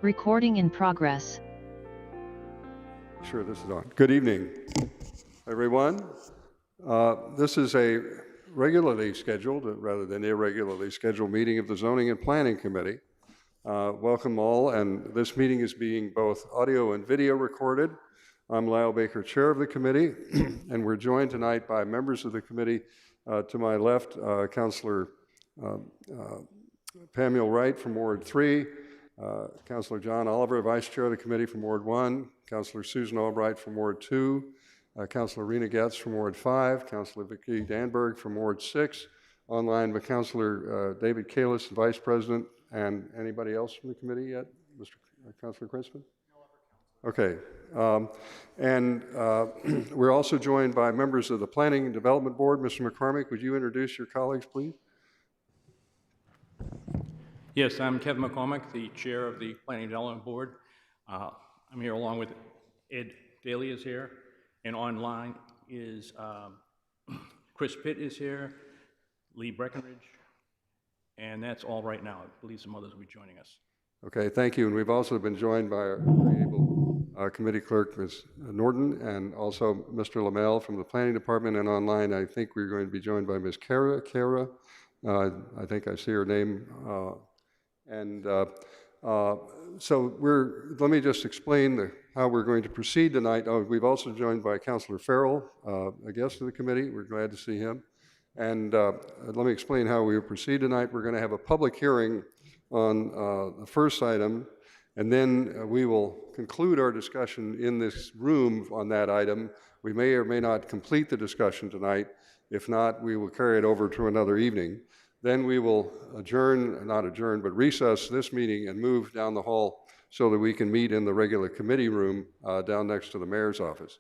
Recording in progress. Sure, this is on. Good evening, everyone. This is a regularly scheduled, rather than irregularly scheduled, meeting of the Zoning and Planning Committee. Welcome all, and this meeting is being both audio and video recorded. I'm Lyle Baker, chair of the committee, and we're joined tonight by members of the committee. To my left, Councilor Pamela Wright from Ward 3, Councilor John Oliver, Vice Chair of the Committee from Ward 1, Councilor Susan Albright from Ward 2, Councilor Rena Getz from Ward 5, Councilor Vicki Danberg from Ward 6, online by Councilor David Kalis, Vice President, and anybody else from the committee yet? Mr. Councilor Krinsman? Okay. We're also joined by members of the Planning and Development Board. Mr. McCormick, would you introduce your colleagues, please? Yes, I'm Kevin McCormick, the chair of the Planning and Development Board. I'm here along with Ed Daly is here, and online is Chris Pitt is here, Lee Breckenridge, and that's all right now. I believe some others will be joining us. Okay, thank you. And we've also been joined by our very able committee clerk, Ms. Norton, and also Mr. Lamel from the Planning Department. And online, I think we're going to be joined by Ms. Kara. I think I see her name. So let me just explain how we're going to proceed tonight. We've also joined by Councilor Farrell, a guest of the committee. We're glad to see him. And let me explain how we will proceed tonight. We're going to have a public hearing on the first item, and then we will conclude our discussion in this room on that item. We may or may not complete the discussion tonight. If not, we will carry it over to another evening. Then we will recess this meeting and move down the hall so that we can meet in the regular committee room down next to the mayor's office.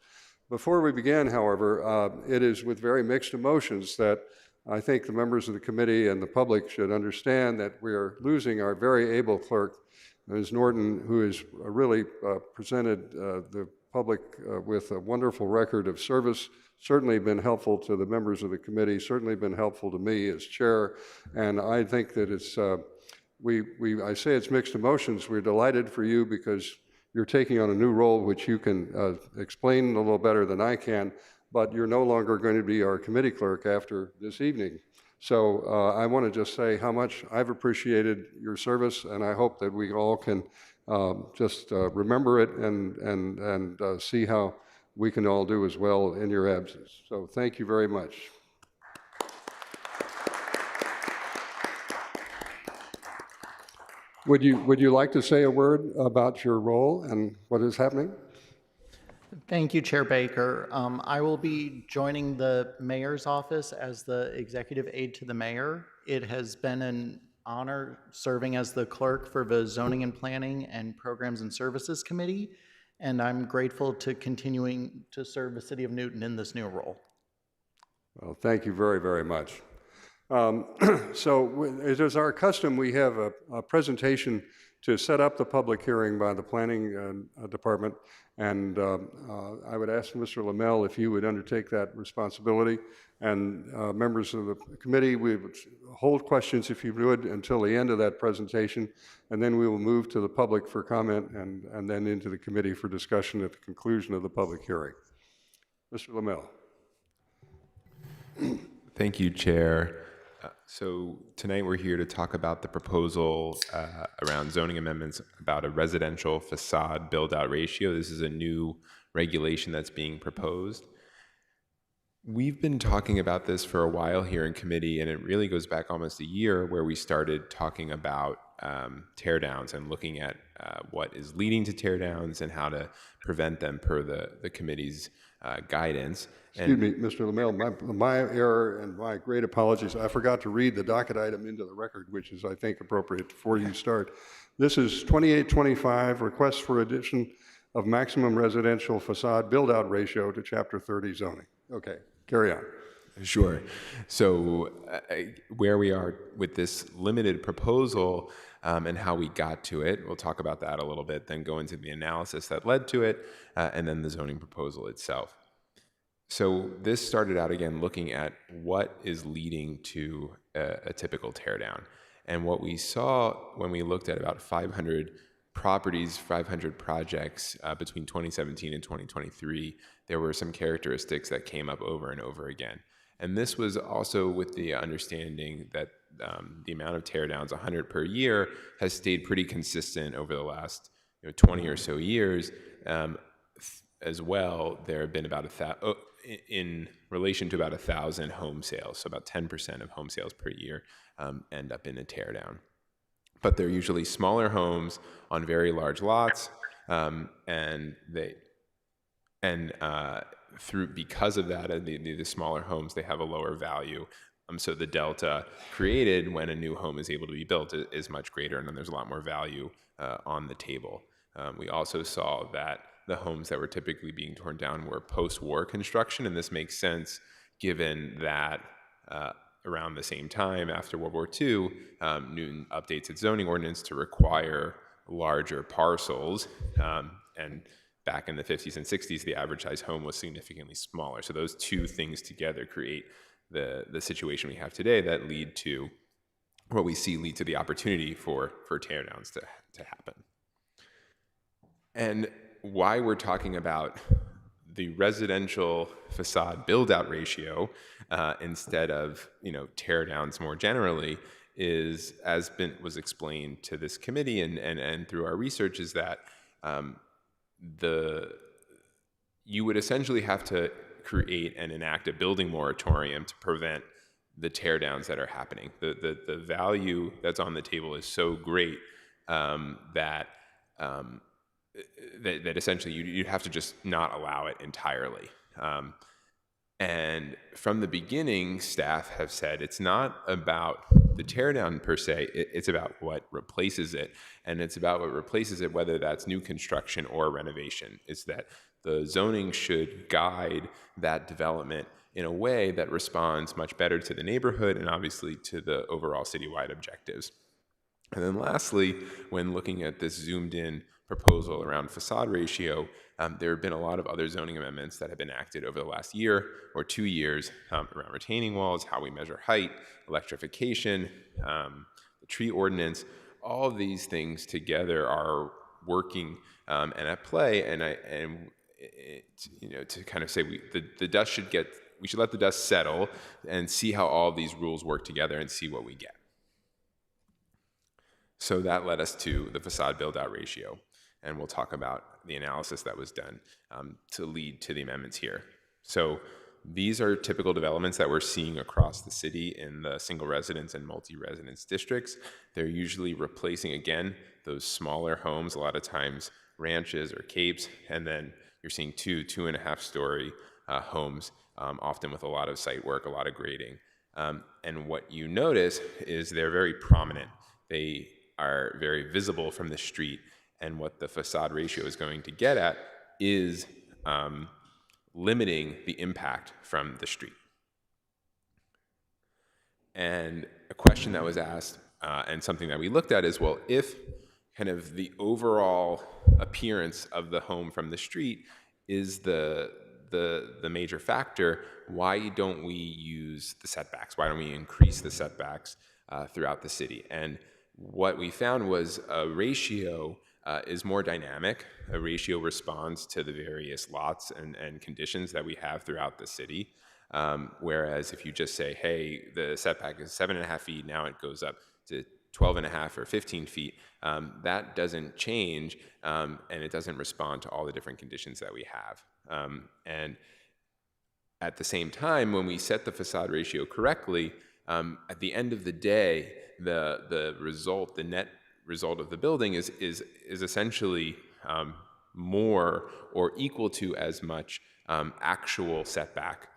Before we begin, however, it is with very mixed emotions that I think the members of the committee and the public should understand that we are losing our very able clerk, Ms. Norton, who has really presented the public with a wonderful record of service, certainly been helpful to the members of the committee, certainly been helpful to me as chair, and I think that it's, I say it's mixed emotions. We're delighted for you because you're taking on a new role which you can explain a little better than I can, but you're no longer going to be our committee clerk after this evening. So I want to just say how much I've appreciated your service, and I hope that we all can just remember it and see how we can all do as well in your absence. So thank you very much. Would you like to say a word about your role and what is happening? Thank you, Chair Baker. I will be joining the mayor's office as the executive aide to the mayor. It has been an honor serving as the clerk for the Zoning and Planning and Programs and Services Committee, and I'm grateful to continuing to serve the city of Newton in this new role. Well, thank you very, very much. So as is our custom, we have a presentation to set up the public hearing by the planning department, and I would ask Mr. Lamel if you would undertake that responsibility, and members of the committee, we would hold questions, if you would, until the end of that presentation, and then we will move to the public for comment and then into the committee for discussion at the conclusion of the public hearing. Mr. Lamel. Thank you, Chair. So tonight we're here to talk about the proposal around zoning amendments about a residential facade build-out ratio. This is a new regulation that's being proposed. We've been talking about this for a while here in committee, and it really goes back almost a year where we started talking about teardowns and looking at what is leading to teardowns and how to prevent them per the committee's guidance. Excuse me, Mr. Lamel, my error and my great apologies. I forgot to read the docket item into the record, which is, I think, appropriate before you start. This is 2825, request for addition of maximum residential facade build-out ratio to Chapter 30 zoning. Okay, carry on. Sure. So where we are with this limited proposal and how we got to it, we'll talk about that a little bit, then go into the analysis that led to it, and then the zoning proposal itself. So this started out again looking at what is leading to a typical teardown. And what we saw when we looked at about 500 properties, 500 projects between 2017 and 2023, there were some characteristics that came up over and over again. And this was also with the understanding that the amount of teardowns, 100 per year, has stayed pretty consistent over the last 20 or so years. As well, there have been about in relation to about 1,000 home sales, so about 10% of home sales per year end up in a teardown. But they're usually smaller homes on very large lots, and because of that, the smaller homes, they have a lower value. So the delta created when a new home is able to be built is much greater, and then there's a lot more value on the table. We also saw that the homes that were typically being torn down were post-war construction, and this makes sense given that around the same time, after World War II, Newton updates its zoning ordinance to require larger parcels, and back in the 50s and 60s, the average size home was significantly smaller. So those two things together create the situation we have today that lead to what we see lead to the opportunity for teardowns to happen. And why we're talking about the residential facade build-out ratio instead of teardowns more generally is, as was explained to this committee and through our research, is that you would essentially have to create and enact a building moratorium to prevent the teardowns that are happening. The value that's on the table is so great that essentially you'd have to just not allow it entirely. And from the beginning, staff have said it's not about the teardown per se, it's about what replaces it. And it's about what replaces it, whether that's new construction or renovation. It's that the zoning should guide that development in a way that responds much better to the neighborhood and obviously to the overall citywide objectives. And then lastly, when looking at this zoomed in proposal around facade ratio, there have been a lot of other zoning amendments that have been enacted over the last year or 2 years around retaining walls, how we measure height, electrification, the tree ordinance. All of these things together are working and at play. To kind of say the dust we should let the dust settle and see how all of these rules work together and see what we get. So that led us to the facade build-out ratio, and we'll talk about the analysis that was done to lead to the amendments here. So these are typical developments that we're seeing across the city in the single residence and multi-residence districts. They're usually replacing, again, those smaller homes, a lot of times ranches or capes, and then you're seeing 2.5 story homes, often with a lot of site work, a lot of grading. And what you notice is they're very prominent. They are very visible from the street, and what the facade ratio is going to get at is limiting the impact from the street. And a question that was asked, and something that we looked at is, well, if kind of the overall appearance of the home from the street is the major factor, why don't we use the setbacks? Why don't we increase the setbacks throughout the city? And what we found was a ratio is more dynamic. A ratio responds to the various lots and conditions that we have throughout the city. Whereas if you just say, hey, the setback is 7.5 feet, now it goes up to 12.5 or 15 feet, that doesn't change, and it doesn't respond to all the different conditions that we have. And at the same time, when we set the facade ratio correctly, at the end of the day, the result, the net result of the building is essentially more or equal to as much actual setback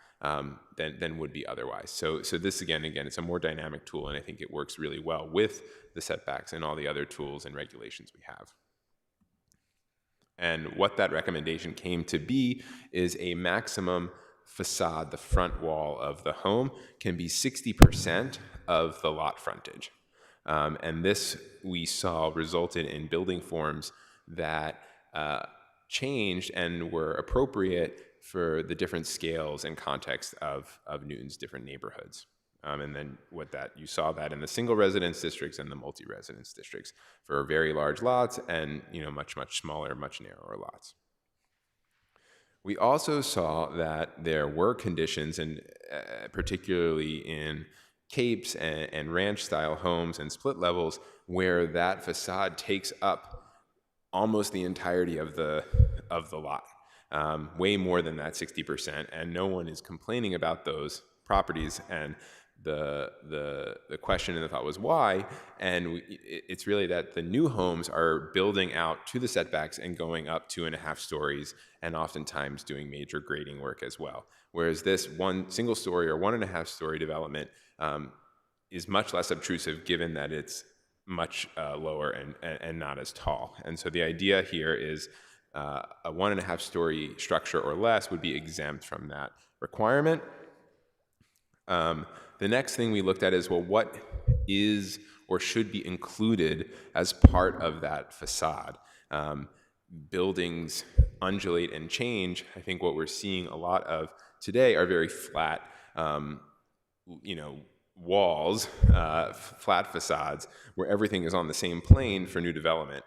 than would be otherwise. So this again, it's a more dynamic tool, and I think it works really well with the setbacks and all the other tools and regulations we have. And what that recommendation came to be is a maximum facade, the front wall of the home, can be 60% of the lot frontage. And this, we saw, resulted in building forms that changed and were appropriate for the different scales and context of Newton's different neighborhoods. And then you saw that in the single residence districts and the multi-residence districts for very large lots and, much, much smaller, much narrower lots. We also saw that there were conditions, and particularly in capes and ranch-style homes and split levels, where that facade takes up almost the entirety of the lot, way more than that 60%, and no one is complaining about those properties. And the question and the thought was why, and it's really that the new homes are building out to the setbacks and going up 2.5 stories, and oftentimes doing major grading work as well. Whereas this one single story or 1.5 story development is much less obtrusive, given that it's much lower and not as tall. And so the idea here is a 1.5 story structure or less would be exempt from that requirement. The next thing we looked at is, well, what is or should be included as part of that facade? Buildings undulate and change. I think what we're seeing a lot of today are very flat, walls, flat facades, where everything is on the same plane for new development.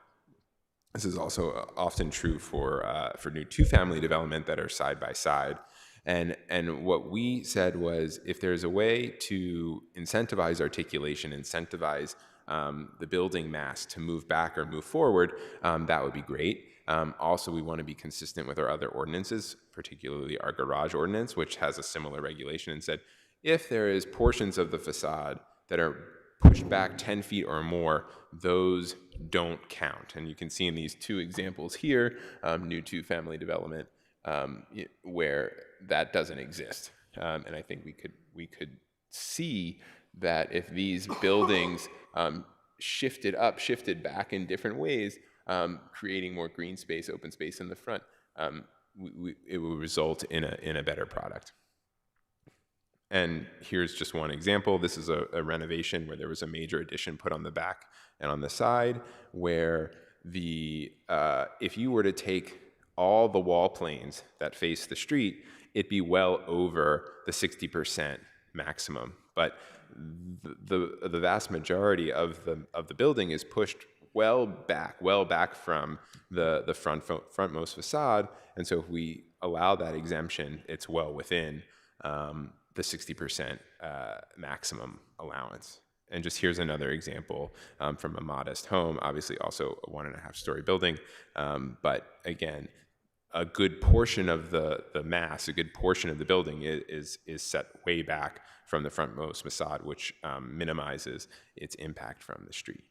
This is also often true for new two-family development that are side by side. And what we said was, if there's a way to incentivize articulation, incentivize the building mass to move back or move forward, that would be great. Also, we want to be consistent with our other ordinances, particularly our garage ordinance, which has a similar regulation, and said, if there is portions of the facade that are pushed back 10 feet or more, those don't count. And you can see in these two examples here, new two-family development, where that doesn't exist. And I think we could see that if these buildings shifted back in different ways, creating more green space, open space in the front, it will result in a better product. And here's just one example. This is a renovation where there was a major addition put on the back and on the side, where if you were to take all the wall planes that face the street, it'd be well over the 60% maximum. But the vast majority of the building is pushed well back from the frontmost facade. And so if we allow that exemption, it's well within the 60% maximum allowance. And just here's another example from a modest home, obviously also a 1.5 story building. But again, a good portion of the mass, a good portion of the building is set way back from the frontmost facade, which minimizes its impact from the street.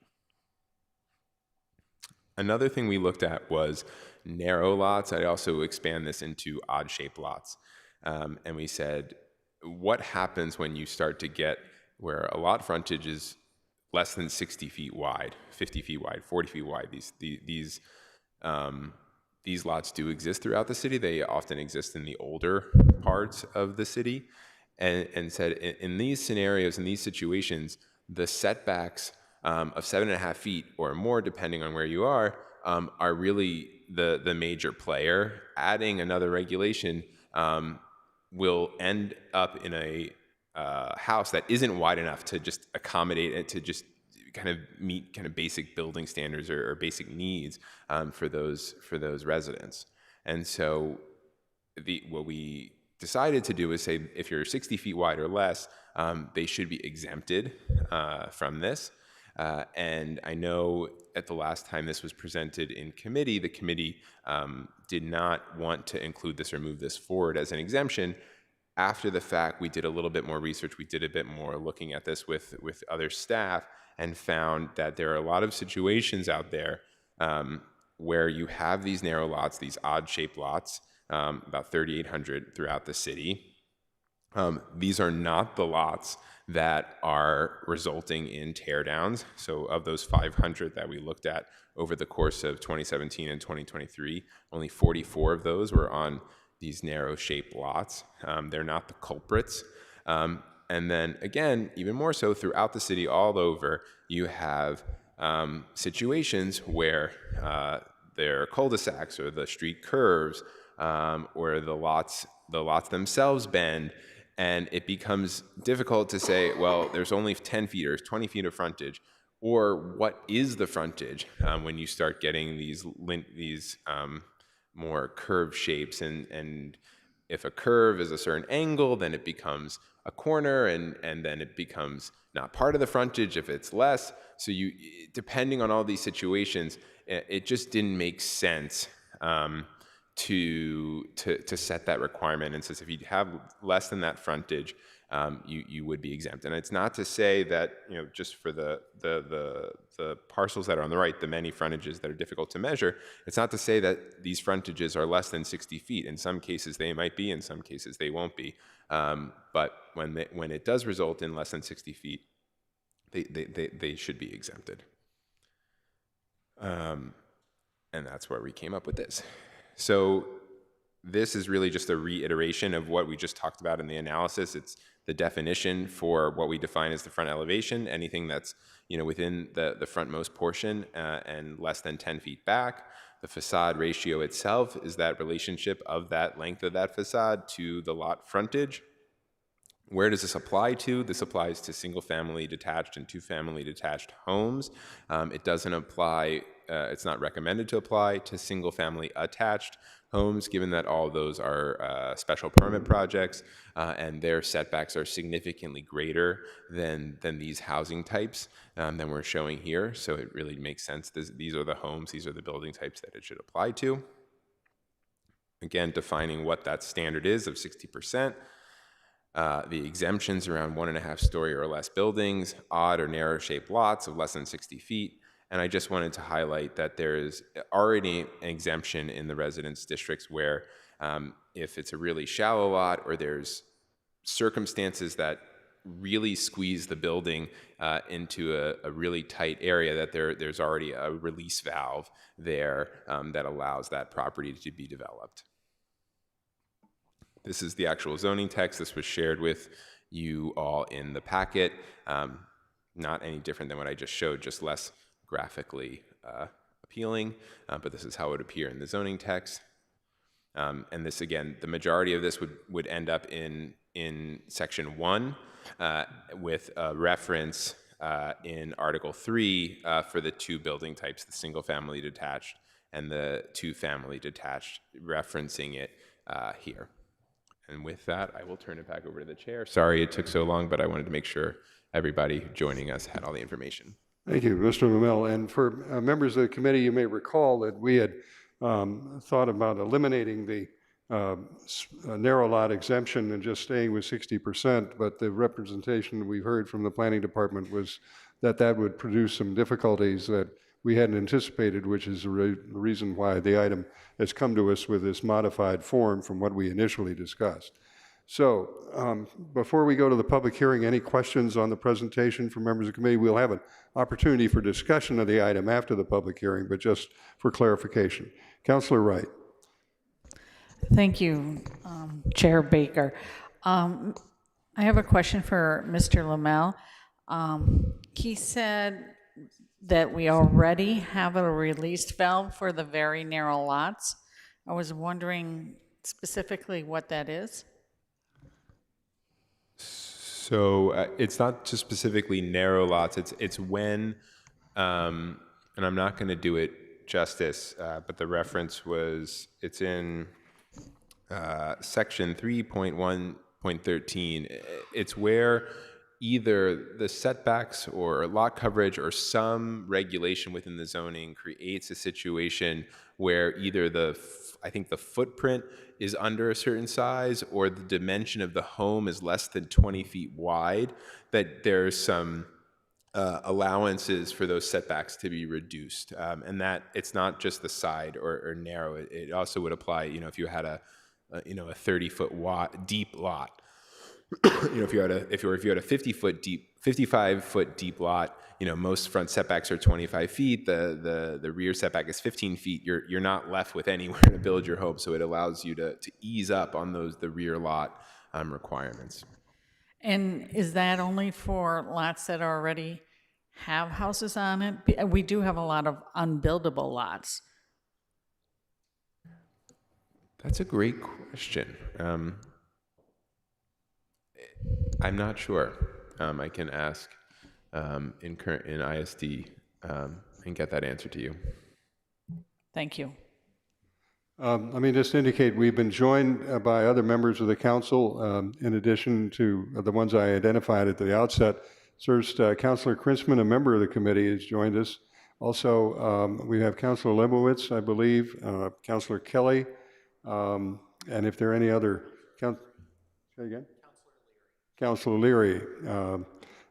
Another thing we looked at was narrow lots. I'd also expand this into odd-shaped lots. And we said, what happens when you start to get where a lot frontage is less than 60 feet wide, 50 feet wide, 40 feet wide? These lots do exist throughout the city. They often exist in the older parts of the city. And said, in these scenarios, in these situations, the setbacks of 7.5 feet or more, depending on where you are really the major player. Adding another regulation will end up in a house that isn't wide enough to just accommodate it, to just kind of meet kind of basic building standards or basic needs for those residents. And so what we decided to do is say, if you're 60 feet wide or less, they should be exempted from this. And I know at the last time this was presented in committee, the committee did not want to include this or move this forward as an exemption. After the fact, we did a little bit more research. We did a bit more looking at this with other staff, and found that there are a lot of situations out there where you have these narrow lots, these odd-shaped lots, about 3,800 throughout the city. These are not the lots that are resulting in teardowns. So of those 500 that we looked at over the course of 2017 and 2023, only 44 of those were on these narrow-shaped lots. They're not the culprits. And then again, even more so throughout the city, all over, you have situations where there are cul-de-sacs or the street curves, or the lots themselves bend, And it becomes difficult to say, well, there's only 10 feet or 20 feet of frontage, or what is the frontage when you start getting these more curved shapes. And if a curve is a certain angle, then it becomes a corner, and then it becomes not part of the frontage if it's less. So depending on all these situations, it just didn't make sense to set that requirement. And says if you have less than that frontage, you would be exempt. And it's not to say that, just for the parcels that are on the right, the many frontages that are difficult to measure, it's not to say that these frontages are less than 60 feet. In some cases they might be, in some cases they won't be. But when it does result in less than 60 feet, they should be exempted. And that's where we came up with this. So this is really just a reiteration of what we just talked about in the analysis. It's the definition for what we define as the front elevation, anything that's within the frontmost portion and less than 10 feet back. The facade ratio itself is that relationship of that length of that facade to the lot frontage. Where does this apply to? This applies to single-family detached and two-family detached homes. It doesn't apply, it's not recommended to apply to single-family attached homes, given that all those are special permit projects, and their setbacks are significantly greater than these housing types than we're showing here. So it really makes sense. These are the homes, these are the building types that it should apply to. Again, defining what that standard is of 60%. The exemptions around 1.5 story or less buildings, odd or narrow shaped lots of less than 60 feet. And I just wanted to highlight that there is already an exemption in the residence districts where if it's a really shallow lot or there's circumstances that really squeeze the building into a really tight area, that there's already a release valve there that allows that property to be developed. This is the actual zoning text. This was shared with you all in the packet. Not any different than what I just showed, just less graphically appealing, but this is how it would appear in the zoning text. And this, again, the majority of this would end up in section 1 with a reference in Article 3 for the two building types, the single-family detached and the two-family detached, referencing it here. And with that, I will turn it back over to the chair. Sorry it took so long, but I wanted to make sure everybody joining us had all the information. Thank you, Mr. Mamel. And for members of the committee, you may recall that we had thought about eliminating the narrow lot exemption and just staying with 60%, but the representation we heard from the planning department was that that would produce some difficulties that we hadn't anticipated, which is the reason why the item has come to us with this modified form from what we initially discussed. So before we go to the public hearing, any questions on the presentation from members of the committee? We'll have an opportunity for discussion of the item after the public hearing, but just for clarification. Councilor Wright. Thank you, Chair Baker. I have a question for Mr. Lamel. He said that we already have a release valve for the very narrow lots. I was wondering specifically what that is. So it's not just specifically narrow lots. It's when, and I'm not going to do it justice, but the reference it's in section 3.1.13. It's where either the setbacks or lot coverage or some regulation within the zoning creates a situation where either I think the footprint is under a certain size or the dimension of the home is less than 20 feet wide, that there's some allowances for those setbacks to be reduced. And that it's not just the side or narrow. It also would apply, if you had a 30-foot deep lot. If you had a 55-foot deep lot, most front setbacks are 25 feet. The rear setback is 15 feet. You're not left with anywhere to build your home, so it allows you to ease up on the rear lot requirements. And is that only for lots that already have houses on it? We do have a lot of unbuildable lots. That's a great question. I'm not sure. I can ask in ISD and get that answer to you. Thank you. Let me just indicate, we've been joined by other members of the council, in addition to the ones I identified at the outset. First, Councilor Krinsman, a member of the committee, has joined us. Also, we have Councilor Lebowitz, I believe, Councilor Kelly, and if there are any other, say again? Councilor Leary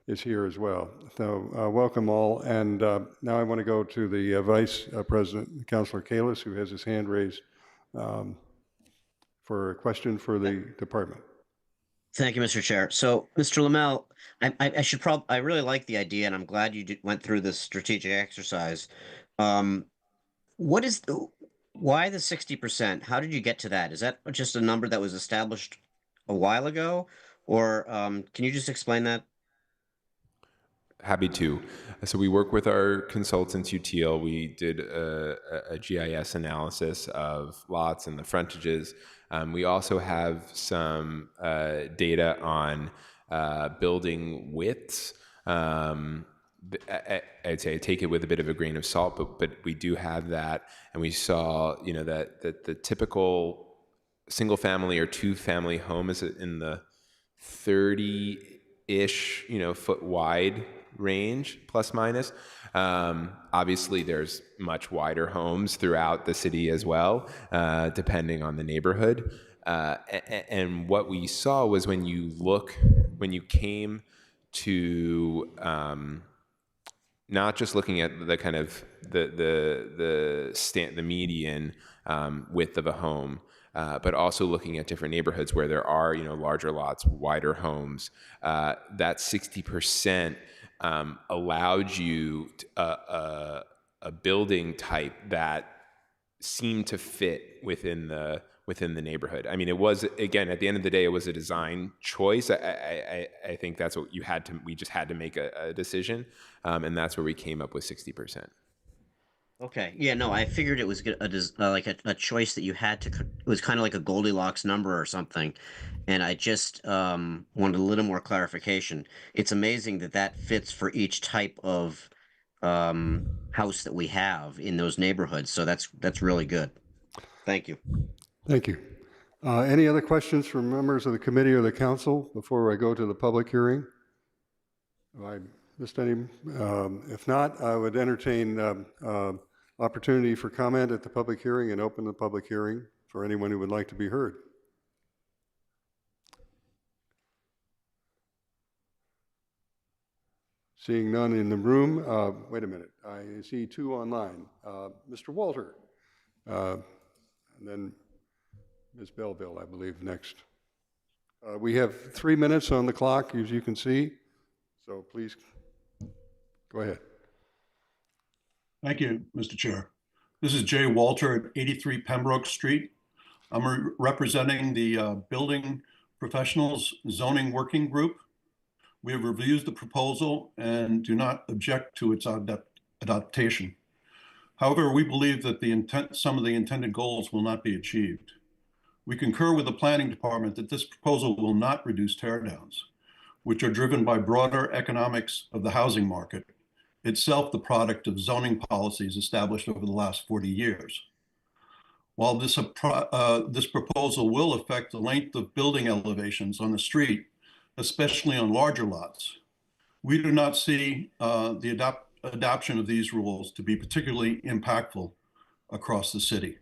is here as well. So welcome all. And now I want to go to the Vice President, Councilor Kalis, who has his hand raised for a question for the department. Thank you, Mr. Chair. So, Mr. Lamel, I really like the idea, and I'm glad you went through this strategic exercise. Um, what is why the 60%? How did you get to that? Is that just a number that was established a while ago, or can you just explain that? Happy to. So we work with our consultants, UTL. We did a GIS analysis of lots and the frontages. We also have some data on building widths. I'd say take it with a bit of a grain of salt, but we do have that, and we saw that the typical single family or two family home is in the 30-ish foot wide range, plus minus. Obviously, there's much wider homes throughout the city as well, depending on the neighborhood. And what we saw was when you came to not just looking at the kind of the median width of a home, but also looking at different neighborhoods where there are larger lots, wider homes. That 60% allowed you a building type that seemed to fit within the neighborhood. I mean, it was, again, at the end of the day, it was a design choice. I think that's what we just had to make a decision, and that's where we came up with 60%. Okay. Yeah, no, I figured it was like a choice that you had to, it was kind of like a Goldilocks number or something. And I just wanted a little more clarification. It's amazing that that fits for each type of house that we have in those neighborhoods. So that's really good. Thank you. Thank you. Any other questions from members of the committee or the council before I go to the public hearing? Have I missed any? If not, I would entertain opportunity for comment at the public hearing and open the public hearing for anyone who would like to be heard. Seeing none in the room, wait a minute, I see two online. Mr. Walter, and then Ms. Belleville, I believe, next. We have 3 minutes on the clock, as you can see, so please go ahead. Thank you, Mr. Chair. This is Jay Walter at 83 Pembroke Street. I'm representing the Building Professionals Zoning Working Group. We have reviewed the proposal and do not object to its adaptation. However, we believe that some of the intended goals will not be achieved. We concur with the planning department that this proposal will not reduce teardowns, which are driven by broader economics of the housing market, itself the product of zoning policies established over the last 40 years. While this proposal will affect the length of building elevations on the street, especially on larger lots, we do not see the adoption of these rules to be particularly impactful across the city.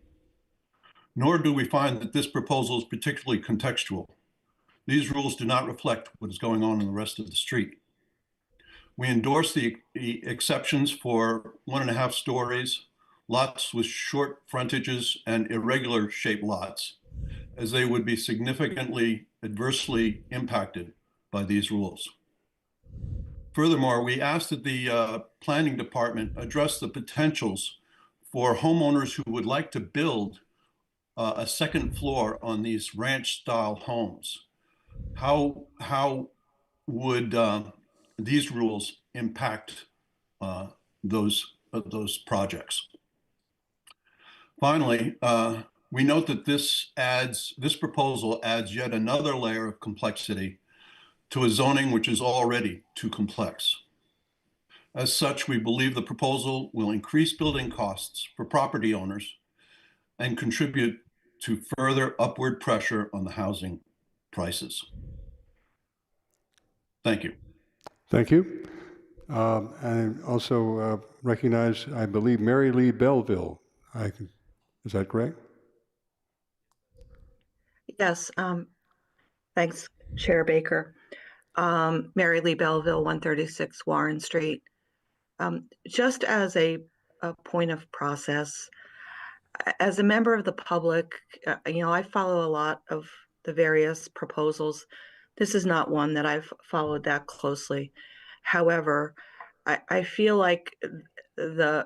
Nor do we find that this proposal is particularly contextual. These rules do not reflect what is going on in the rest of the street. We endorse the exceptions for 1.5 stories, lots with short frontages, and irregular shaped lots, as they would be significantly adversely impacted by these rules. Furthermore, we ask that the planning department address the potentials for homeowners who would like to build a second floor on these ranch-style homes. How would these rules impact those projects? Finally, we note that this proposal adds yet another layer of complexity to a zoning which is already too complex. As such, we believe the proposal will increase building costs for property owners and contribute to further upward pressure on the housing prices. Thank you. Thank you. And also recognize, I believe, Mary Lee Belleville. Is that correct? Yes, thanks, Chair Baker. Mary Lee Belleville, 136 Warren Street. Just as a point of process, as a member of the public, I follow a lot of the various proposals. This is not one that I've followed that closely. However, I feel like the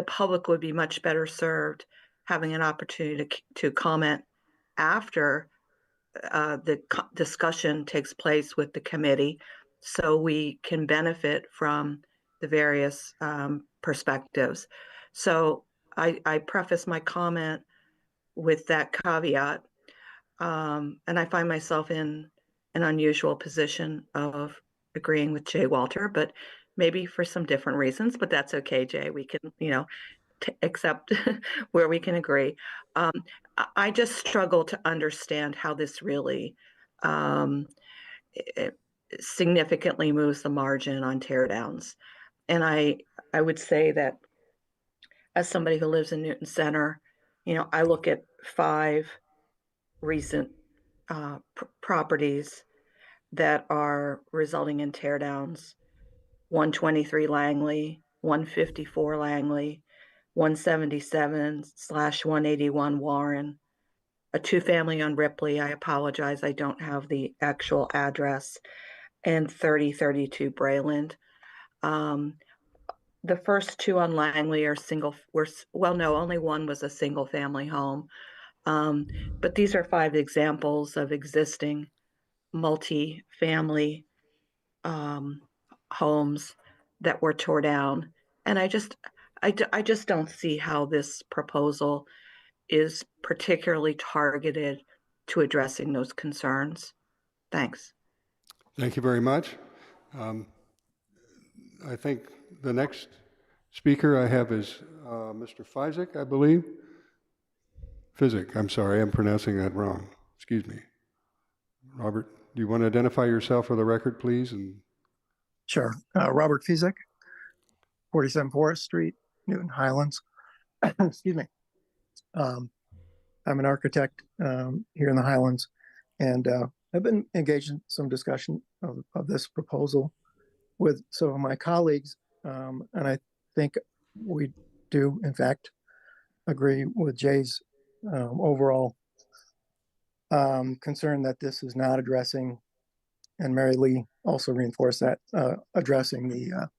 public would be much better served having an opportunity to comment after the discussion takes place with the committee, so we can benefit from the various perspectives. So I preface my comment with that caveat, and I find myself in an unusual position of agreeing with Jay Walter, but maybe for some different reasons, but that's okay, Jay. We can, accept where we can agree. I just struggle to understand how this really significantly moves the margin on tear downs. And I would say that as somebody who lives in Newton Center, I look at 5 recent properties that are resulting in tear downs: 123 Langley, 154 Langley, 177/181 Warren, a 2-family on Ripley. I apologize, I don't have the actual address, and 3032 Brayland. The first 2 on Langley are only one was a single family home. But these are 5 examples of existing multi-family homes that were torn down. And I just don't see how this proposal is particularly targeted to addressing those concerns. Thanks. Thank you very much. I think the next speaker I have is Mr. Fizek, I believe. Physic, I'm sorry, I'm pronouncing that wrong. Excuse me. Robert, do you want to identify yourself for the record, please? Sure. Robert Fizek, 47 Forest Street, Newton Highlands. Excuse me. I'm an architect here in the Highlands, and I've been engaged in some discussion of this proposal with some of my colleagues, and I think we do, in fact, agree with Jay's overall concern that this is not addressing, and Mary Lee also reinforced that, addressing the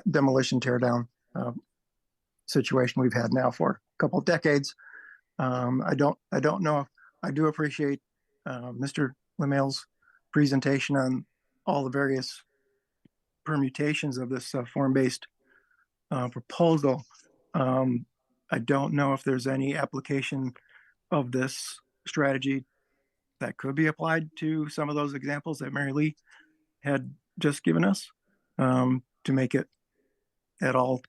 demolition tear down situation we've had now for a couple of decades. I don't know if I do appreciate Mr. LeMail's presentation on all the various permutations of this form-based proposal. I don't know if there's any application of this strategy that could be applied to some of those examples that Mary Lee had just given us, to make it at all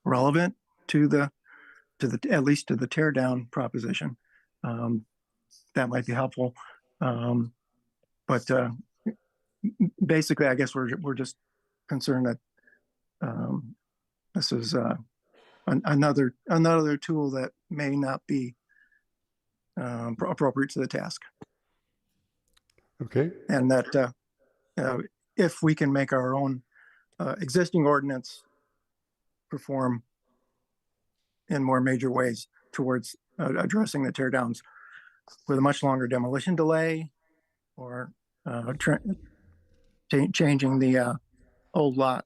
relevant to the at least to the tear down proposition. That might be helpful. But basically, I guess we're just concerned that this is another tool that may not be appropriate to the task. Okay. And that if we can make our own existing ordinance perform in more major ways towards addressing the tear downs with a much longer demolition delay, or changing the old lot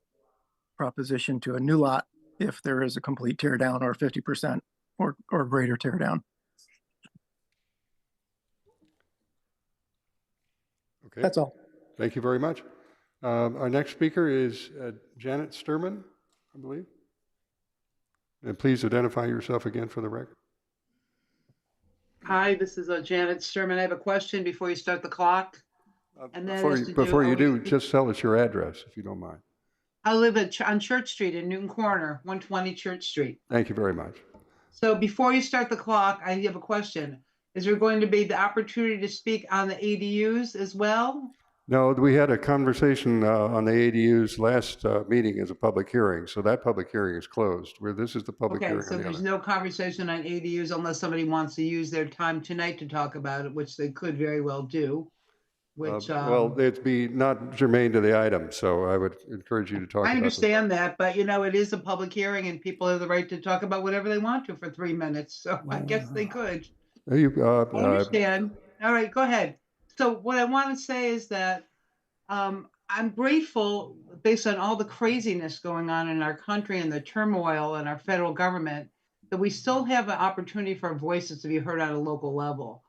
proposition to a new lot if there is a complete tear down or 50% or greater tear down. Okay. That's all. Thank you very much. Our next speaker is Janet Sturman, I believe. And please identify yourself again for the record. Hi, this is Janet Sturman. I have a question before you start the clock. And that is to do. Before you do, just tell us your address, if you don't mind. I live on Church Street in Newton Corner, 120 Church Street. Thank you very much. So before you start the clock, I have a question. Is there going to be the opportunity to speak on the ADUs as well? No, we had a conversation on the ADUs last meeting as a public hearing, so that public hearing is closed. Where this is the public Okay, hearing so on the there's other. no conversation on ADUs unless somebody wants to use their time tonight to talk about it, which they could very well do. Which Well, it'd be not germane to the item, so I would encourage you to talk I about understand that, but it is a public hearing and people have the right to talk about whatever they want to for 3 minutes. So I guess they could. I understand. All right, go ahead. So what I want to say is that I'm grateful, based on all the craziness going on in our country and the turmoil in our federal government, that we still have an opportunity for our voices to be heard at a local level.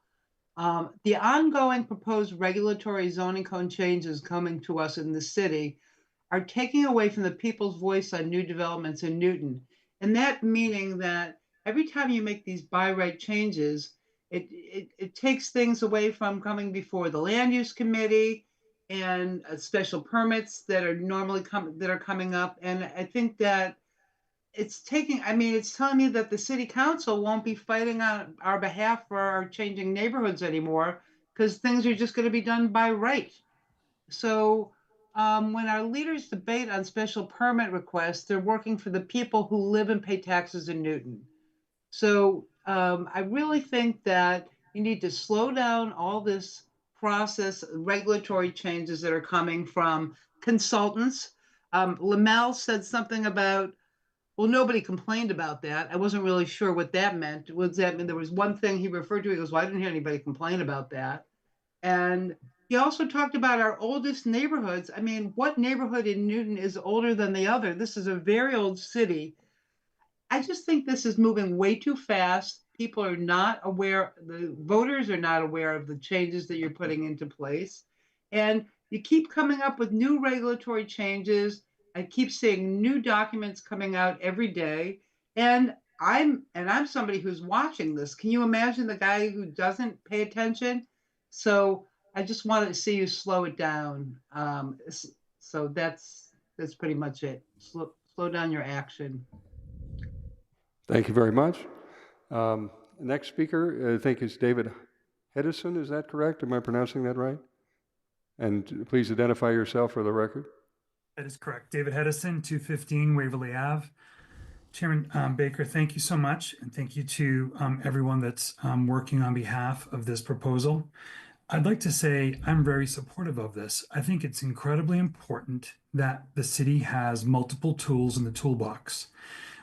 The ongoing proposed regulatory zoning code changes coming to us in the city are taking away from the people's voice on new developments in Newton. And that meaning that every time you make these by right changes, it takes things away from coming before the land use committee and special permits that are normally coming up. And I think that it's telling me that the city council won't be fighting on our behalf for our changing neighborhoods anymore because things are just going to be done by right. So when our leaders debate on special permit requests, they're working for the people who live and pay taxes in Newton. So I really think that you need to slow down all this process, regulatory changes that are coming from consultants. Lamel said something about, well, nobody complained about that. I wasn't really sure what that meant. Was that mean there was one thing he referred to? He goes, well, I didn't hear anybody complain about that. And he also talked about our oldest neighborhoods. I mean, what neighborhood in Newton is older than the other? This is a very old city. I just think this is moving way too fast. People are not aware, the voters are not aware of the changes that you're putting into place. And you keep coming up with new regulatory changes. I keep seeing new documents coming out every day. And I'm somebody who's watching this. Can you imagine the guy who doesn't pay attention? So I just wanted to see you slow it down. So that's pretty much it. Slow down your action. Thank you very much. Next speaker, I think, is David Hedison. Is that correct? Am I pronouncing that right? And please identify yourself for the record. That is correct. David Hedison, 215 Waverly Ave. Chairman Baker, thank you so much. And thank you to everyone that's working on behalf of this proposal. I'd like to say I'm very supportive of this. I think it's incredibly important that the city has multiple tools in the toolbox.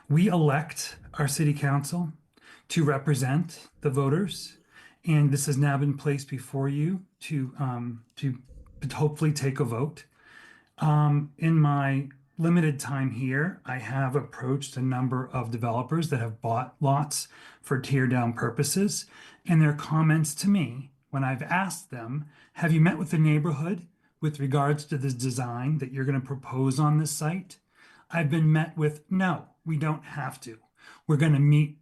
We elect our city council to represent the voters, and this has now been placed before you to hopefully take a vote. In my limited time here, I have approached a number of developers that have bought lots for tear down purposes, and their comments to me when I've asked them, have you met with the neighborhood with regards to the design that you're going to propose on this site? I've been met with, no, we don't have to. We're going to meet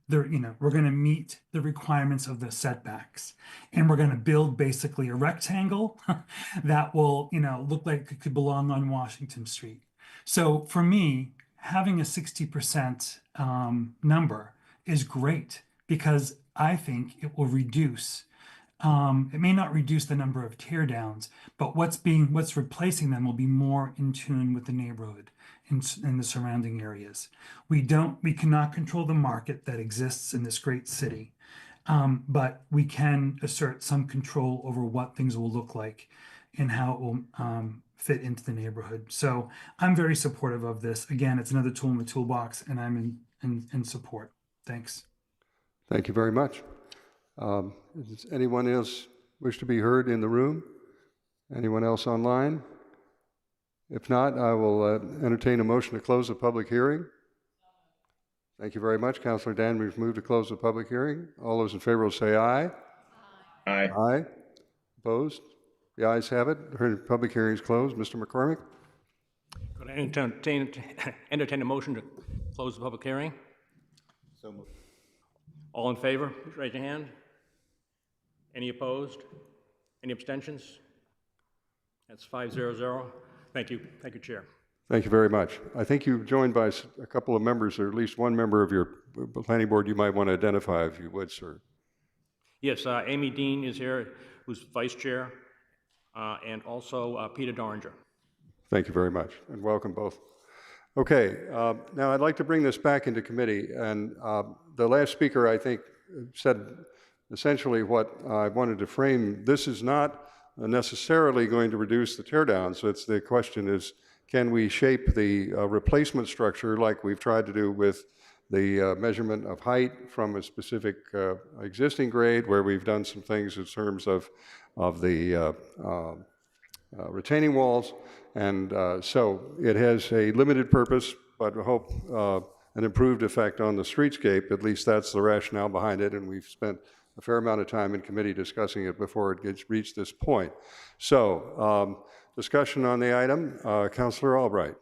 the requirements of the setbacks, and we're going to build basically a rectangle that will, look like it could belong on Washington Street. So for me, having a 60% number is great because I think it will reduce. It may not reduce the number of tear downs, but what's replacing them will be more in tune with the neighborhood in the surrounding areas. We cannot control the market that exists in this great city, but we can assert some control over what things will look like and how it will fit into the neighborhood. So I'm very supportive of this. Again, it's another tool in the toolbox, and I'm in support. Thanks. Thank you very much. Does anyone else wish to be heard in the room? Anyone else online? If not, I will entertain a motion to close the public hearing. Thank you very much. Councilor Danby's moved to close the public hearing. All those in favor will say aye. Aye. Aye. Opposed? The ayes have it. The public hearing is closed. Mr. McCormick? Could I entertain a motion to close the public hearing? So moved. All in favor, please raise your hand. Any opposed? Any abstentions? That's 500. Thank you. Thank you, Chair. Thank you very much. I think you're joined by a couple of members, or at least one member of your planning board you might want to identify, if you would, sir. Yes, Amy Dean is here, who's Vice Chair, and also Peter Doringer. Thank you very much, and welcome both. Okay, now I'd like to bring this back into committee, and the last speaker, I think, said essentially what I wanted to frame. This is not necessarily going to reduce the teardowns. So the question is, can we shape the replacement structure like we've tried to do with the measurement of height from a specific existing grade, where we've done some things in terms of the retaining walls. And so it has a limited purpose, but we hope an improved effect on the streetscape. At least that's the rationale behind it, and we've spent a fair amount of time in committee discussing it before it gets reached this point. So discussion on the item. Councilor Albright.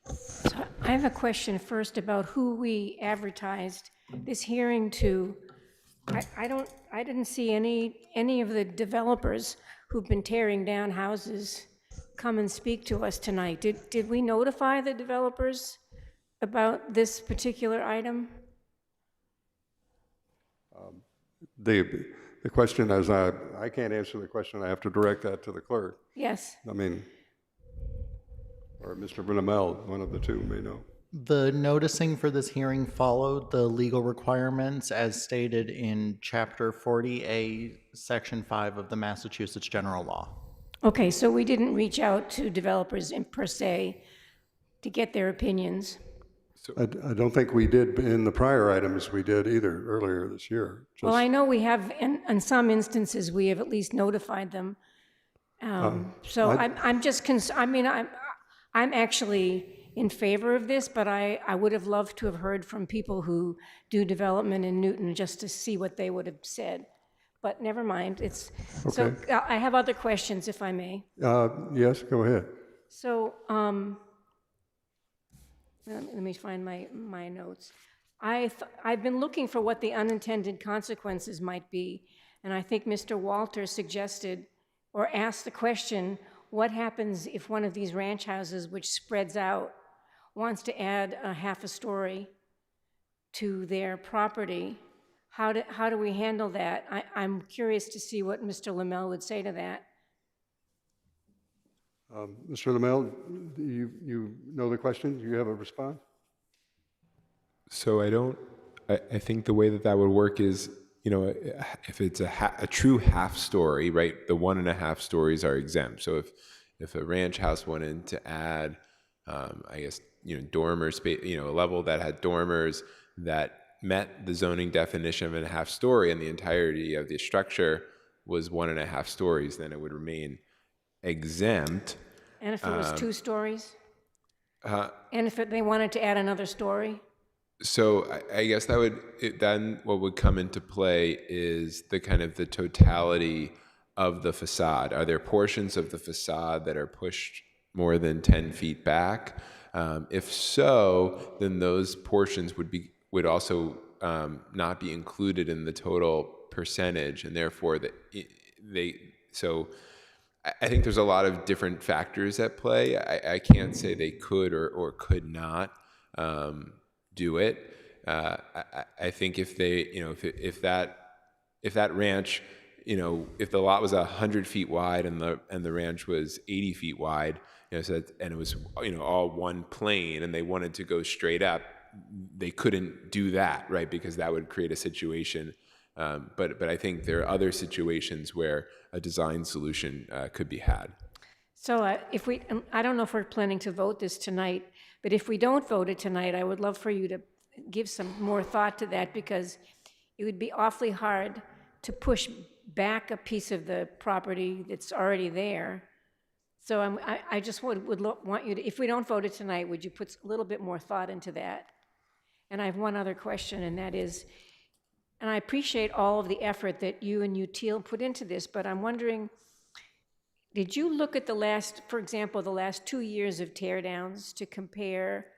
So I have a question first about who we advertised this hearing to. I didn't see any of the developers who've been tearing down houses come and speak to us tonight. Did we notify the developers about this particular item? The question is, I can't answer the question. I have to direct that to the clerk. Yes. I mean, or Mr. Brunamel, one of the two may know. The noticing for this hearing followed the legal requirements as stated in Chapter 40A, Section 5 of the Massachusetts General Law. Okay, so we didn't reach out to developers per se to get their opinions. I don't think we did in the prior items we did either earlier this year. Well, I know we have, in some instances, we have at least notified them. So I'm just, I'm actually in favor of this, but I would have loved to have heard from people who do development in Newton just to see what they would have said. But never mind, it's, okay. So I have other questions, if I may. Yes, go ahead. So, let me find my notes. I've been looking for what the unintended consequences might be, and I think Mr. Walter suggested or asked the question, what happens if one of these ranch houses, which spreads out, wants to add a half a story to their property? How do we handle that? I'm curious to see what Mr. Lamel would say to that. Mr. Lamel, you know the question? Do you have a response? So I think the way that would work is, if it's a true half story, right, the 1.5 stories are exempt. So if a ranch house wanted to add, I guess, dormer space, a level that had dormers that met the zoning definition of a half story and the entirety of the structure was 1.5 stories, then it would remain exempt. And if it was 2 stories? And if they wanted to add another story? So I guess then what would come into play is the kind of the totality of the facade. Are there portions of the facade that are pushed more than 10 feet back? If so, then those portions would also not be included in the total percentage, and therefore so I think there's a lot of different factors at play. I can't say they could or could not do it. I think if they, if that ranch, if the lot was 100 feet wide and the ranch was 80 feet wide, so and it was all one plane, and they wanted to go straight up, they couldn't do that, right? Because that would create a situation. But I think there are other situations where a design solution could be had. So I don't know if we're planning to vote this tonight, but if we don't vote it tonight, I would love for you to give some more thought to that, because it would be awfully hard to push back a piece of the property that's already there. So I just would want you to, if we don't vote it tonight, would you put a little bit more thought into that? And I have one other question, and that is, and I appreciate all of the effort that you and Util put into this, but I'm wondering, did you look at for example, the last 2 years of teardowns to compare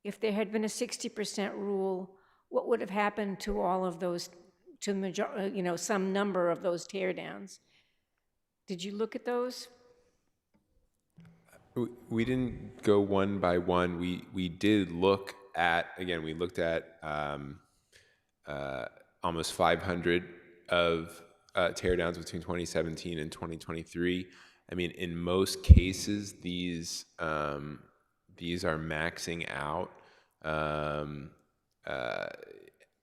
if there had been a 60% rule, what would have happened to all of those, to some number of those teardowns? Did you look at those? We didn't go one by one. We did look at, again, we looked at almost 500 of teardowns between 2017 and 2023. I mean, in most cases, these are maxing out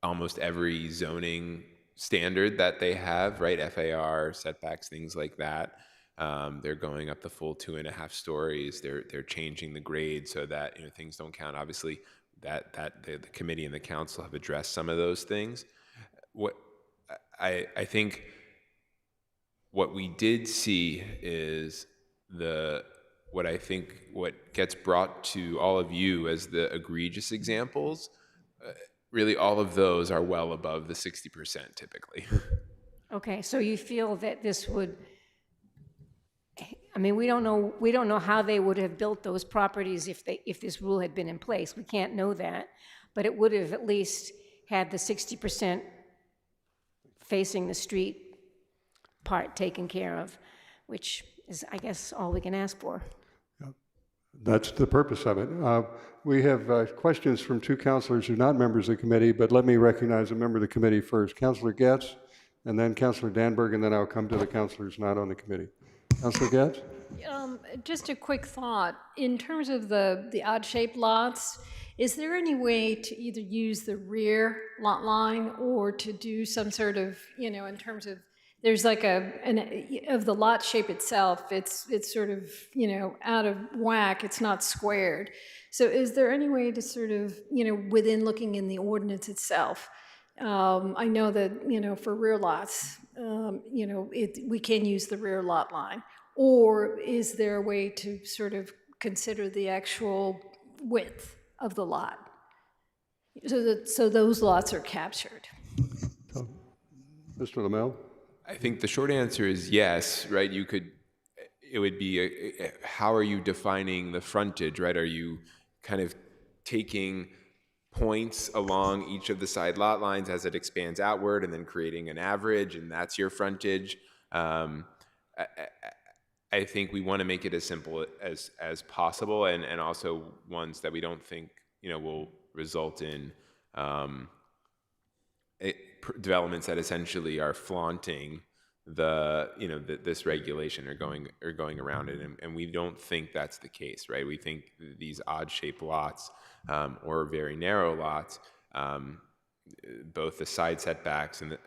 almost every zoning standard that they have, right? FAR, setbacks, things like that. They're going up the full 2.5 stories. They're changing the grade so that things don't count. Obviously, that the committee and the council have addressed some of those things. What I think what we did see is what gets brought to all of you as the egregious examples. Really, all of those are well above the 60% typically. Okay, so you feel that this would, I mean, we don't know how they would have built those properties if this rule had been in place. We can't know that, but it would have at least had the 60% facing the street part taken care of, which is, I guess, all we can ask for. That's the purpose of it. We have questions from two councilors who are not members of the committee, but let me recognize a member of the committee first. Councilor Getz, and then Councilor Danberg, and then I'll come to the councilors not on the committee. Councilor Getz? Just a quick thought. In terms of the odd-shaped lots, is there any way to either use the rear lot line or to do some sort of, in terms of, there's like of the lot shape itself, it's sort of, out of whack, it's not squared. So is there any way to sort of, within looking in the ordinance itself, I know that, for rear lots, we can use the rear lot line. Or is there a way to sort of consider the actual width of the lot so those lots are captured? Mr. Lamel? I think the short answer is yes, right? It would be, how are you defining the frontage, right? Are you kind of taking points along each of the side lot lines as it expands outward and then creating an average, and that's your frontage? I think we want to make it as simple as possible, and also ones that we don't think will result in developments that essentially are flaunting this regulation or going around it, and we don't think that's the case, right? We think these odd-shaped lots or very narrow lots, both the side setbacks and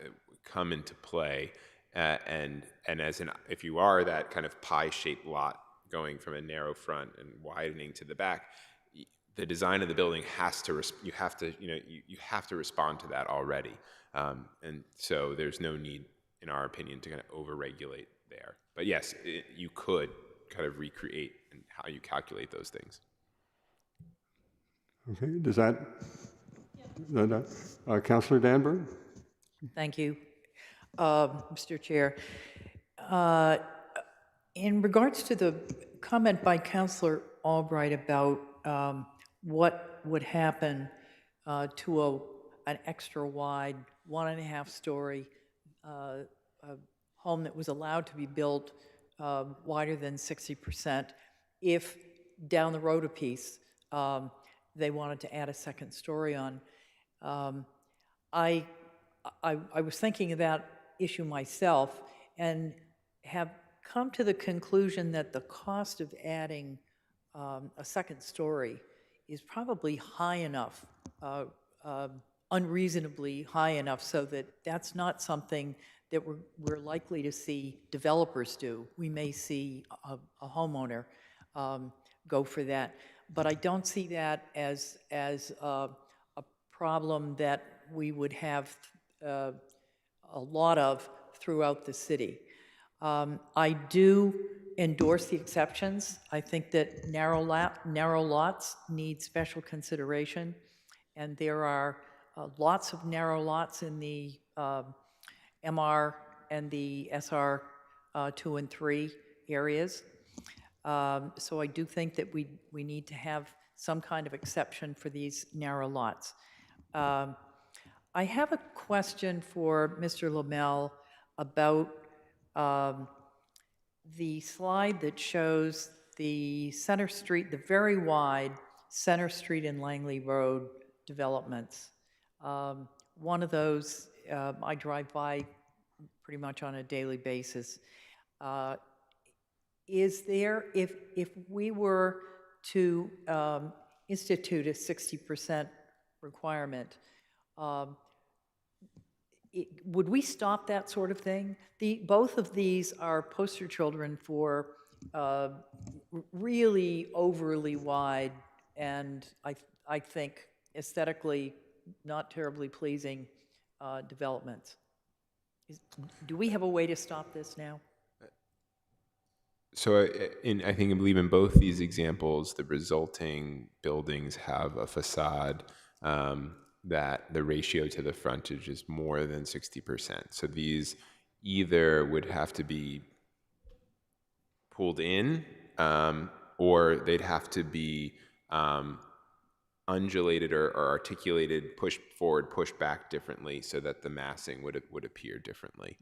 come into play. And if you are that kind of pie-shaped lot going from a narrow front and widening to the back, the design of the building has to you have to respond to that already, and so there's no need, in our opinion, to kind of over-regulate there. But yes, you could kind of recreate how you calculate those things. Okay, does that? Councilor Danberg? Thank you. Mr. Chair, in regards to the comment by Councilor Albright about what would happen to an extra wide 1.5 story home that was allowed to be built wider than 60%, if down the road a piece they wanted to add a second story on. I was thinking of that issue myself and have come to the conclusion that the cost of adding a second story is probably high enough, unreasonably high enough, so that that's not something that we're likely to see developers do. We may see a homeowner go for that, but I don't see that as a problem that we would have a lot of throughout the city. I do endorse the exceptions. I think that narrow lots need special consideration, and there are lots of narrow lots in the MR and the SR 2 and 3 areas. So I do think that we need to have some kind of exception for these narrow lots. I have a question for Mr. Lamel about the slide that shows the Center Street, the very wide Center Street and Langley Road developments. One of those I drive by pretty much on a daily basis. Is there, if we were to institute a 60% requirement, would we stop that sort of thing? Both of these are poster children for really overly wide and I think aesthetically not terribly pleasing developments. Do we have a way to stop this now? So I think I believe in both these examples, the resulting buildings have a facade that the ratio to the frontage is more than 60%. So these either would have to be pulled in or they'd have to be undulated or articulated, pushed forward, pushed back differently so that the massing would appear differently.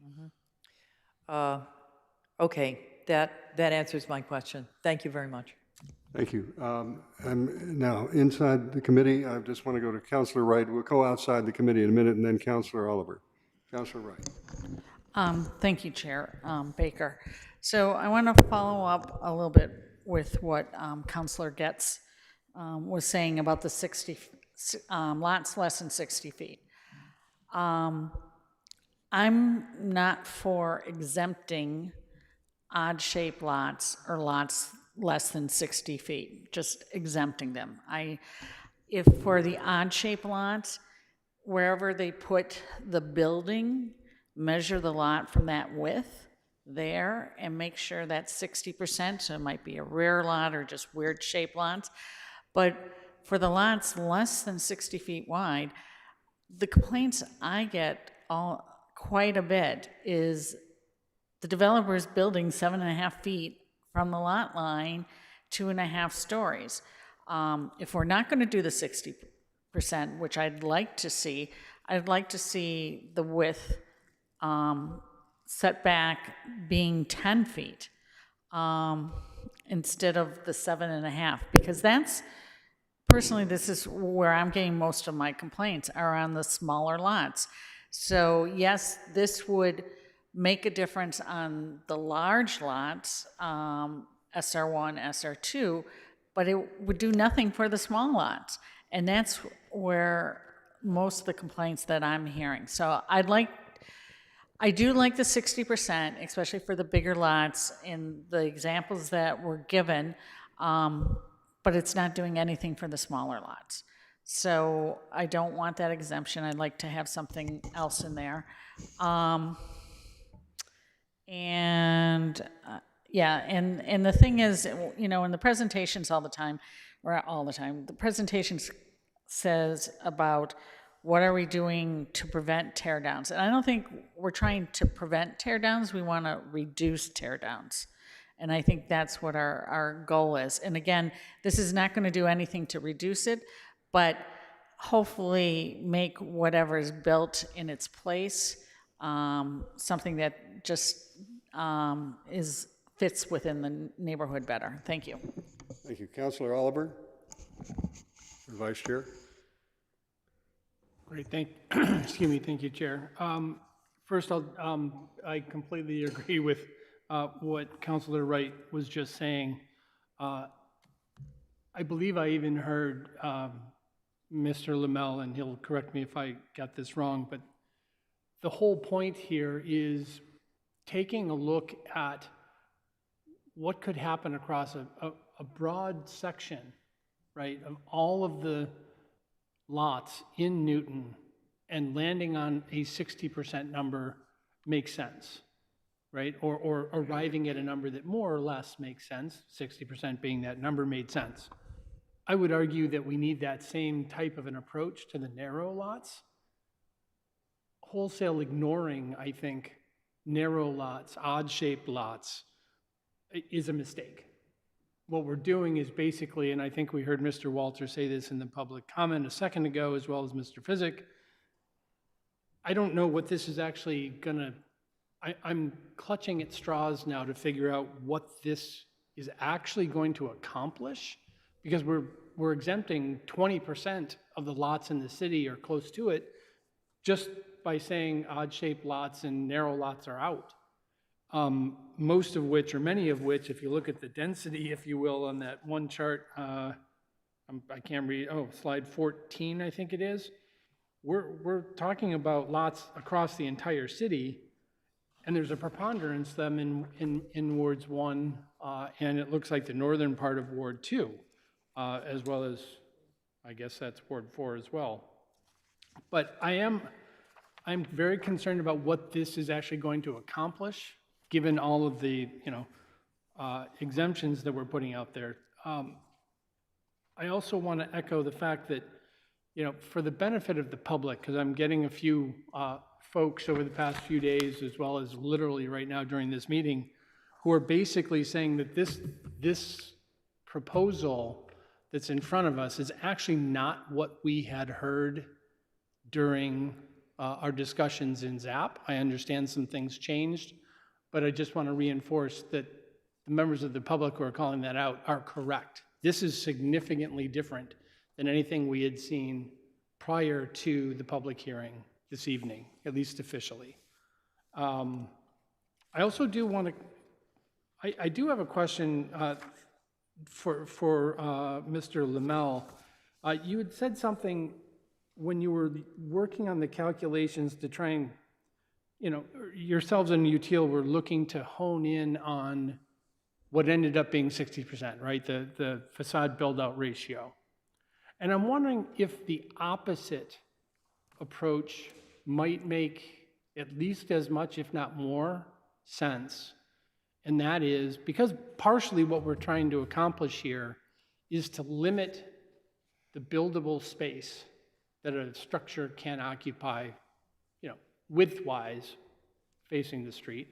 Mm-hmm. Okay, that answers my question. Thank you very much. Thank you. And now, inside the committee, I just want to go to Councilor Wright. We'll go outside the committee in a minute, and then Councilor Oliver. Councilor Wright. Thank you, Chair Baker. So I want to follow up a little bit with what Councilor Getz was saying about the 60 lots less than 60 feet. I'm not for exempting odd-shaped lots or lots less than 60 feet, just exempting them. If for the odd-shaped lots, wherever they put the building, measure the lot from that width there and make sure that's 60%, so it might be a rear lot or just weird shaped lots. But for the lots less than 60 feet wide, the complaints I get quite a bit is the developer's building 7.5 feet from the lot line, 2.5 stories. If we're not going to do the 60%, which I'd like to see the width setback being 10 feet instead of the 7.5, because personally, this is where I'm getting most of my complaints are on the smaller lots. So yes, this would make a difference on the large lots, SR1, SR2, but it would do nothing for the small lots. And that's where most of the complaints that I'm hearing. So I do like the 60%, especially for the bigger lots in the examples that were given, but it's not doing anything for the smaller lots. So I don't want that exemption. I'd like to have something else in there. And the thing is, in the presentations the presentations says about what are we doing to prevent tear downs. And I don't think we're trying to prevent tear downs. We want to reduce tear downs. And I think that's what our goal is. And again, this is not going to do anything to reduce it, but hopefully make whatever is built in its place something that just fits within the neighborhood better. Thank you. Thank you. Councilor Oliver, Vice Chair. Great, thank you, Chair. First, I completely agree with what Councilor Wright was just saying. I believe I even heard Mr. Lamel, and he'll correct me if I got this wrong, but the whole point here is taking a look at what could happen across a broad section, right, of all of the lots in Newton, and landing on a 60% number makes sense, right? Or arriving at a number that more or less makes sense, 60% being that number made sense. I would argue that we need that same type of an approach to the narrow lots. Wholesale ignoring, I think, narrow lots, odd-shaped lots, is a mistake. What we're doing is basically, and I think we heard Mr. Walter say this in the public comment a second ago, as well as Mr. Physick, I don't know what this is actually going to I'm clutching at straws now to figure out what this is actually going to accomplish, because we're exempting 20% of the lots in the city or close to it just by saying odd-shaped lots and narrow lots are out. Most of which, or many of which, if you look at the density, if you will, on that one chart, I can't read, slide 14, I think it is. We're talking about lots across the entire city, and there's a preponderance of them in Wards 1, and it looks like the northern part of Ward 2, as well as, I guess that's Ward 4 as well. But I'm very concerned about what this is actually going to accomplish, given all of the, exemptions that we're putting out there. I also want to echo the fact that, for the benefit of the public, because I'm getting a few folks over the past few days, as well as literally right now during this meeting, who are basically saying that this proposal that's in front of us is actually not what we had heard during our discussions in ZAP. I understand some things changed, but I just want to reinforce that the members of the public who are calling that out are correct. This is significantly different than anything we had seen prior to the public hearing this evening, at least officially. I also do want to, I do have a question for Mr. Lamel. You had said something when you were working on the calculations to try and, yourselves and UTIL were looking to hone in on what ended up being 60%, right? The facade build-out ratio. And I'm wondering if the opposite approach might make at least as much, if not more, sense. And that is because partially what we're trying to accomplish here is to limit the buildable space that a structure can occupy, width-wise facing the street.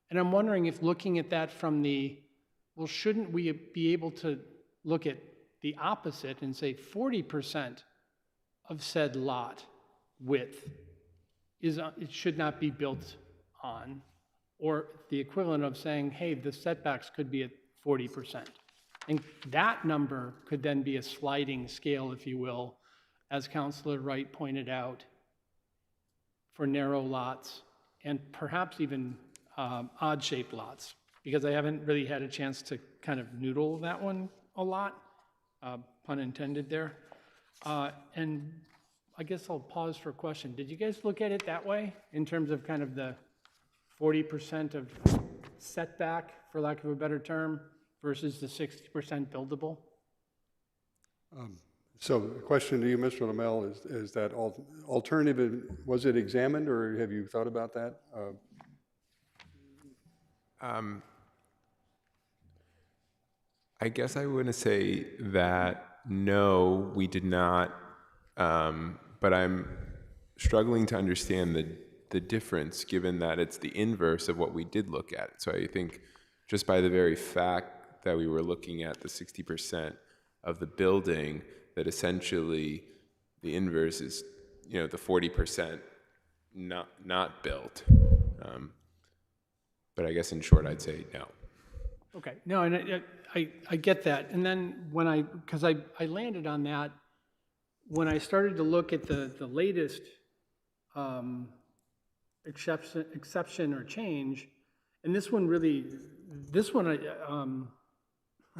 And I'm wondering if looking at that from well, shouldn't we be able to look at the opposite and say 40% of said lot width it should not be built on, or the equivalent of saying, hey, the setbacks could be at 40%. And that number could then be a sliding scale, if you will, as Councilor Wright pointed out, for narrow lots and perhaps even odd-shaped lots, because I haven't really had a chance to kind of noodle that one a lot, pun intended there. And I guess I'll pause for a question. Did you guys look at it that way in terms of kind of the 40% of setback, for lack of a better term, versus the 60% buildable? So the question to you, Mr. Lamel, is that alternative, was it examined or have you thought about that? I guess I want to say that no, we did not, but I'm struggling to understand the difference, given that it's the inverse of what we did look at. So I think just by the very fact that we were looking at the 60% of the building, that essentially the inverse is, the 40% not built. But I guess in short, I'd say no. Okay, no, and I get that. And then because I landed on that, when I started to look at the latest exception or change, and this one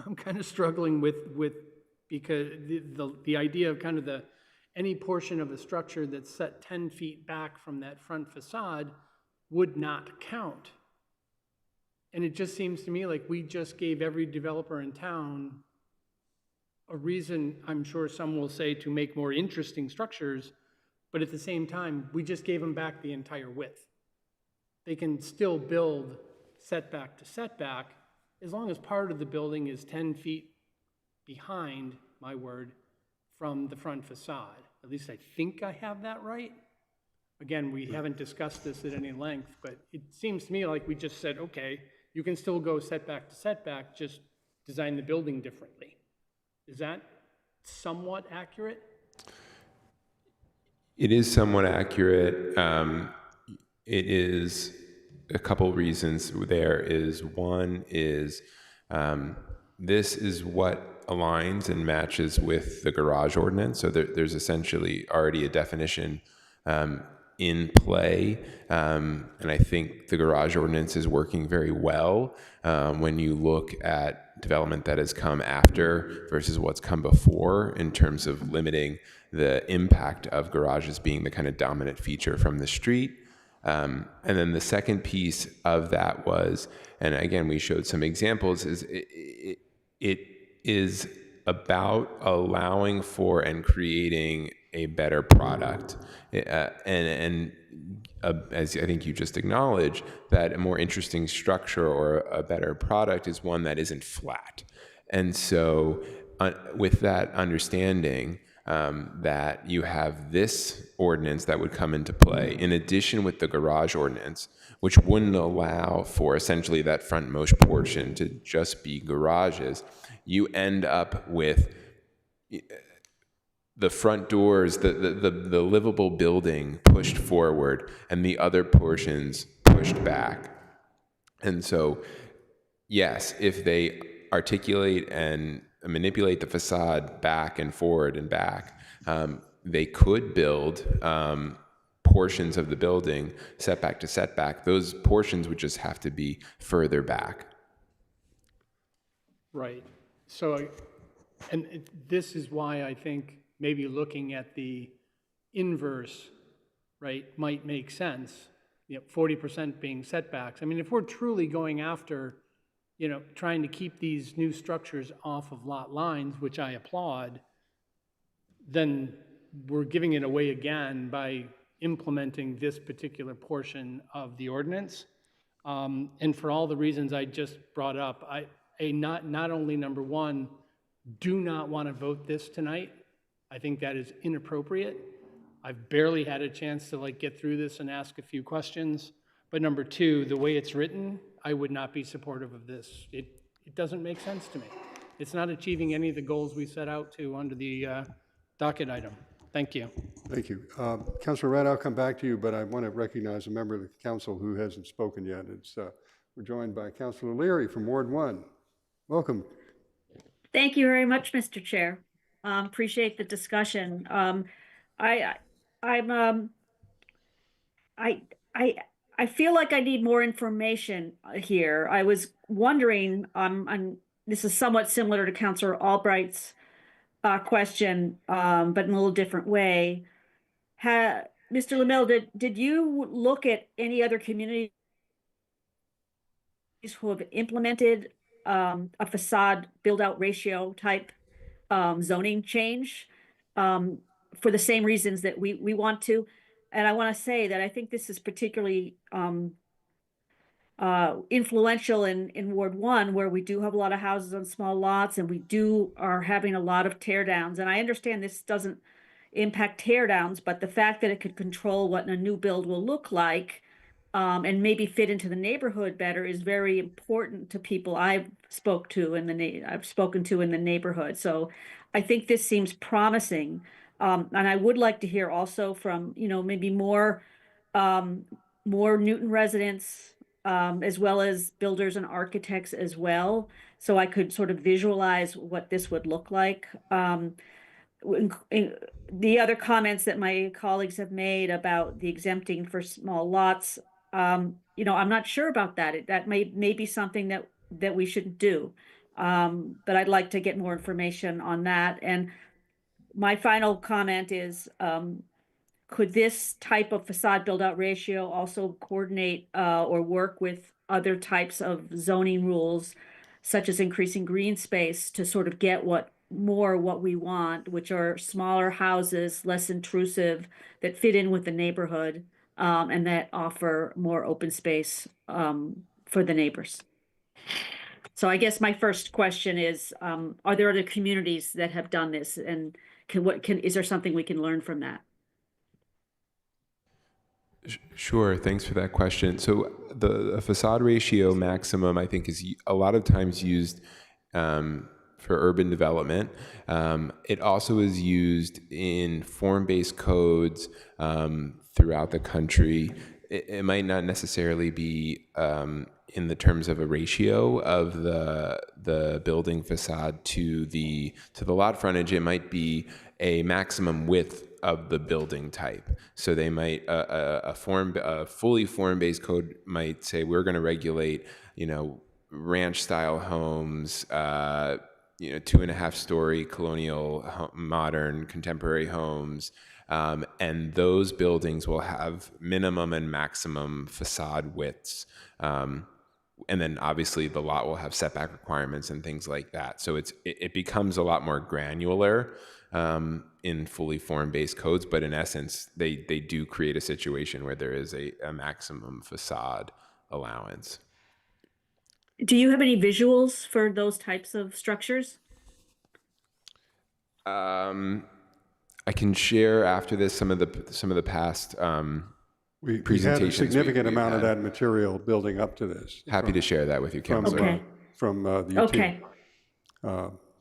I'm kind of struggling with because the idea of kind of any portion of a structure that's set 10 feet back from that front facade would not count. And it just seems to me like we just gave every developer in town a reason, I'm sure some will say, to make more interesting structures, but at the same time, we just gave them back the entire width. They can still build setback to setback as long as part of the building is 10 feet behind, my word, from the front facade. At least I think I have that right. Again, we haven't discussed this at any length, but it seems to me like we just said, okay, you can still go setback to setback, just design the building differently. Is that somewhat accurate? It is somewhat accurate. It is a couple reasons there is one is this is what aligns and matches with the garage ordinance. So there's essentially already a definition in play. And I think the garage ordinance is working very well when you look at development that has come after versus what's come before in terms of limiting the impact of garages being the kind of dominant feature from the street. And then the second piece of that was, and again, we showed some examples, is it is about allowing for and creating a better product. And as I think you just acknowledged, that a more interesting structure or a better product is one that isn't flat. And so with that understanding, that you have this ordinance that would come into play, in addition with the garage ordinance, which wouldn't allow for essentially that frontmost portion to just be garages, you end up with the front doors, the livable building pushed forward and the other portions pushed back. And so, yes, if they articulate and manipulate the facade back and forward and back, they could build portions of the building setback to setback. Those portions would just have to be further back. Right. So, this is why I think maybe looking at the inverse, right, might make sense. 40% being setbacks. I mean, if we're truly going after, trying to keep these new structures off of lot lines, which I applaud, then we're giving it away again by implementing this particular portion of the ordinance. And for all the reasons I just brought up, not only number one, do not want to vote this tonight. I think that is inappropriate. I've barely had a chance to get through this and ask a few questions. But number two, the way it's written, I would not be supportive of this. It doesn't make sense to me. It's not achieving any of the goals we set out to under the docket item. Thank you. Thank you. Councilor Wren, I'll come back to you, but I want to recognize a member of the council who hasn't spoken yet. We're joined by Councilor Leary from Ward 1. Welcome. Thank you very much, Mr. Chair. Appreciate the discussion. I feel like I need more information here. I was wondering, this is somewhat similar to Councilor Albright's question, but in a little different way. Mr. LaMille, did you look at any other communities who have implemented a facade build-out ratio type zoning change for the same reasons that we want to? And I want to say that I think this is particularly influential in Ward 1, where we do have a lot of houses on small lots, and we are having a lot of tear downs. And I understand this doesn't impact tear downs, but the fact that it could control what a new build will look like and maybe fit into the neighborhood better is very important to people I've spoken to in the neighborhood. So I think this seems promising. And I would like to hear also from, maybe more Newton residents, as well as builders and architects as well. So I could sort of visualize what this would look like. The other comments that my colleagues have made about the exempting for small lots, I'm not sure about that. That may be something that we shouldn't do. But I'd like to get more information on that. And my final comment is, could this type of facade build-out ratio also coordinate or work with other types of zoning rules, such as increasing green space, to sort of get what we want, which are smaller houses, less intrusive, that fit in with the neighborhood, and that offer more open space for the neighbors? So I guess my first question is, are there other communities that have done this, and is there something we can learn from that? Sure, thanks for that question. So the facade ratio maximum, I think, is a lot of times used for urban development. It also is used in form-based codes throughout the country it might not necessarily be in the terms of a ratio of the building facade to the lot frontage. It might be a maximum width of the building type. So they might a fully form-based code might say we're going to regulate, ranch style homes, 2.5-story colonial, modern, contemporary homes. And those buildings will have minimum and maximum facade widths. And then obviously the lot will have setback requirements and things like that. So it becomes a lot more granular in fully form-based codes, but in essence, they do create a situation where there is a maximum facade allowance. Do you have any visuals for those types of structures? I can share after this some of the past we had a presentations significant we've amount of had. that material building up to this. Happy to share that with you, Councilor. Okay. From the UT. Okay.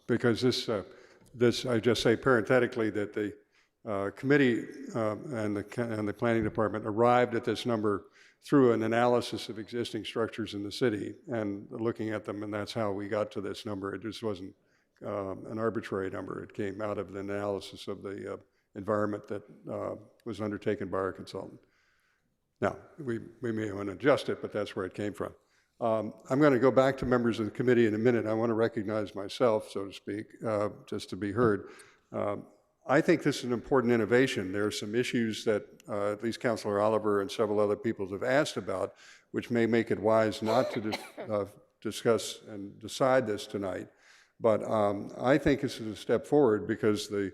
Because this, I just say parenthetically that the committee and the planning department arrived at this number through an analysis of existing structures in the city and looking at them, and that's how we got to this number. It just wasn't an arbitrary number. It came out of the analysis of the environment that was undertaken by our consultant. Now, we may want to adjust it, but that's where it came from. I'm going to go back to members of the committee in a minute. I want to recognize myself, so to speak, just to be heard. I think this is an important innovation. There are some issues that at least Councilor Oliver and several other people have asked about, which may make it wise not to discuss and decide this tonight. But I think this is a step forward, because the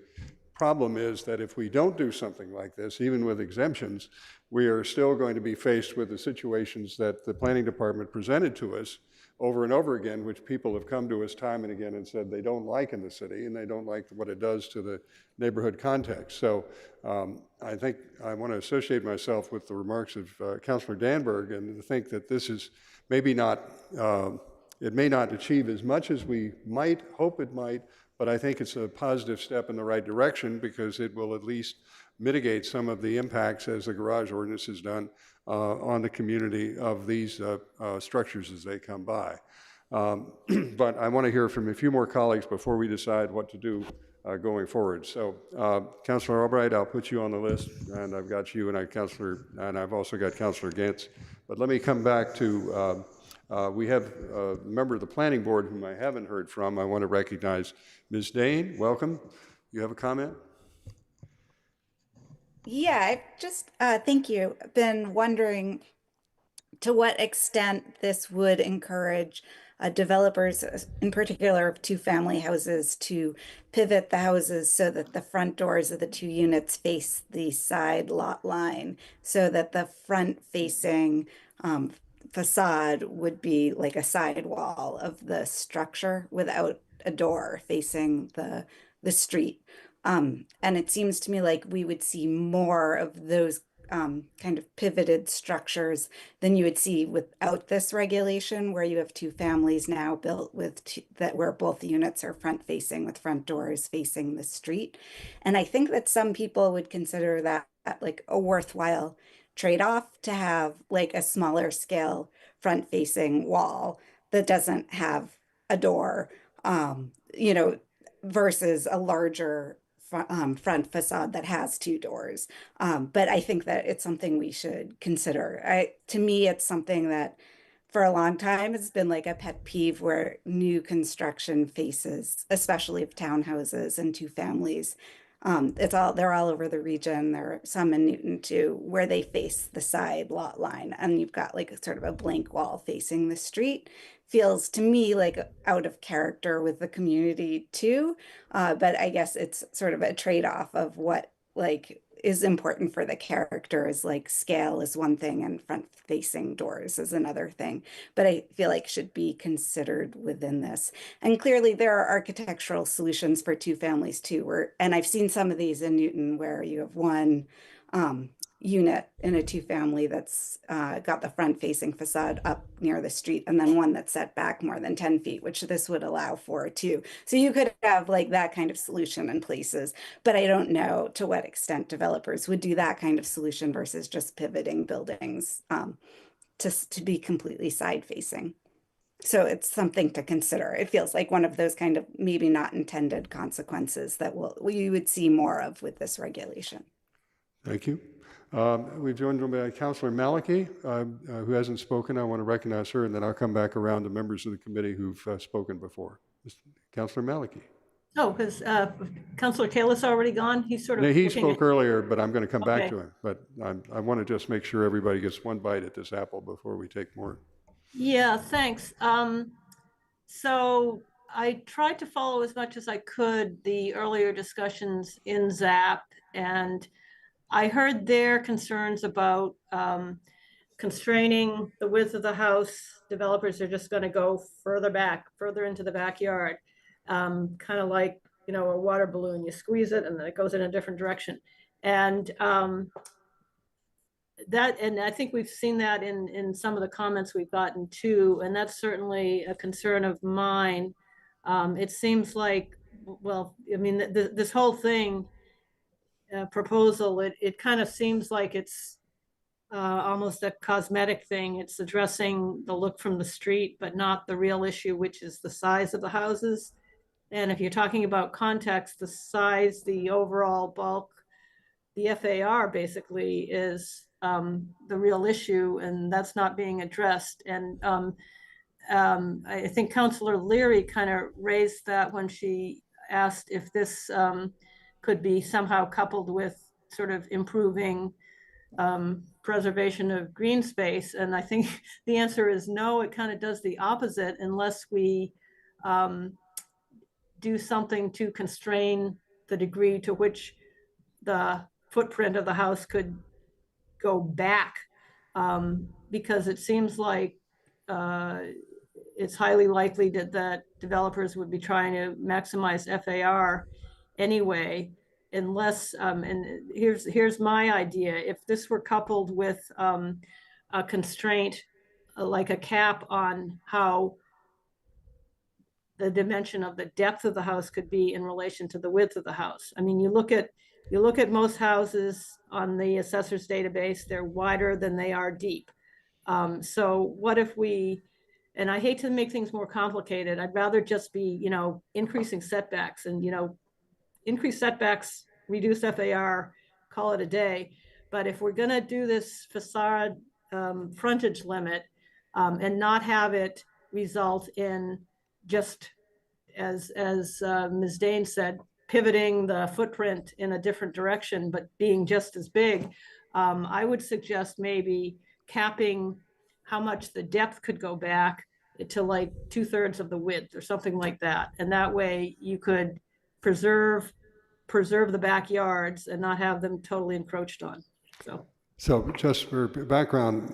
problem is that if we don't do something like this, even with exemptions, we are still going to be faced with the situations that the planning department presented to us over and over again, which people have come to us time and again and said they don't like in the city, and they don't like what it does to the neighborhood context. So I think I want to associate myself with the remarks of Councilor Danberg, and to think that this is maybe not, it may not achieve as much as we might hope it might, but I think it's a positive step in the right direction, because it will at least mitigate some of the impacts, as the garage ordinance has done, on the community of these structures as they come by. But I want to hear from a few more colleagues before we decide what to do going forward. So, Councilor Albright, I'll put you on the list, and I've got you, and I've also got Councilor Gantz. But let me come back to, we have a member of the planning board whom I haven't heard from. I want to recognize Ms. Dane. Welcome. You have a comment? Yeah, I've just, thank you. Been wondering to what extent this would encourage developers, in particular of two-family houses, to pivot the houses so that the front doors of the two units face the side lot line, so that the front-facing facade would be like a side wall of the structure without a door facing the street. And it seems to me like we would see more of those kind of pivoted structures than you would see without this regulation, where you have two families now built with where both the units are front facing with front doors facing the street. And I think that some people would consider that like a worthwhile trade-off, to have like a smaller scale front facing wall that doesn't have a door, versus a larger front facade that has two doors. But I think that it's something we should consider. To me, it's something that for a long time has been like a pet peeve, where new construction faces, especially of townhouses and two families. They're all over the region. There are some in Newton too, where they face the side lot line, and you've got like a sort of a blank wall facing the street. Feels to me like out of character with the community too. But I guess it's sort of a trade-off of what like is important for the character. Is like scale is one thing and front-facing doors is another thing. But I feel like should be considered within this. And clearly there are architectural solutions for two families too, and I've seen some of these in Newton where you have one unit in a two-family that's got the front-facing facade up near the street, and then one that's set back more than 10 feet, which this would allow for too. So you could have like that kind of solution in places, but I don't know to what extent developers would do that kind of solution versus just pivoting buildings to be completely side-facing. So it's something to consider. It feels like one of those kind of maybe not intended consequences that we would see more of with this regulation. Thank you. We've joined by Councilor Maliki, who hasn't spoken. I want to recognize her, and then I'll come back around to members of the committee who've spoken before. Councilor Maliki. Oh, because Councilor Kalis already gone? He's sort of He looking spoke at... earlier, but I'm going to come back Okay. to him. But I want to just make sure everybody gets one bite at this apple before we take more. Yeah, thanks. So I tried to follow as much as I could the earlier discussions in ZAP, and I heard their concerns about constraining the width of the house. Developers are just going to go further back, further into the backyard, kind of like, you know, a water balloon. You squeeze it and then it goes in a different direction. And and I think we've seen that in some of the comments we've gotten too, and that's certainly a concern of mine. It seems like, well, I mean, this whole thing, proposal, it kind of seems like it's almost a cosmetic thing. It's addressing the look from the street, but not the real issue, which is the size of the houses. And if you're talking about context, the size, the overall bulk, the FAR basically is the real issue, and that's not being addressed. And I think Councilor Leary kind of raised that when she asked if this could be somehow coupled with sort of improving preservation of green space. And I think the answer is no, it kind of does the opposite unless we do something to constrain the degree to which the footprint of the house could go back, because it seems like it's highly likely that developers would be trying to maximize FAR anyway, unless, and here's my idea, if this were coupled with a constraint, like a cap on how the dimension of the depth of the house could be in relation to the width of the house. I mean, you look at most houses on the assessor's database, they're wider than they are deep. So what if we, and I hate to make things more complicated, I'd rather just be, you know, increasing setbacks and, you know, increase setbacks, reduce FAR, call it a day. But if we're gonna do this facade frontage limit and not have it result in just, as Ms. Dane said, pivoting the footprint in a different direction, but being just as big, I would suggest maybe capping how much the depth could go back to like 2/3 of the width or something like that. And that way you could preserve the backyards and not have them totally encroached on. So just for background,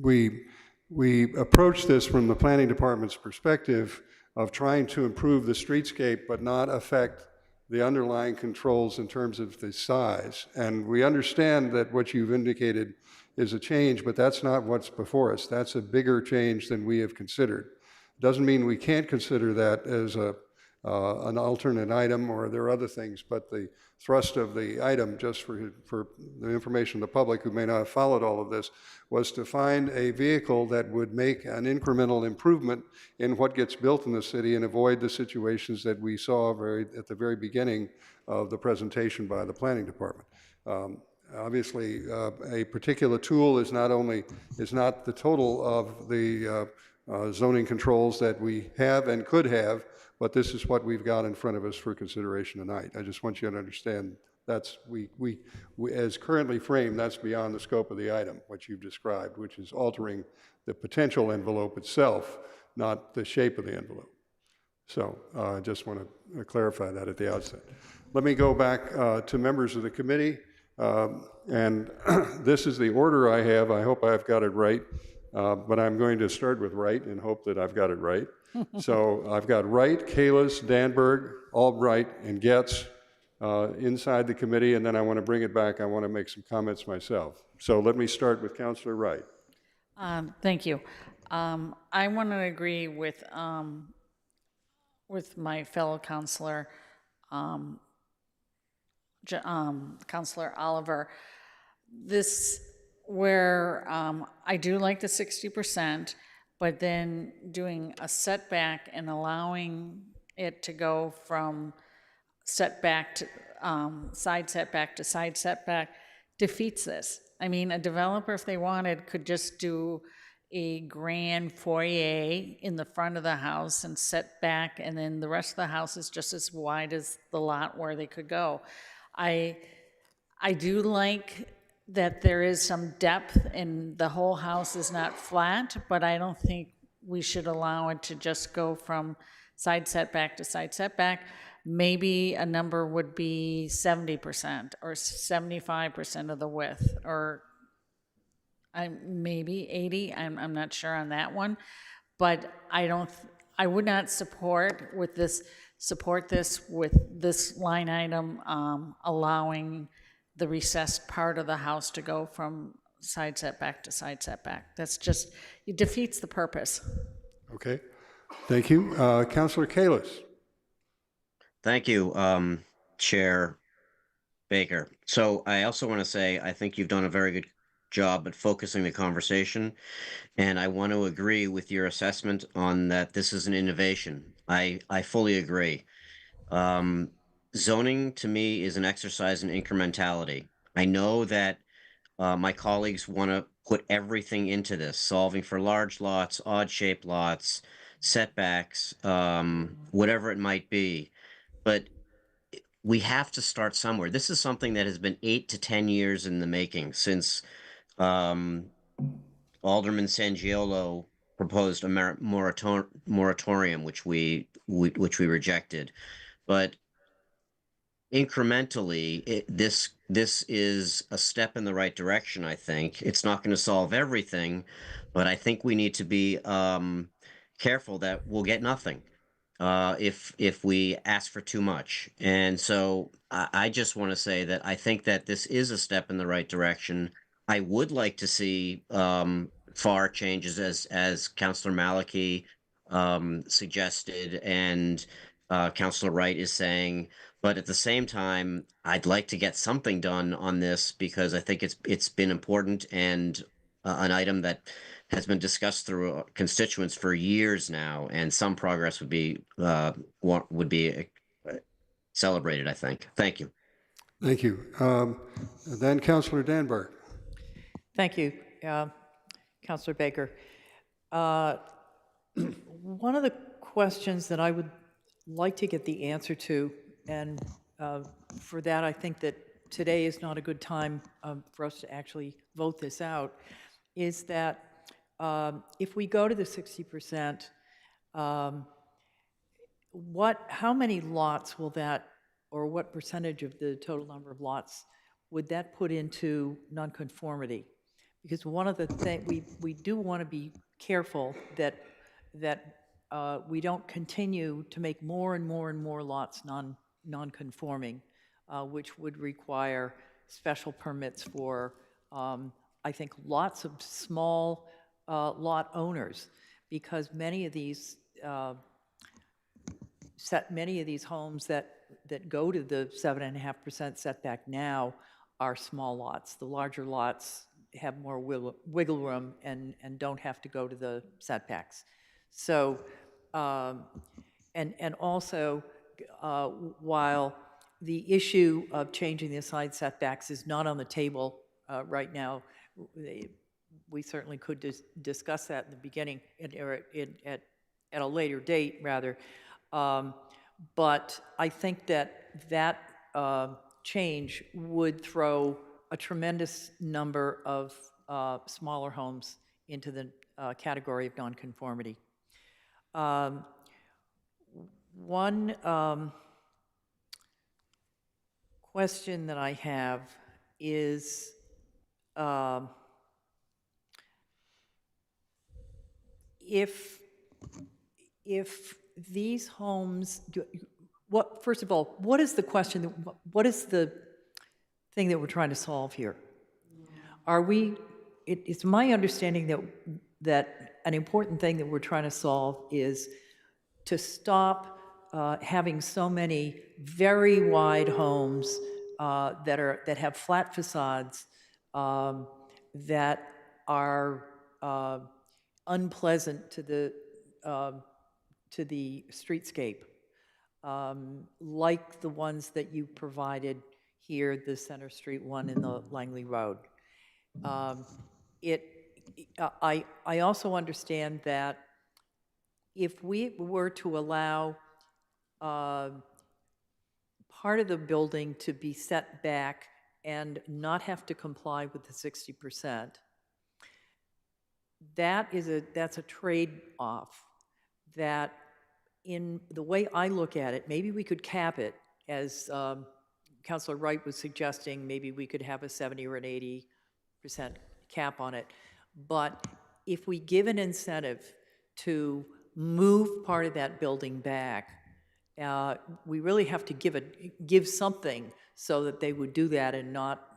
we approach this from the planning department's perspective of trying to improve the streetscape but not affect the underlying controls in terms of the size. And we understand that what you've indicated is a change, but that's not what's before us. That's a bigger change than we have considered. Doesn't mean we can't consider that as an alternate item, or there are other things, but the thrust of the item, just for the information of the public who may not have followed all of this, was to find a vehicle that would make an incremental improvement in what gets built in the city and avoid the situations that we saw at the very beginning of the presentation by the planning department. Obviously, a particular tool is not the total of the zoning controls that we have and could have, but this is what we've got in front of us for consideration tonight. I just want you to understand that's, we as currently framed, that's beyond the scope of the item, what you've described, which is altering the potential envelope itself, not the shape of the envelope. So I just want to clarify that at the outset. Let me go back to members of the committee. And this is the order I have. I hope I've got it right, but I'm going to start with Wright and hope that I've got it right. So I've got Wright, Kalis, Danberg, Albright, and Getz, inside the committee, and then I want to bring it back. I want to make some comments myself. So let me start with Councilor Wright. Thank you. I want to agree with my fellow counselor, Counselor Oliver. This where I do like the 60%, but then doing a setback and allowing it to go from setback to side setback to side setback defeats this. I mean, a developer, if they wanted, could just do a grand foyer in the front of the house and set back, and then the rest of the house is just as wide as the lot where they could go. I do like that there is some depth and the whole house is not flat, but I don't think we should allow it to just go from side setback to side setback. Maybe a number would be 70% or 75% of the width, or maybe 80. I'm not sure on that one, but I would not support this with this line item allowing the recessed part of the house to go from side setback to side setback. That's just, it defeats the purpose. Okay, thank you. Councilor Kalis. Thank you, Chair Baker. So I also want to say I think you've done a very good job at focusing the conversation, and I want to agree with your assessment on that this is an innovation. I fully agree. Zoning to me is an exercise in incrementality. I know that my colleagues want to put everything into this, solving for large lots, odd-shaped lots, setbacks, whatever it might be. But we have to start somewhere. This is something that has been 8 to 10 years in the making since Alderman Sangiolo proposed a moratorium, which we rejected. But incrementally, this is a step in the right direction. I think it's not going to solve everything, but I think we need to be careful that we'll get nothing if we ask for too much. And so I just want to say that I think that this is a step in the right direction. I would like to see far changes as Councillor Maliki suggested and Councillor Wright is saying. But at the same time, I'd like to get something done on this because I think it's been important and an item that has been discussed through constituents for years now, and some progress would be celebrated, I think. Thank you. Thank you. Then Councilor Danberg. Thank you, Councilor Baker. One of the questions that I would like to get the answer to, and for that I think that today is not a good time for us to actually vote this out, is that if we go to the 60%, how many lots will that, or what percentage of the total number of lots would that put into nonconformity? Because one of the things, we do want to be careful that we don't continue to make more and more and more lots non-conforming, which would require special permits for, I think, lots of small lot owners, because many of these homes that go to the 7.5% setback now are small lots. The larger lots have more wiggle room and don't have to go to the setbacks. So, and also, while the issue of changing the side setbacks is not on the table right now, we certainly could discuss that in the beginning, or at a later date, rather. But I think that change would throw a tremendous number of smaller homes into the category of nonconformity. One question that I have is, if these homes, what, first of all, what is the question, what is the thing that we're trying to solve here? Are we, it's my understanding that an important thing that we're trying to solve is to stop having so many very wide homes that have flat facades that are unpleasant to the streetscape, like the ones that you provided here, the Center Street one in the Langley Road. I also understand that if we were to allow part of the building to be set back and not have to comply with the 60%, that's a trade-off that, in the way I look at it, maybe we could cap it, as Councilor Wright was suggesting, maybe we could have a 70 or an 80% cap on it. But if we give an incentive to move part of that building back, we really have to give something so that they would do that and not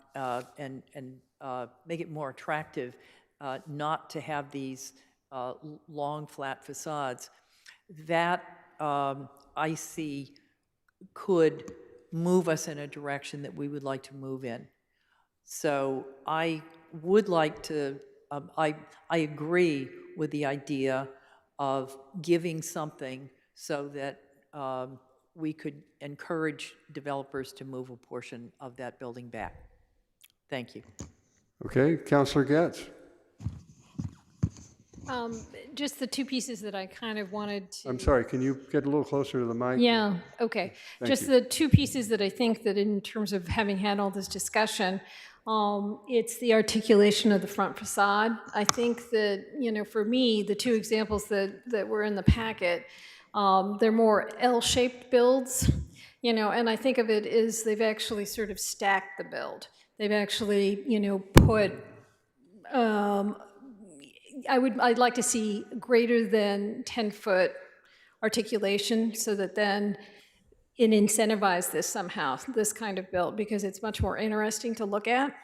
make it more attractive, not to have these long flat facades. That I see could move us in a direction that we would like to move in. So I would like to, I agree with the idea of giving something so that we could encourage developers to move a portion of that building back. Thank you. Okay, Councilor Getz. Just the two pieces that I kind of wanted to. I'm sorry, can you get a little closer to the mic? Yeah, okay. Just the two pieces that I think that in terms of having had all this discussion, it's the articulation of the front facade. I think that, you know, for me, the two examples that were in the packet, they're more L-shaped builds, you know, and I think of it as they've actually sort of stacked the build. They've actually, you know, put, I'd like to see greater than 10-foot articulation so that then it incentivize this somehow, this kind of build, because it's much more interesting to look at.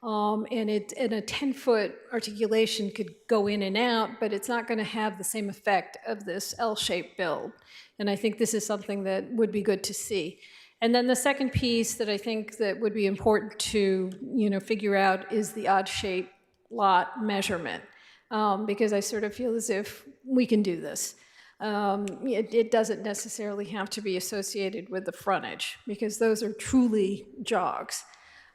And a 10-foot articulation could go in and out, but it's not going to have the same effect of this L-shaped build. And I think this is something that would be good to see. And then the second piece that I think that would be important to, you know, figure out is the odd-shaped lot measurement, because I sort of feel as if we can do this. It doesn't necessarily have to be associated with the frontage, because those are truly jogs.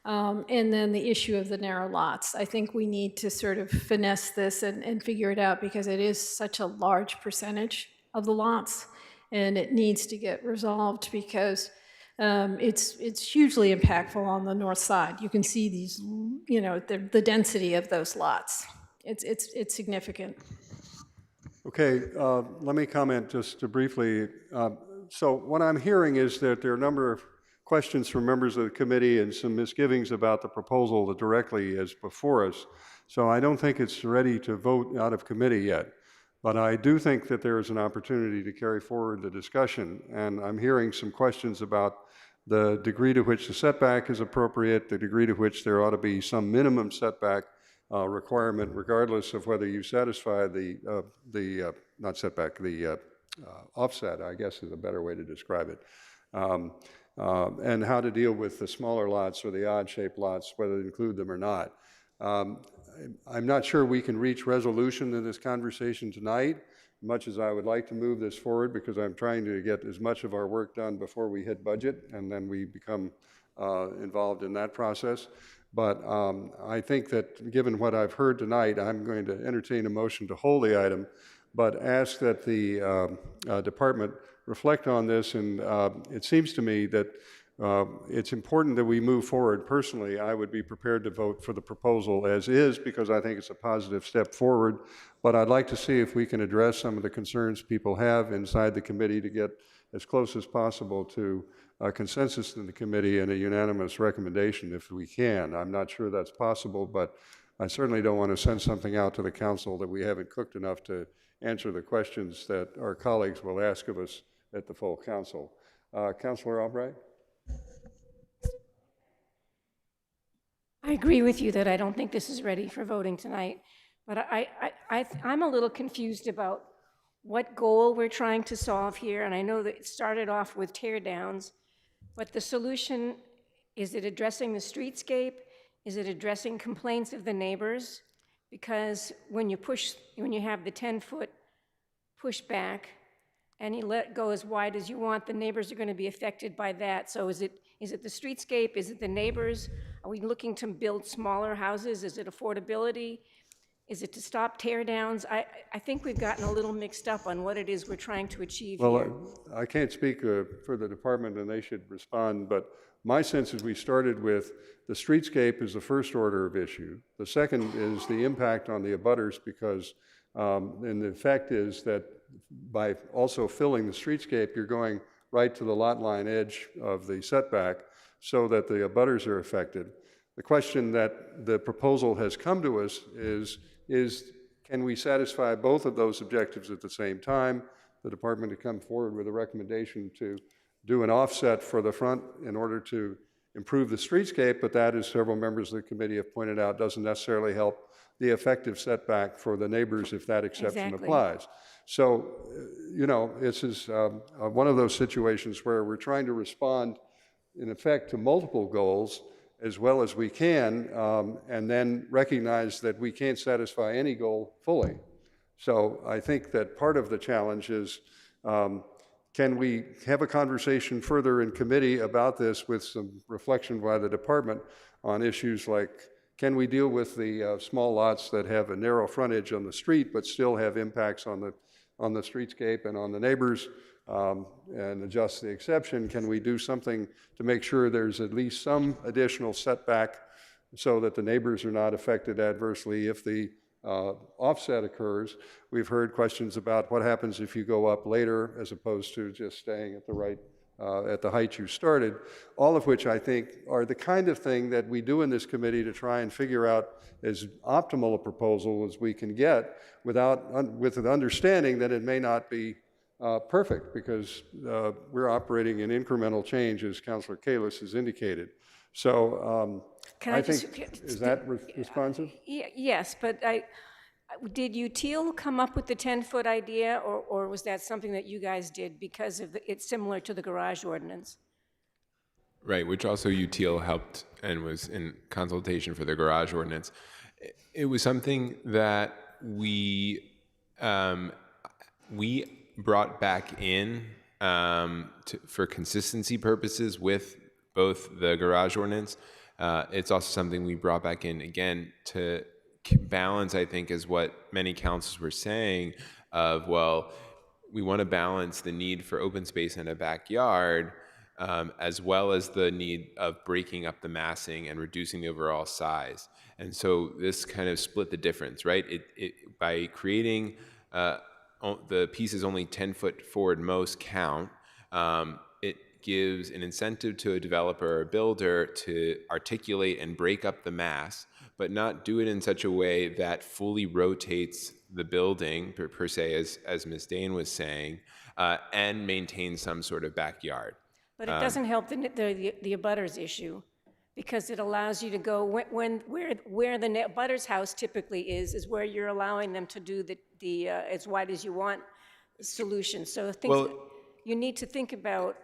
And then the issue of the narrow lots. I think we need to sort of finesse this and figure it out, because it is such a large percentage of the lots, and it needs to get resolved, because it's hugely impactful on the north side. You can see these, you know, the density of those lots. It's significant. Okay, let me comment just briefly. So what I'm hearing is that there are a number of questions from members of the committee and some misgivings about the proposal that directly is before us. So I don't think it's ready to vote out of committee yet. But I do think that there is an opportunity to carry forward the discussion. And I'm hearing some questions about the degree to which the setback is appropriate, the degree to which there ought to be some minimum setback requirement, regardless of whether you satisfy not setback, the offset, I guess is a better way to describe it, and how to deal with the smaller lots or the odd-shaped lots, whether to include them or not. I'm not sure we can reach resolution in this conversation tonight, much as I would like to move this forward, because I'm trying to get as much of our work done before we hit budget, and then we become involved in that process. But I think that given what I've heard tonight, I'm going to entertain a motion to hold the item, but ask that the department reflect on this. And it seems to me that it's important that we move forward. Personally, I would be prepared to vote for the proposal as is, because I think it's a positive step forward. But I'd like to see if we can address some of the concerns people have inside the committee to get as close as possible to a consensus in the committee and a unanimous recommendation if we can. I'm not sure that's possible, but I certainly don't want to send something out to the council that we haven't cooked enough to answer the questions that our colleagues will ask of us at the full council. Councilor Albright? I agree with you that I don't think this is ready for voting tonight, but I'm a little confused about what goal we're trying to solve here, and I know that it started off with tear downs, but the solution, is it addressing the streetscape? Is it addressing complaints of the neighbors? Because when you have the 10-foot pushback and you let go as wide as you want, the neighbors are going to be affected by that. So is it the streetscape? Is it the neighbors? Are we looking to build smaller houses? Is it affordability? Is it to stop tear downs? I think we've gotten a little mixed up on what it is we're trying to achieve here. Well, I can't speak for the department, and they should respond, but my sense is we started with the streetscape is the first order of issue. The second is the impact on the abutters, because, and the effect is that by also filling the streetscape, you're going right to the lot line edge of the setback so that the abutters are affected. The question that the proposal has come to us is can we satisfy both of those objectives at the same time? The department had come forward with a recommendation to do an offset for the front in order to improve the streetscape, but that, as several members of the committee have pointed out, doesn't necessarily help the effective setback for the neighbors if that exception applies. So, you know, this is one of those situations where we're trying to respond, in effect, to multiple goals as well as we can, and then recognize that we can't satisfy any goal fully. So I think that part of the challenge is, can we have a conversation further in committee about this with some reflection by the department on issues like, can we deal with the small lots that have a narrow frontage on the street but still have impacts on the streetscape and on the neighbors, and adjust the exception? Can we do something to make sure there's at least some additional setback so that the neighbors are not affected adversely if the offset occurs? We've heard questions about what happens if you go up later as opposed to just staying at the right at the height you started, all of which I think are the kind of thing that we do in this committee to try and figure out as optimal a proposal as we can get with an understanding that it may not be perfect, because we're operating in incremental change, as Councilor Kalis has indicated. So I think, is that responsive? Yes, but did UTIL come up with the 10-foot idea, or was that something that you guys did because of it's similar to the garage ordinance? Right, which also UTIL helped and was in consultation for the garage ordinance. It was something that we brought back in for consistency purposes with both the garage ordinance. It's also something we brought back in again to balance, I think, is what many councils were saying of, well, we want to balance the need for open space in a backyard as well as the need of breaking up the massing and reducing the overall size. And so this kind of split the difference, right? By creating the pieces only 10 foot forward most count, it gives an incentive to a developer or a builder to articulate and break up the mass, but not do it in such a way that fully rotates the building per se, as Ms. Dane was saying, and maintain some sort of backyard. But it doesn't help the abutters issue, because it allows you to go where the abutters house typically is where you're allowing them to do the as wide as you want solution. So you need to think about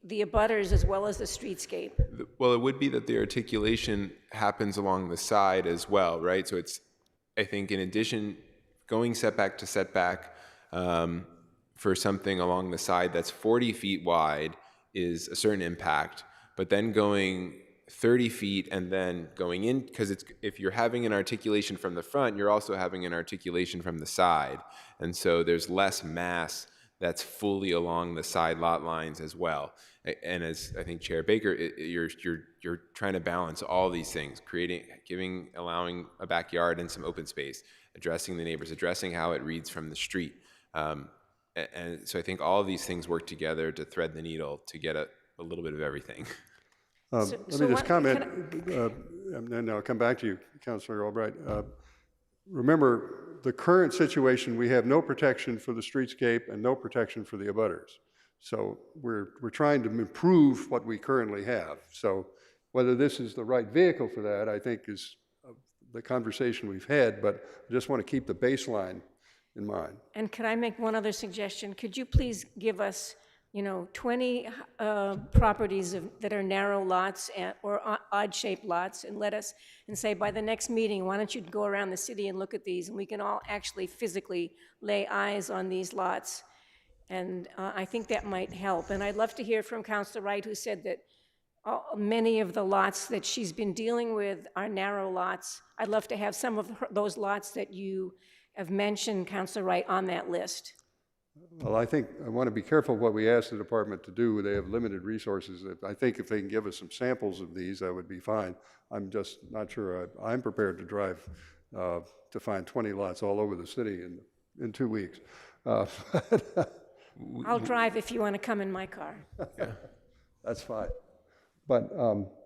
the abutters as well as the streetscape. Well, it would be that the articulation happens along the side as well, right? So it's, I think, in addition, going setback to setback for something along the side that's 40 feet wide is a certain impact, but then going 30 feet and then going in, because if you're having an articulation from the front, you're also having an articulation from the side. And so there's less mass that's fully along the side lot lines as well. And as I think Chair Baker, you're trying to balance all these things, allowing a backyard and some open space, addressing the neighbors, addressing how it reads from the street. And so I think all of these things work together to thread the needle to get a little bit of everything. Let me just comment, and then I'll come back to you, Councilor Albright. Remember, the current situation, we have no protection for the streetscape and no protection for the abutters. So we're trying to improve what we currently have. So whether this is the right vehicle for that, I think is the conversation we've had, but I just want to keep the baseline in mind. And could I make one other suggestion? Could you please give us, 20 properties that are narrow lots or odd-shaped lots, and say, by the next meeting, why don't you go around the city and look at these, and we can all actually physically lay eyes on these lots. And I think that might help. And I'd love to hear from Councilor Wright, who said that many of the lots that she's been dealing with are narrow lots. I'd love to have some of those lots that you have mentioned, Councilor Wright, on that list. Well, I think I want to be careful what we ask the department to do. They have limited resources. I think if they can give us some samples of these, that would be fine. I'm just not sure I'm prepared to drive to find 20 lots all over the city in 2 weeks. I'll drive if you want to come in my car. That's fine. But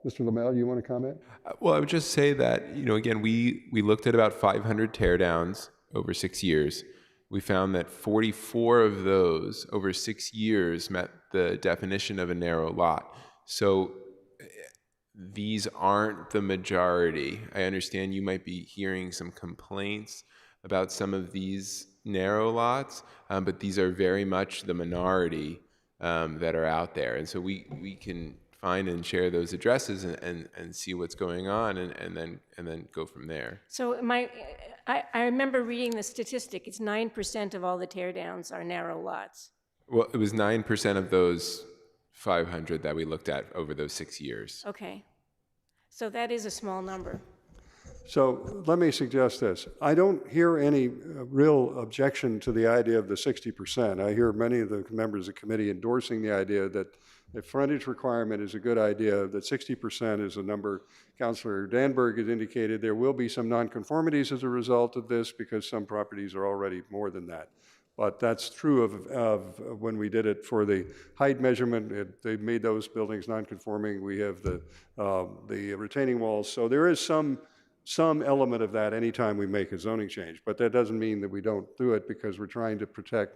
Mr. Lamel, you want to comment? Well, I would just say that, again, we looked at about 500 teardowns over 6 years. We found that 44 of those over 6 years met the definition of a narrow lot. So these aren't the majority. I understand you might be hearing some complaints about some of these narrow lots, but these are very much the minority that are out there. And so we can find and share those addresses and see what's going on and then go from there. So I remember reading the statistic. It's 9% of all the teardowns are narrow lots. Well, it was 9% of those 500 that we looked at over those 6 years. Okay. So that is a small number. So let me suggest this. I don't hear any real objection to the idea of the 60%. I hear many of the members of the committee endorsing the idea that the frontage requirement is a good idea, that 60% is a number. Councilor Danberg has indicated there will be some nonconformities as a result of this because some properties are already more than that. But that's true of when we did it for the height measurement. They made those buildings nonconforming. We have the retaining walls. So there is some element of that anytime we make a zoning change. But that doesn't mean that we don't do it because we're trying to protect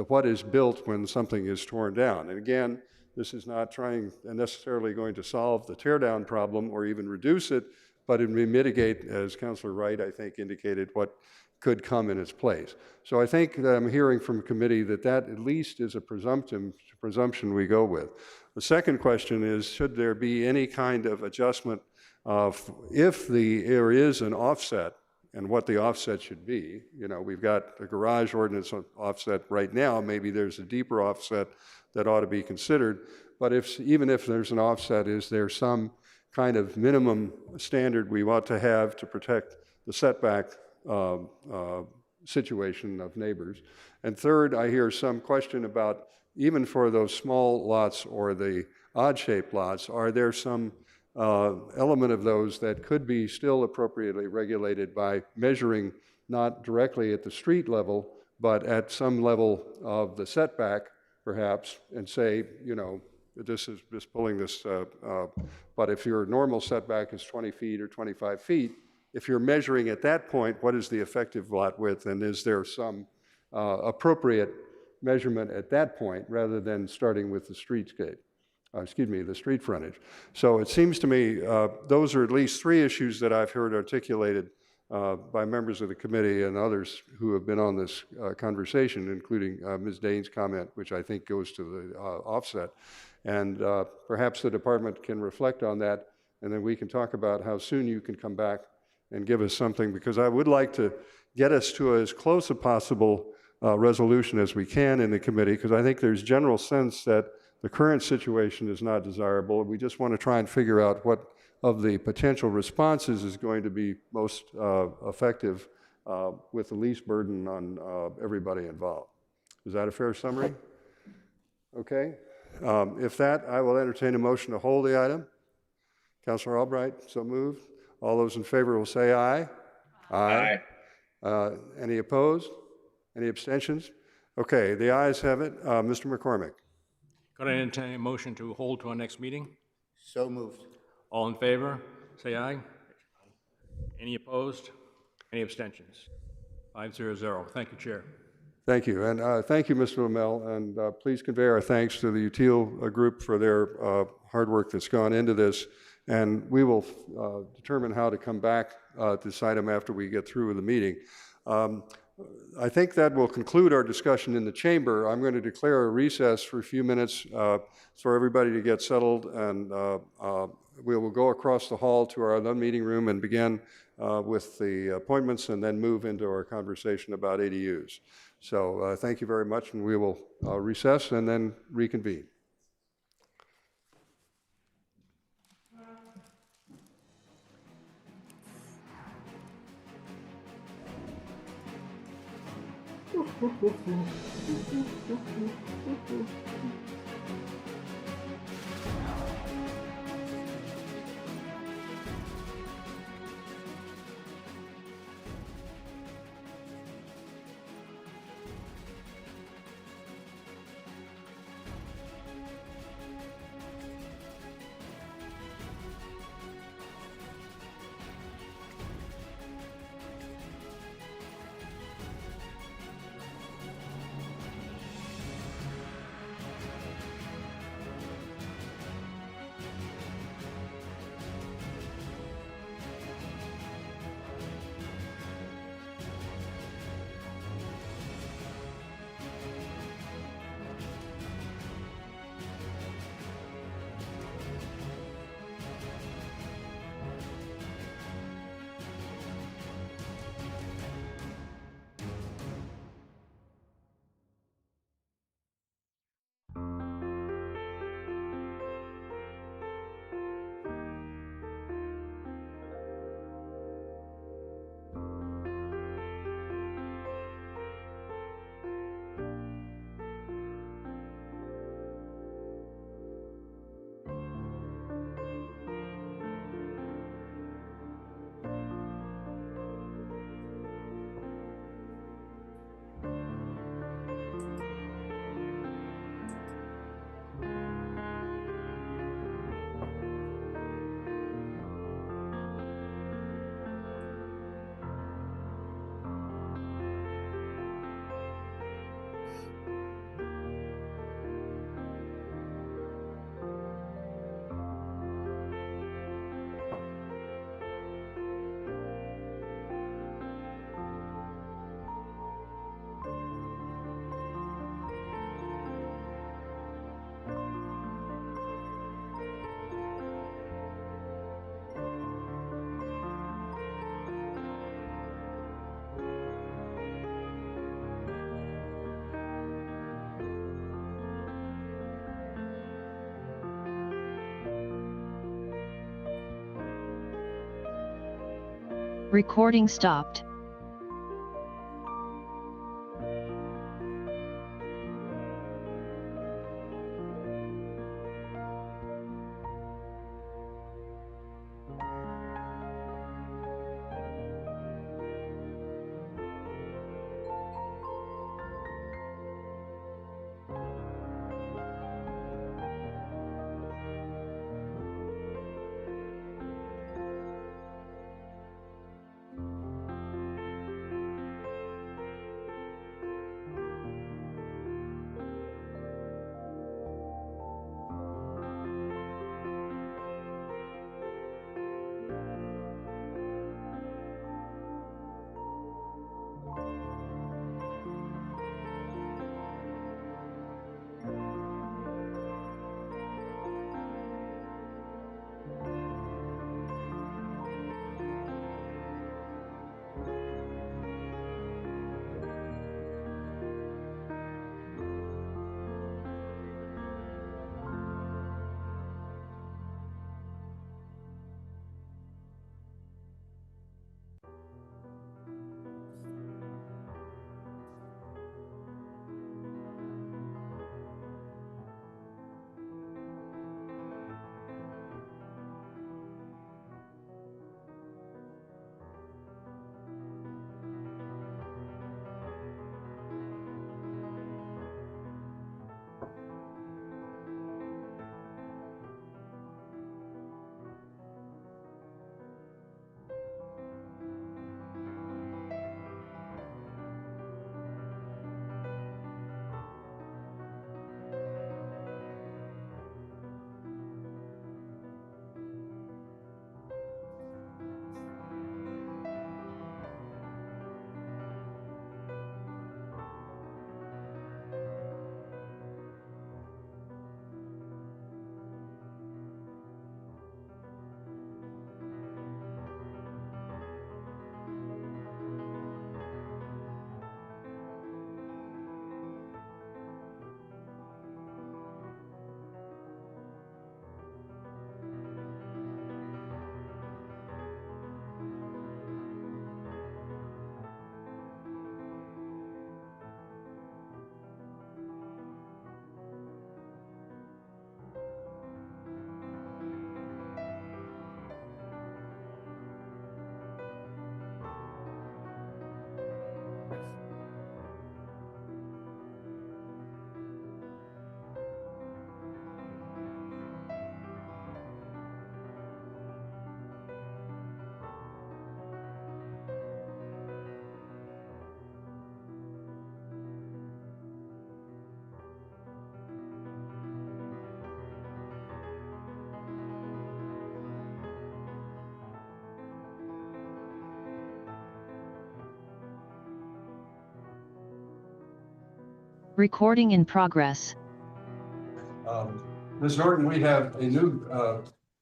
what is built when something is torn down. And again, this is not trying necessarily going to solve the tear down problem or even reduce it, but it may mitigate, as Councilor Wright, I think, indicated, what could come in its place. So I think that I'm hearing from committee that at least is a presumption we go with. The second question is, should there be any kind of adjustment if there is an offset and what the offset should be? We've got a garage ordinance offset right now. Maybe there's a deeper offset that ought to be considered. But even if there's an offset, is there some kind of minimum standard we ought to have to protect the setback situation of neighbors? And third, I hear some question about, even for those small lots or the odd-shaped lots, are there some element of those that could be still appropriately regulated by measuring not directly at the street level, but at some level of the setback, perhaps, and say, this is just pulling this, but if your normal setback is 20 feet or 25 feet, if you're measuring at that point, what is the effective lot width, and is there some appropriate measurement at that point rather than starting with the streetscape? The street frontage. So it seems to me those are at least three issues that I've heard articulated by members of the committee and others who have been on this conversation, including Ms. Dane's comment, which I think goes to the offset. And perhaps the department can reflect on that, and then we can talk about how soon you can come back and give us something, because I would like to get us to as close a possible resolution as we can in the committee, because I think there's general sense that the current situation is not desirable. We just want to try and figure out what of the potential responses is going to be most effective with the least burden on everybody involved. Is that a fair summary? Okay. If that, I will entertain a motion to hold the item. Councilor Albright, so moved. All those in favor will say aye. Aye. Any opposed? Any abstentions? Okay, the ayes have it. Mr. McCormick. Could I entertain a motion to hold to our next meeting? So moved. All in favor, say aye. Any opposed? Any abstentions? 500. Thank you, Chair. Thank you, and thank you, Mr. Lamel, and please convey our thanks to the Util group for their hard work that's gone into this, and we will determine how to come back to this item after we get through with the meeting. I think that will conclude our discussion in the chamber. I'm going to declare a recess for a few minutes for everybody to get settled, and we will go across the hall to our other meeting room and begin with the appointments and then move into our conversation about ADUs. So thank you very much, and we will recess and then reconvene. Recording stopped. Recording in progress. Ms. Norton, we have a new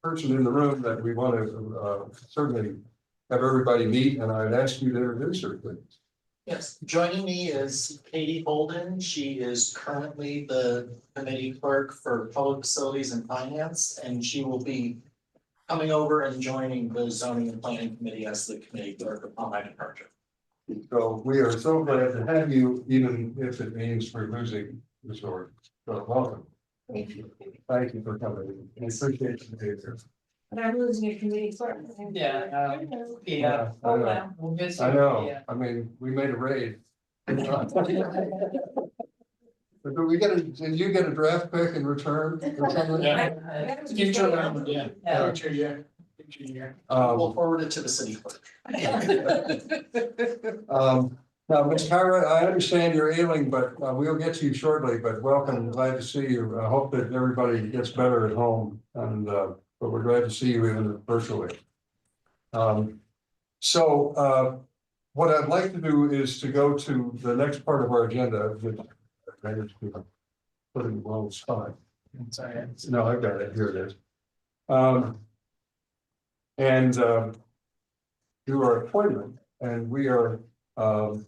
person in the room that we want to certainly have everybody meet, and I'd ask you to introduce her, please. Yes, joining me is Katie Holden. She is currently the committee clerk for Public Facilities and Finance, and she will be coming over and joining the Zoning and Planning Committee as the committee clerk upon my departure. So we are so glad to have you, even if it means we're losing Ms. Norton. So welcome. Thank you. Thank you for coming. I appreciate you being here. And I'm losing a committee clerk. Yeah, we'll miss you. I know. I mean, we made a raid. But do we get did you get a draft pick in return? Future round, yeah. Future year. We'll forward it to the city clerk. Now, Ms. Kyra, I understand you're ailing, but we'll get to you shortly, but welcome, glad to see you. I hope that everybody gets better at home, and but we're glad to see you even virtually. What I'd like to do is to go to the next part of our agenda, which I just put in the wrong spot. Sorry. No, I've got it, here it is. Do our appointment, and we are oh,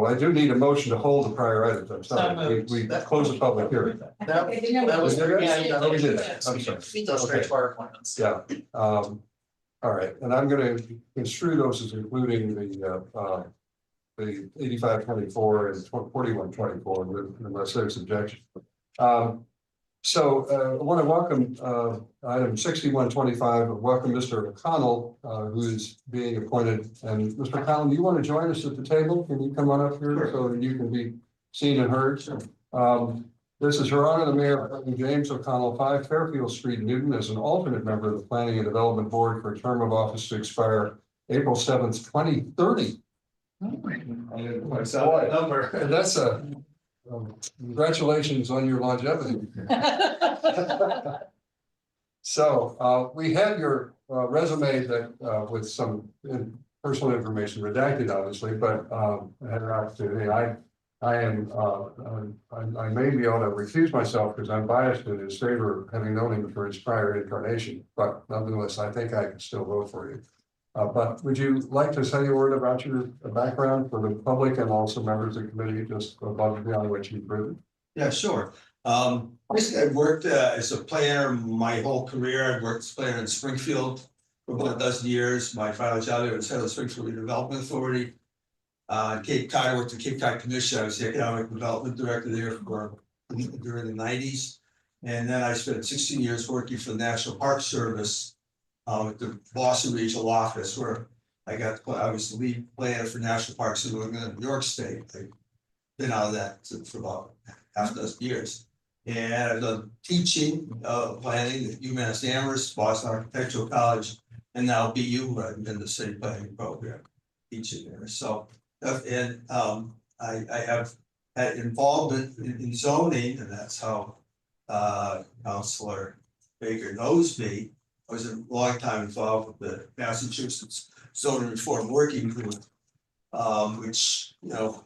I do need a motion to hold the prior items. I'm sorry. We closed the public hearing. That was, yeah, Oh, we did that. I'm sorry. We go straight to our appointments. Yeah. All right, and I'm going to construe those as including the 8524 and 4124, unless there's objection. I want to welcome item 6125. Welcome Mr. O'Connell, who is being appointed. And Mr. O'Connell, do you want to join us at the table? Can you come on up here so that you can be seen and heard? This is Her Honor the Mayor, James O'Connell, 5 Fairfield Street, Newton, as an alternate member of the Planning and Development Board for a term of office to expire April 7th, 2030. I saw that number. That's a congratulations on your longevity. So we have your resume that with some personal information redacted, obviously, but I had an opportunity. I may be able to recuse myself because I'm biased in his favor, having known him for his prior incarnation. But nonetheless, I think I can still vote for you. But would you like to say a word about your background for the public and also members of the committee, just above and beyond what you've written? Yeah, sure. Basically, I've worked as a planner my whole career. I've worked as a planner in Springfield for about a dozen years. My final job there was head of the Springfield Redevelopment Authority. Cape Cod, I worked at Cape Cod Commission. I was the economic development director there during the 90s. And then I spent 16 years working for the National Park Service at the Boston Regional Office, where I was the lead planner for national parks in New York State. I've been out of that for about half a dozen years. And I've done teaching, planning at UMass Amherst, Boston Architectural College, and now BU, where I've been the city planning program teaching there. So, I have had involvement in zoning, and that's how Councilor Baker knows me. I was a long time involved with the Massachusetts Zoning Reform Working Group, which,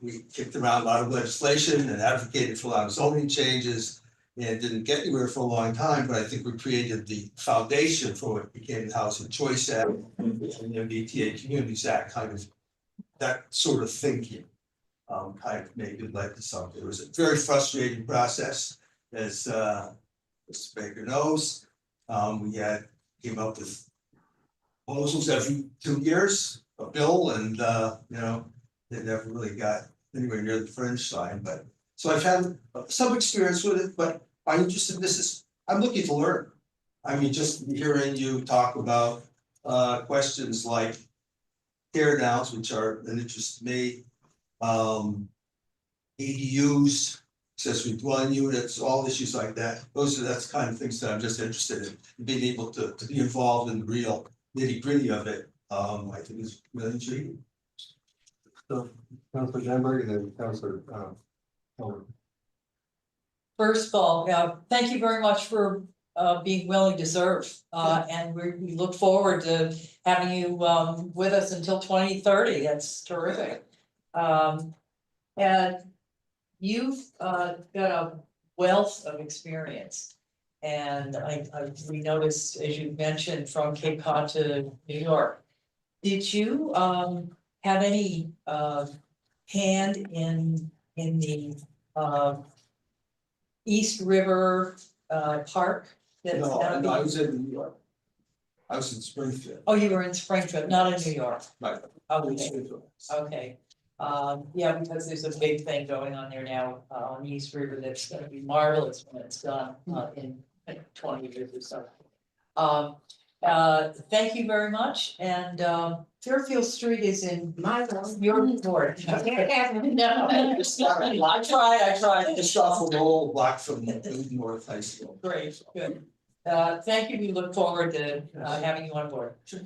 we kicked around a lot of legislation and advocated for a lot of zoning changes and didn't get anywhere for a long time, but I think we created the foundation for what became the Housing Choice Act and the MBTA Communities Act, kind of that sort of thinking kind of maybe led to something. It was a very frustrating process, as Mr. Baker knows. We came up with proposals every 2 years, a bill, and they never really got anywhere near the finish line. But so I've had some experience with it, but my interest in this is I'm looking to learn. I mean, just hearing you talk about questions like tear downs, which are an interest to me, ADUs, accessory dwelling units, all issues like that. That's the kind of things that I'm just interested in, being able to be involved in the real nitty gritty of it. I think is really intriguing. So, Councilor Janberg and then Councilor Howard. First of all, thank you very much for being willing to serve. And we look forward to having you with us until 2030. That's terrific. And you've got a wealth of experience. And we noticed, as you mentioned, from Cape Cod to New York. Did you have any hand in the East River Park? That's No, now I being- was in New York. I was in Springfield. Oh, you were in Springfield, not in New York. Right. Okay. Okay, yeah, because there's a big thing going on there now, on the East River that's gonna be marvelous when it's done, in like 20 years or so. Thank you very much, and, Fairfield Street is in your ward. No, I tried. Just off of Lowell, block from North High School. Great, good. Thank you, we look forward to, having you on board. Sure.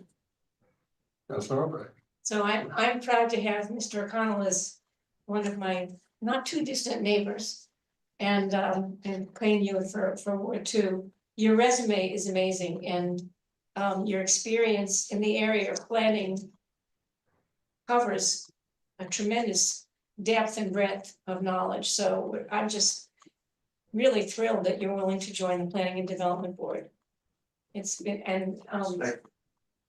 Councilor Albright. So I'm proud to have Mr. O'Connell as one of my not too distant neighbors. And claim you for Ward 2. Your resume is amazing, and your experience in the area of planning covers a tremendous depth and breadth of knowledge. So I'm just really thrilled that you're willing to join the Planning and Development Board. It's been, and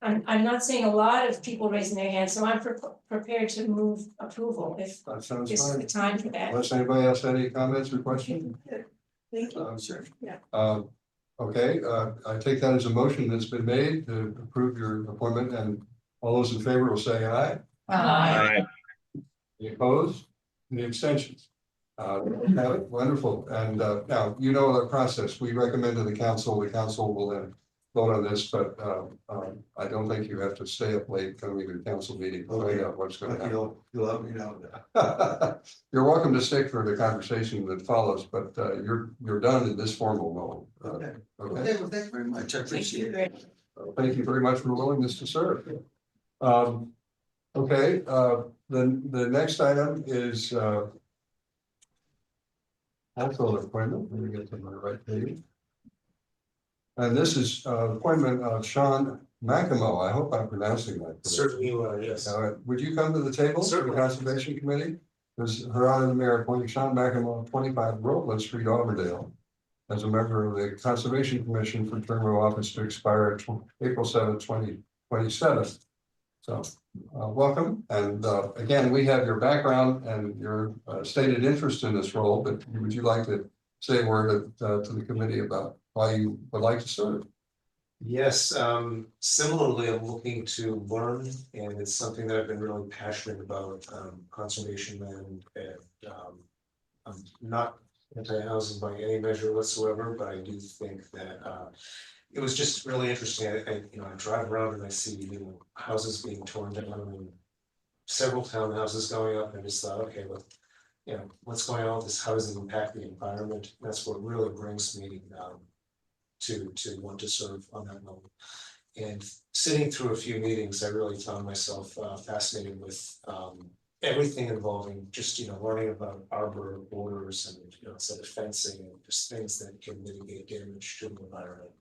I'm not seeing a lot of people raising their hands, so I'm prepared to move approval if That sounds this is fine. the time for that. Unless anybody else had any comments or questions? Thank you. Sure. Yeah. Okay, I take that as a motion that's been made to approve your appointment, and all those in favor will say aye. Aye. Any opposed? Any abstentions? Okay, wonderful. And now, you know the process. We recommend to the council will then vote on this, but I don't think you have to stay up late coming to the council meeting to find out what's going to happen. You'll let me know. You're welcome to stick for the conversation that follows, but you're done in this formal mode. Okay. Okay. Well, thank you very much. I appreciate it. Thank you very much for your willingness to serve. Okay, the next item is council appointment. Let me get to my right page. And this is appointment of Sean McEmo. I hope I'm pronouncing that correctly. Certainly you are, yes. All right, would you come to the table for the Conservation Committee? There's Her Honor the Mayor appointing Sean McEmo, 25 Roland Street, Auburndale, as a member of the Conservation Commission for term of office to expire at April 7th, 2027. So welcome. And again, we have your background and your stated interest in this role, but would you like to say a word to the committee about why you would like to serve? Yes, similarly, I'm looking to learn, and it's something that I've been really passionate about, conservation land, and I'm not anti-housing by any measure whatsoever, but I do think that it was just really interesting. I drive around and I see, houses being torn down and several townhouses going up, and I just thought, okay, what's going on with this? How does it impact the environment? That's what really brings me to want to serve on that level. And sitting through a few meetings, I really found myself fascinated with everything involving just, learning about arbor borders and, instead of fencing and just things that can mitigate damage to the environment.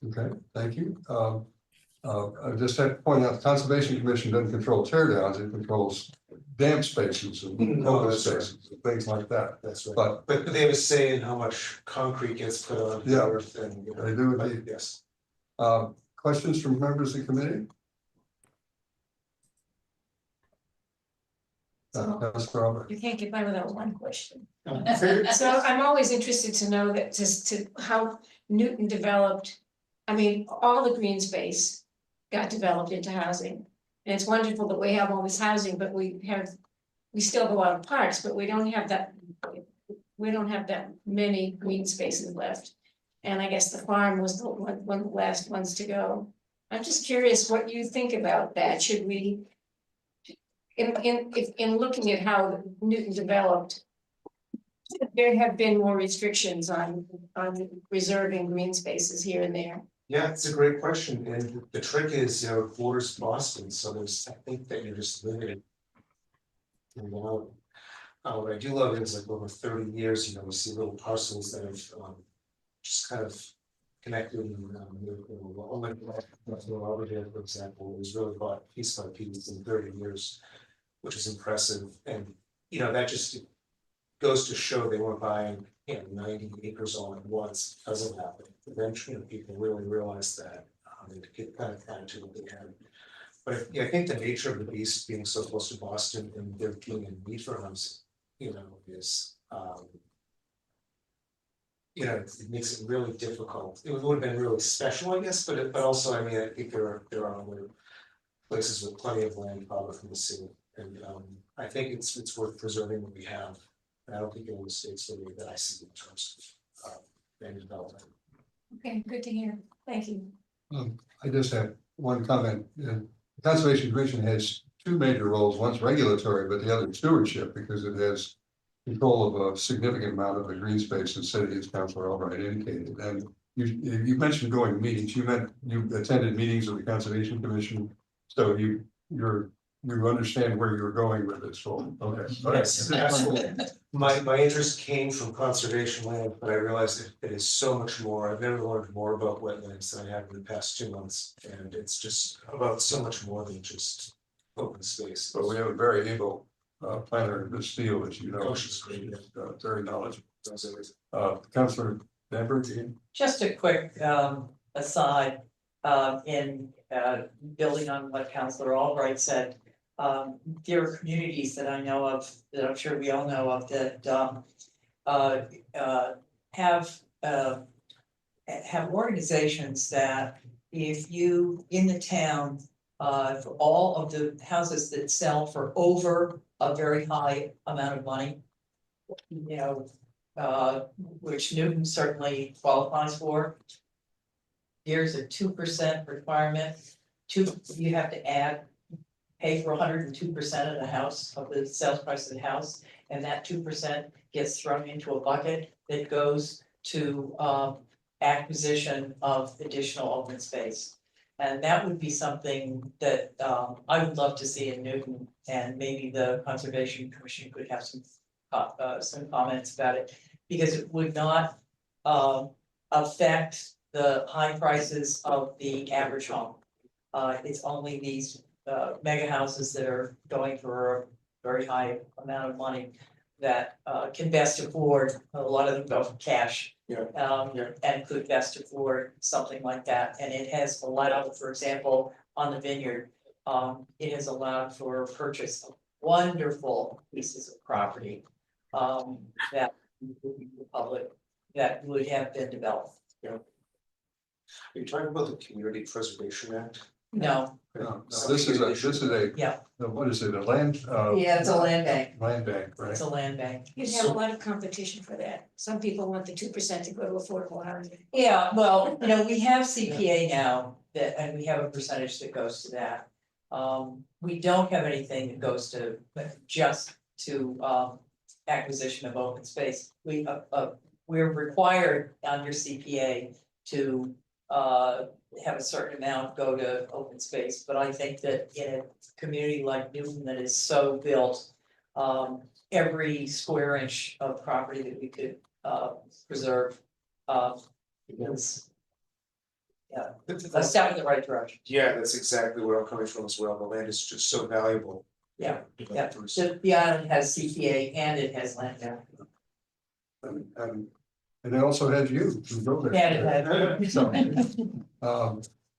Okay, thank you. I just have to point out, the Conservation Commission doesn't control tear downs, it controls damp spaces and open spaces and things like that. That's right. But they were saying how much concrete gets put on the earth and. They do indeed. Yes. Questions from members of the committee? You can't get by without one question. So I'm always interested to know that just to how Newton developed. I mean, all the green space got developed into housing. And it's wonderful that we have all this housing, but we still go out of parks, but we don't have that many green spaces left. And I guess the farm was one of the last ones to go. I'm just curious what you think about that. Should we, in looking at how Newton developed, there have been more restrictions on reserving green spaces here and there. Yeah, it's a great question, and the trick is, it borders Boston, so I think that you're just limited. What I do love is like over 30 years, we see little parcels that have just kind of connected and like for example, it was really bought piece by piece in 30 years. which is impressive. And, you know, that just goes to show they weren't buying, 90 acres all at once because of that. But eventually, people really realized that, and to get kind of attitude what they had. But I think the nature of the beast being so close to Boston and there being a need for homes, is, it makes it really difficult. It would have been really special, I guess, but also, I mean, I think there are other places with plenty of land probably from the city. And I think it's worth preserving what we have. And I don't think it mistakes the way that I see it in terms of land development. Okay, good to hear. Thank you. I just have one comment. The Conservation Commission has two major roles. One's regulatory, but the other stewardship, because it has control of a significant amount of the green space in the city, as Councilor Albright indicated. And you mentioned going to meetings. You attended meetings of the Conservation Commission, so you understand where you're going with this role. Okay. Yes, absolutely. My interest came from conservation land, but I realized it is so much more. I've never learned more about wetlands than I have in the past 2 months, and it's just about so much more than just open space. But we have a very able planner in this field, as you know. Oh, she's great. Very knowledgeable. Does everything. Councilor Denver, Just a quick aside, in building on what Councilor Albright said. There are communities that I know of, that I'm sure we all know of, that have organizations that if you, in the town, for all of the houses that sell for over a very high amount of money, which Newton certainly qualifies for. There's a 2% requirement. You have to pay for 102% of the house, of the sales price of the house, and that 2% gets thrown into a bucket that goes to acquisition of additional open space. And that would be something that I would love to see in Newton, and maybe the Conservation Commission could have some comments about it, because it would not affect the high prices of the average home. It's only these mega houses that are going for a very high amount of money that can best afford. A lot of them go for cash. And could best afford something like that. And it has allowed, for example, on the vineyard, it has allowed for purchase of wonderful pieces of property that would be the public, that would have been developed. Are you talking about the Community Preservation Act? No. No, this is a Yeah. What is it? A land? Yeah, it's a land bank. Land bank, right? It's a land bank. You'd have a lot of competition for that. Some people want the 2% to go to affordable housing. Yeah, well, we have CPA now and we have a percentage that goes to that. We don't have anything that goes to just to acquisition of open space. We're required under CPA to have a certain amount go to open space, but I think that in a community like Newton that is so built, every square inch of property that we could preserve is a step in the right direction. Yeah, that's exactly where I'm coming from as well. The land is just so valuable. Yeah. So the island has CPA and it has land bank. And it also has you. Yeah, it has. So,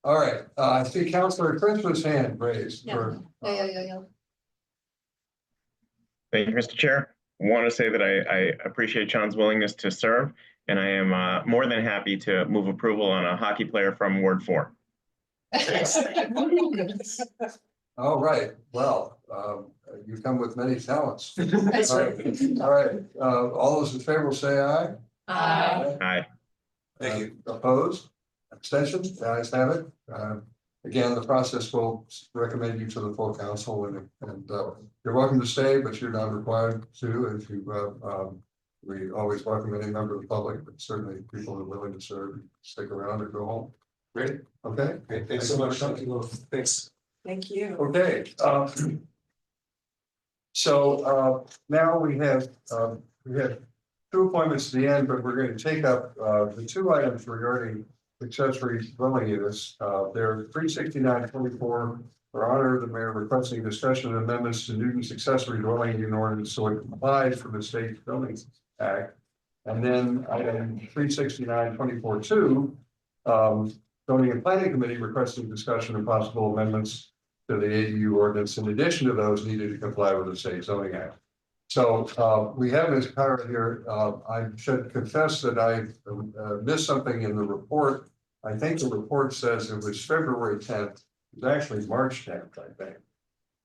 all right, I see Councilor Prince's hand raised for. Yeah. Thank you, Mr. Chair. I want to say that I appreciate Sean's willingness to serve, and I am more than happy to move approval on a hockey player from Ward 4. All right, well, you come with many talents. That's right. All right, all those in favor will say aye. Aye. Thank you. Opposed? Abstentions? The ayes have it. Again, the process will recommend you to the full council, and you're welcome to stay, but you're not required to. If you, we always welcome any member of the public, but certainly people who are willing to serve, stick around or go home. Great. Okay. Great. Thanks so much. Thanks. Thank you. Okay. So now we have two appointments at the end, but we're going to take up the two items regarding accessory dwelling units. They're 36924. For honor, the mayor requesting discussion of amendments to Newton's accessory dwelling unit ordinance so it complies from the state building act. And then item 36924-2, zoning and planning committee requesting discussion of possible amendments to the ADU ordinance in addition to those needed to comply with the state zoning act. So we have Ms. Kyra here. I should confess that I missed something in the report. I think the report says it was February 10th. It was actually March 10th, I think.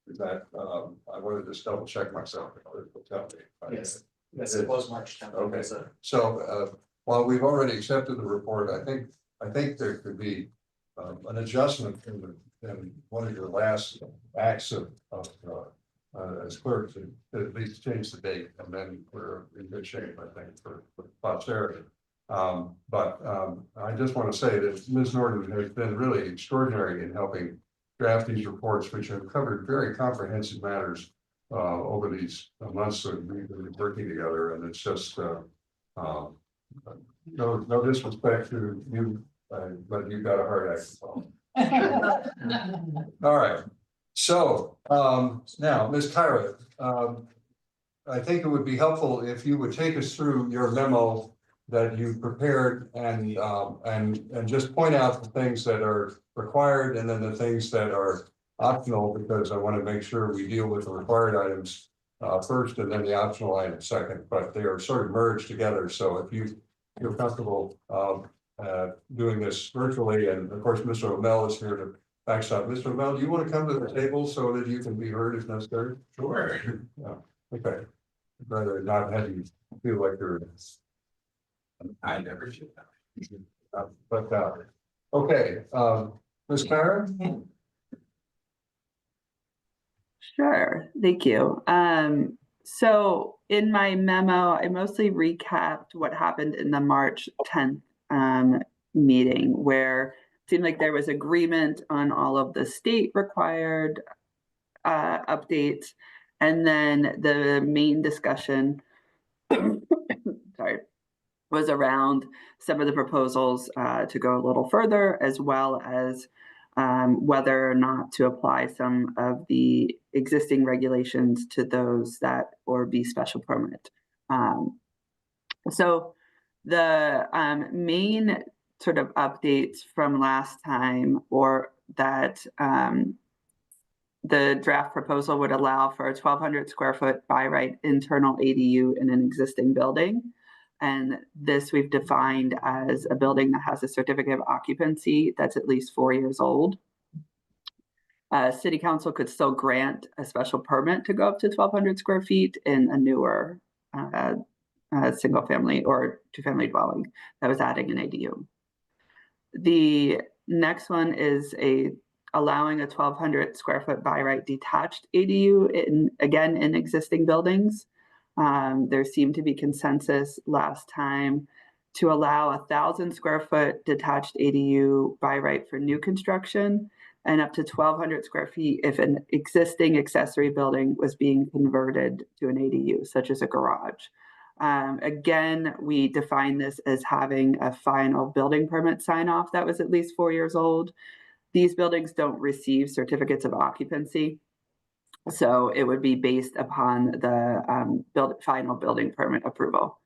Is that I wanted to just double check myself. Yes, it was March 10th. Okay. So while we've already accepted the report, I think there could be an adjustment in one of your last acts of as clerk to at least change the date, and then we're in good shape, I think, for posterity. But I just want to say that Ms. Norton has been really extraordinary in helping draft these reports, which have covered very comprehensive matters over these months that we've been working together. And it's just no disrespect to you, but you've got a hard act. All right. So now, Ms. Kyra, I think it would be helpful if you would take us through your memo that you prepared and just point out the things that are required and then the things that are optional, because I want to make sure we deal with the required items first and then the optional items second, but they are sort of merged together. So if you feel comfortable doing this virtually, and of course, Mr. O'Mell is here to backstop. Mr. O'Mell, do you want to come to the table so that you can be heard if necessary? Sure. Yeah. Okay. I'd rather not have you feel like you're. I never should have. Okay. Ms. Karen? Sure, thank you. So in my memo, I mostly recapped what happened in the March 10th meeting, where it seemed like there was agreement on all of the state required updates. And then the main discussion sorry, was around some of the proposals to go a little further, as well as whether or not to apply some of the existing regulations to those that or be special permit. So the main sort of updates from last time, or that the draft proposal would allow for a 1,200 square foot by right internal ADU in an existing building. And this we've defined as a building that has a certificate of occupancy that's at least 4 years old. City council could still grant a special permit to go up to 1,200 square feet in a newer single family or two-family dwelling that was adding an ADU. The next one is allowing a 1,200 square foot by right detached ADU in existing buildings. There seemed to be consensus last time to allow 1,000 square foot detached ADU by right for new construction, and up to 1,200 square feet if an existing accessory building was being converted to an ADU, such as a garage. Again, we define this as having a final building permit sign off that was at least 4 years old. These buildings don't receive certificates of occupancy, so it would be based upon the final building permit approval.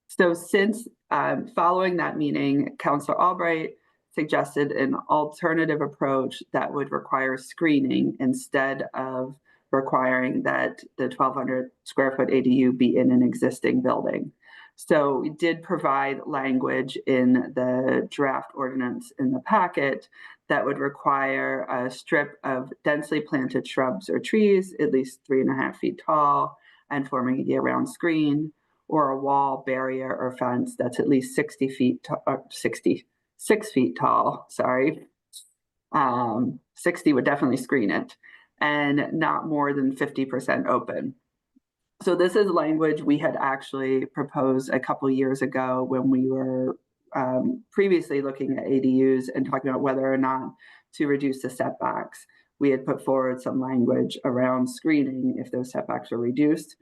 So since following that meeting, Councilor Albright suggested an alternative approach that would require screening instead of requiring that the 1,200 square foot ADU be in an existing building. So we did provide language in the draft ordinance in the packet that would require a strip of densely planted shrubs or trees, at least 3.5 feet tall and forming a year-round screen, or a wall, barrier, or fence that's at least 66 feet tall, 60 would definitely screen it, and not more than 50% open. So this is language we had actually proposed a couple years ago when we were previously looking at ADUs and talking about whether or not to reduce the setbacks. We had put forward some language around screening if those setbacks were reduced.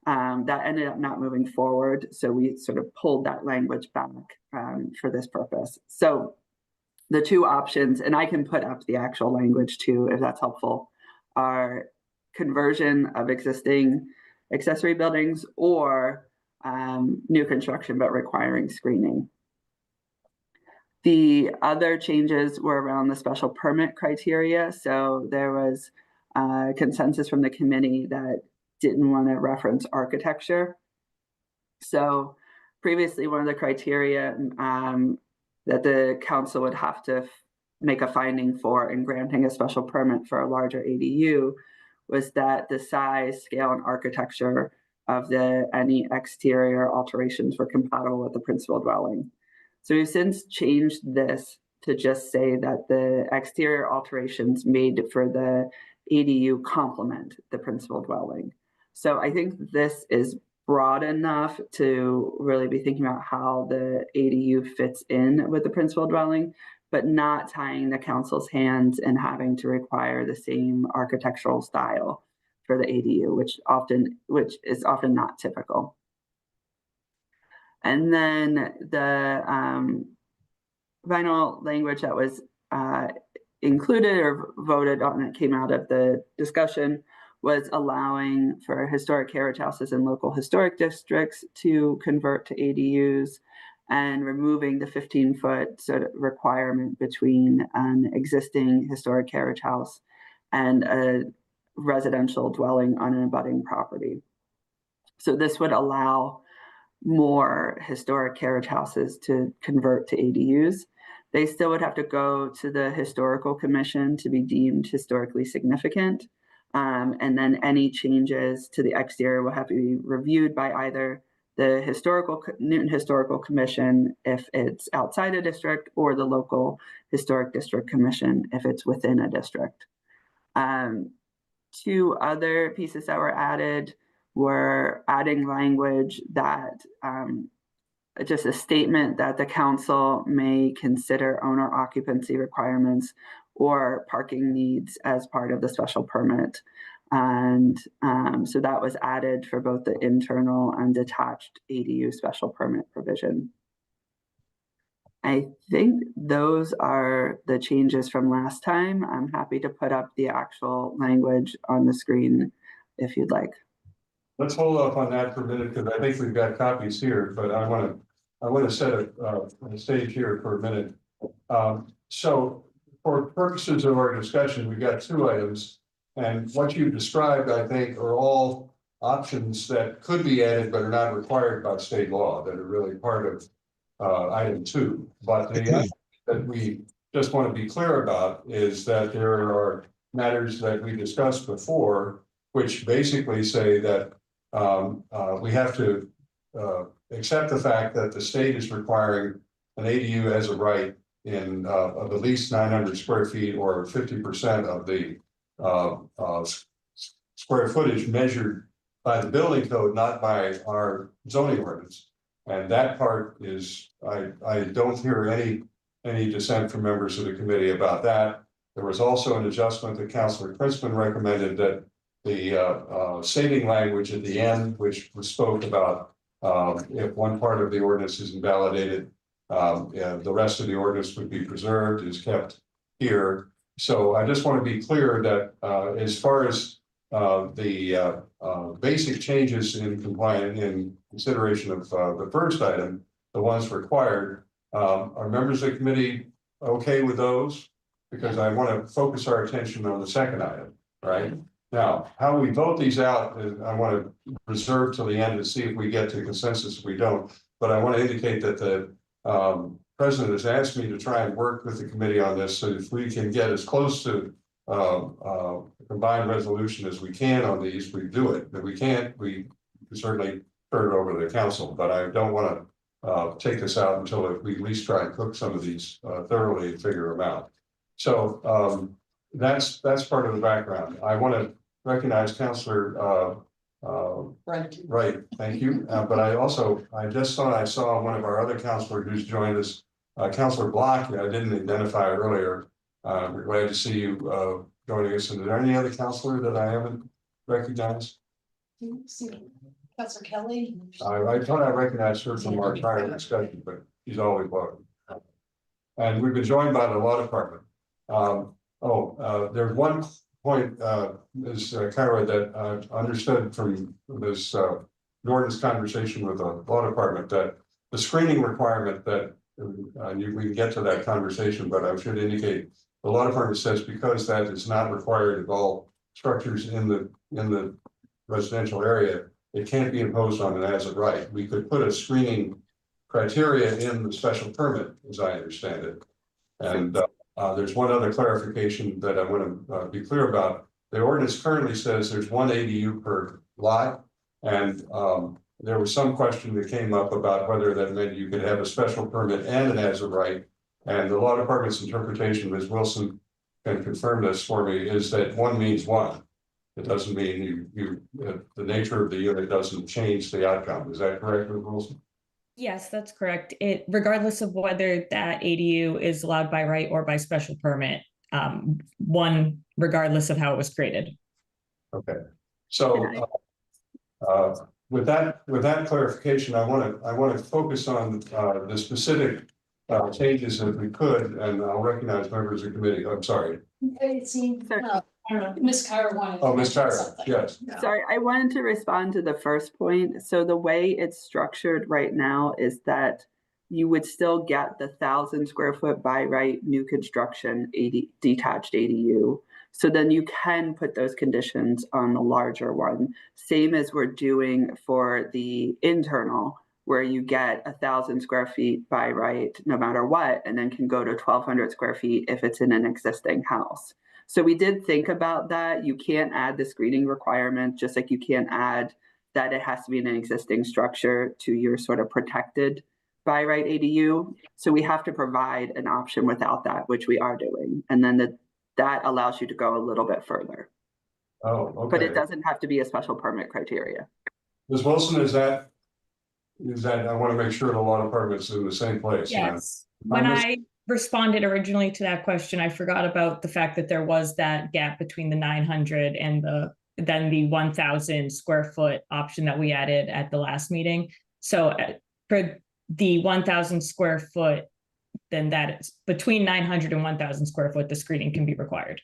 That ended up not moving forward, so we sort of pulled that language back for this purpose. So the two options, and I can put up the actual language too, if that's helpful, are conversion of existing accessory buildings or new construction but requiring screening. The other changes were around the special permit criteria. So there was consensus from the committee that didn't want to reference architecture. So previously, one of the criteria that the council would have to make a finding for in granting a special permit for a larger ADU was that the size, scale, and architecture of any exterior alterations were compatible with the principal dwelling. So we've since changed this to just say that the exterior alterations made for the ADU complement the principal dwelling. So I think this is broad enough to really be thinking about how the ADU fits in with the principal dwelling, but not tying the council's hands and having to require the same architectural style for the ADU, which is often not typical. And then the final language that was included or voted on that came out of the discussion was allowing for historic carriage houses in local historic districts to convert to ADUs and removing the 15-foot sort of requirement between an existing historic carriage house and a residential dwelling on an abutting property. So this would allow more historic carriage houses to convert to ADUs. They still would have to go to the historical commission to be deemed historically significant. And then any changes to the exterior will have to be reviewed by either the Newton Historical Commission if it's outside a district, or the local historic district commission if it's within a district. Two other pieces that were added were adding language that just a statement that the council may consider owner occupancy requirements or parking needs as part of the special permit. And so that was added for both the internal and detached ADU special permit provision. I think those are the changes from last time. I'm happy to put up the actual language on the screen if you'd like. Let's hold off on that for a minute because I think we've got copies here, but I want to set a stage here for a minute. So for purposes of our discussion, we've got two items, and what you described, I think, are all options that could be added but are not required by state law, that are really part of item 2. But the item that we just want to be clear about is that there are matters that we discussed before, which basically say that we have to accept the fact that the state is requiring an ADU as a right in of at least 900 square feet or 50% of the square footage measured by the building code, not by our zoning ordinance. And that part is, I don't hear any dissent from members of the committee about that. There was also an adjustment that Councilor Kritzman recommended, that the saving language at the end, which was spoke about if one part of the ordinance is invalidated, the rest of the ordinance would be preserved, is kept here. So I just want to be clear that as far as the basic changes in compliance in consideration of the first item, the ones required, are members of the committee okay with those? Because I want to focus our attention on the second item, right? Now, how we vote these out, I want to reserve till the end and see if we get to consensus if we don't. But I want to indicate that the president has asked me to try and work with the committee on this, so if we can get as close to a combined resolution as we can on these, we do it. If we can't, we certainly turn it over to the council. But I don't want to take this out until we at least try and cook some of these thoroughly and figure them out. So that's part of the background. I want to recognize Councilor Right, thank you. But I just thought I saw one of our other councilors who's joined us, Councilor Block. I didn't identify earlier. We're glad to see you joining us. And is there any other councilor that I haven't recognized? Professor Kelly? I thought I recognized her from our prior discussion, but she's always welcome. And we've been joined by the law department. There's one point, Ms. Kyra, that I understood from Ms. Norton's conversation with the law department, that the screening requirement that we can get to that conversation, but I should indicate the law department says because that is not required of all structures in the residential area, it can't be imposed on it as of right. We could put a screening criteria in the special permit, as I understand it. And there's one other clarification that I want to be clear about. The ordinance currently says there's one ADU per lot, and there was some question that came up about whether that meant you could have a special permit and an as of right. And the law department's interpretation, Ms. Wilson can confirm this for me, is that one means one. It doesn't mean the nature of the unit doesn't change the outcome. Is that correct, Ms. Wilson? Yes, that's correct. It, regardless of whether that ADU is allowed by right or by special permit, one regardless of how it was created. Okay, so with that clarification, I want to focus on the specific changes if we could, and I'll recognize members of the committee. I'm sorry. It seemed, I don't know, Ms. Kyra wanted. Oh, Ms. Kyra, yes. Sorry, I wanted to respond to the first point. So the way it's structured right now is that you would still get the 1,000 square foot by right new construction detached ADU. So then you can put those conditions on the larger one, same as we're doing for the internal, where you get 1,000 square feet by right no matter what, and then can go to 1,200 square feet if it's in an existing house. So we did think about that. You can't add the screening requirement, just like you can't add that it has to be in an existing structure to your sort of protected by right ADU. So we have to provide an option without that, which we are doing. And then that allows you to go a little bit further. Oh, okay. But it doesn't have to be a special permit criteria. Ms. Wilson, is that, I want to make sure the law department's in the same place. Yes. When I responded originally to that question, I forgot about the fact that there was that gap between the 900 and then the 1,000 square foot option that we added at the last meeting. So for the 1,000 square foot, then that is between 900 and 1,000 square foot, the screening can be required.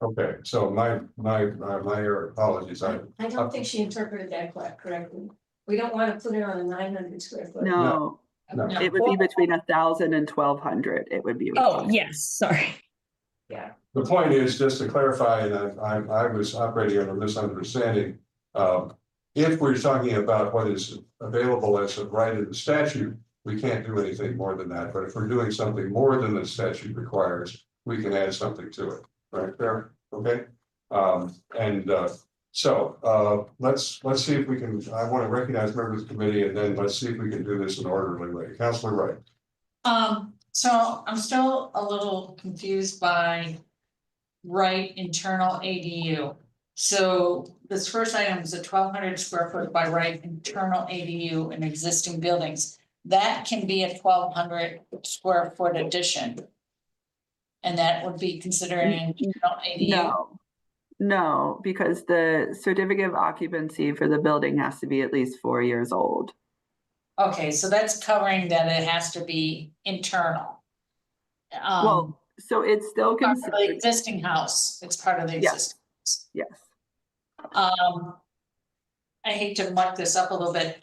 Okay, so my apologies. I don't think she interpreted that correctly. We don't want to put it on a 900 square foot. No. It would be between 1,000 and 1,200. It would be. Oh, yes, sorry. Yeah. The point is, just to clarify, and I was operating on a misunderstanding. If we're talking about what is available as of right in the statute, we can't do anything more than that. But if we're doing something more than the statute requires, we can add something to it. Right there, okay? So let's see if we can. I want to recognize members of the committee, and then let's see if we can do this in an orderly way. Councilor Wright. So I'm still a little confused by right internal ADU. So this first item is a 1,200 square foot by right internal ADU in existing buildings. That can be a 1,200 square foot addition. And that would be considered an internal ADU? No, because the certificate of occupancy for the building has to be at least 4 years old. Okay, so that's covering that it has to be internal. Well, so it's still considered the existing house. It's part of the existing house. Yes. I hate to muck this up a little bit.